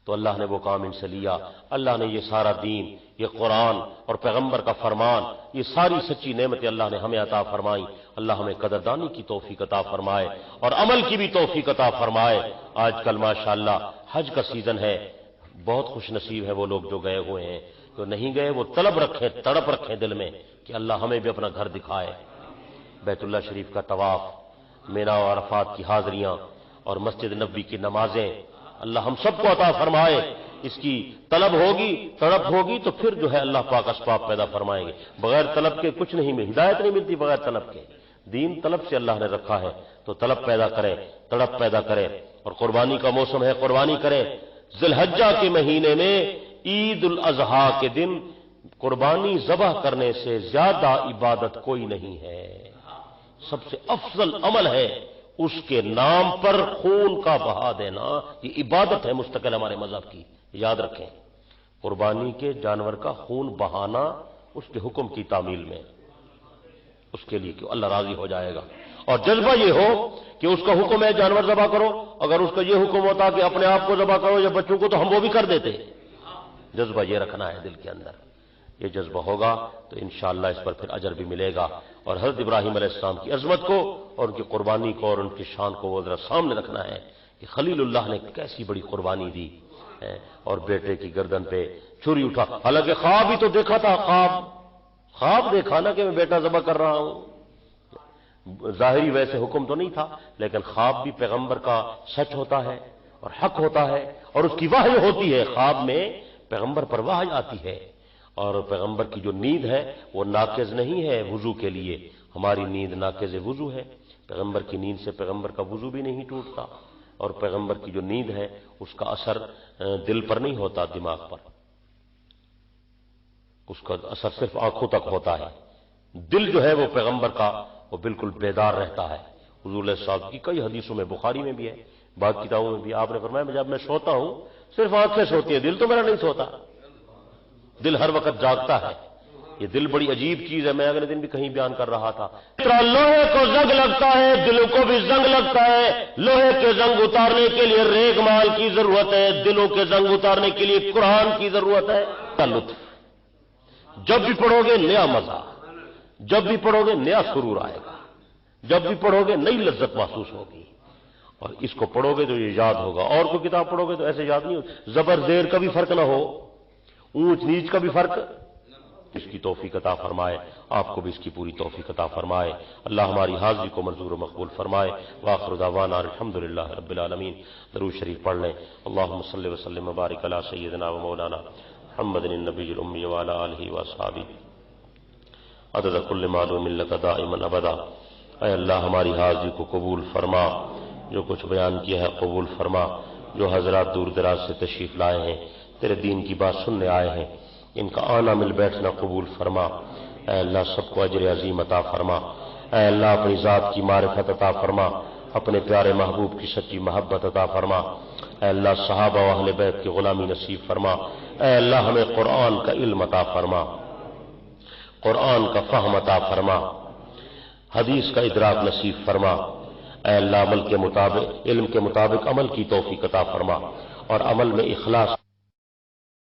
تو اللہ نے وہ کام ان سے لیا. اللہ نے یہ سارا دین، یہ قرآن اور پیغمبر کا فرمان، یہ ساری سچی نعمتیں اللہ نے ہمیں عطا فرمائی. اللہ ہمیں قدردانی کی توفیق عطا فرمائے اور عمل کی بھی توفیق عطا فرمائے. آج کل ماشاءاللہ حج کا سیزن ہے. بہت خوش نصیب ہے وہ لوگ جو گئے ہوئے ہیں. جو نہیں گئے وہ طلب رکھیں، تڑپ رکھیں دل میں کہ اللہ ہمیں بھی اپنا گھر دکھائے. بیت اللہ شریف کا طواف، مینا و عرفات کی حاضریاں اور مسجد نبوی کی نمازیں اللہ ہم سب کو عطا فرمائے. اس کی طلب ہوگی، تڑپ ہوگی تو پھر جو ہے اللہ پاک اسباب پیدا فرمائیں گے. بغیر طلب کے کچھ نہیں ملتی، ہدایت نہیں ملتی بغیر طلب کے. دین طلب سے اللہ نے رکھا ہے. تو طلب پیدا کریں، تڑپ پیدا کریں. اور قربانی کا موسم ہے، قربانی کریں. ذی الحجہ کے مہینے میں عید الاضحیٰ کے دن قربانی ذبح کرنے سے زیادہ عبادت کوئی نہیں ہے. سب سے افضل عمل ہے اس کے نام پر خون کا بہا دینا. یہ عبادت ہے مستقل ہمارے مذہب کی. یاد رکھیں، قربانی کے جانور کا خون بہانا اس کے حکم کی تعمیل میں، اس کے لیے کہ اللہ راضی ہو جائے گا. اور جذبہ یہ ہو کہ اس کا حکم ہے جانور ذبح کرو. اگر اس کا یہ حکم ہوتا کہ اپنے آپ کو ذبح کرو یا بچوں کو تو ہم وہ بھی کر دیتے. جذبہ یہ رکھنا ہے دل کے اندر. یہ جذبہ ہوگا تو انشاءاللہ اس پر پھر اجر بھی ملے گا. اور حضرت ابراہیم علیہ السلام کی عظمت کو اور ان کی قربانی کو اور ان کی شان کو وہ ذرا سامنے رکھنا ہے کہ خلیل اللہ نے کیسی بڑی قربانی دی اور بیٹے کی گردن پہ چھری اٹھا. حالانکہ خواب ہی تو دیکھا تھا، خواب دیکھا نا کہ میں بیٹا ذبح کر رہا ہوں. ظاہری ویسے حکم تو نہیں تھا، لیکن خواب بھی پیغمبر کا سچ ہوتا ہے اور حق ہوتا ہے اور اس کی وحی ہوتی ہے. خواب میں پیغمبر پر وحی آتی ہے. اور پیغمبر کی جو نیند ہے وہ ناقض نہیں ہے وضو کے لیے. ہماری نیند ناقض وضو ہے. پیغمبر کی نیند سے پیغمبر کا وضو بھی نہیں ٹوٹتا اور پیغمبر کی جو نیند ہے اس کا اثر دل پر نہیں ہوتا، دماغ پر، اس کا اثر صرف آنکھوں تک ہوتا ہے۔ دل جو ہے وہ پیغمبر کا وہ بالکل بیدار رہتا ہے۔ حضور علیہ السلام کی کئی حدیثوں میں، بخاری میں بھی ہے، بعض کتابوں میں بھی، آپ نے فرمایا جب میں سوتا ہوں صرف آنکھیں سوتی ہیں، دل تو میرا نہیں سوتا، دل ہر وقت جاگتا ہے۔ یہ دل بڑی عجیب چیز ہے، میں اگلے دن بھی کہیں بیان کر رہا تھا، لوہے کو زنگ لگتا ہے، دلوں کو بھی زنگ لگتا ہے۔ لوہے کے زنگ اتارنے کے لیے ریگ مال کی ضرورت ہے، دلوں کے زنگ اتارنے کے لیے قرآن کی ضرورت ہے۔ لطف جب بھی پڑھو گے نیا مزہ، جب بھی پڑھو گے نیا سرور آئے گا، جب بھی پڑھو گے نئی لذت محسوس ہوگی، اور اس کو پڑھو گے تو یہ یاد ہوگا۔ اور کوئی کتاب پڑھو گے تو ایسے یاد نہیں ہو، زبر زیر کا بھی فرق نہ ہو، اونچ نیچ کا بھی فرق۔ اس کی توفیق عطا فرمائے، آپ کو بھی اس کی پوری توفیق عطا فرمائے۔ اللہ ہماری حاضری کو منظور و مقبول فرمائے۔ وآخر دعوانا الحمدللہ رب العالمین۔ درود شریف پڑھ لیں۔ اللہم صلی وسلم وبارک علی سیدنا و مولانا محمد النبی الامی وعلی آلہ واصحابہ عدد کل معلوم لک دائما ابدا۔ اے اللہ ہماری حاضری کو قبول فرما، جو کچھ بیان کیا ہے قبول فرما، جو حضرات دور دراز سے تشریف لائے ہیں، تیرے دین کی بات سننے آئے ہیں، ان کا آنا مل بیٹھنا قبول فرما۔ اے اللہ سب کو اجر عظیم عطا فرما۔ اے اللہ اپنی ذات کی معرفت عطا فرما، اپنے پیارے محبوب کی سچی محبت عطا فرما۔ اے اللہ صحابہ و اہل بیت کی غلامی نصیب فرما۔ اے اللہ ہمیں قرآن کا علم عطا فرما، قرآن کا فہم عطا فرما، حدیث کا ادراک نصیب فرما۔ اے اللہ عمل کے مطابق، علم کے مطابق عمل کی توفیق عطا فرما، اور عمل میں اخلاص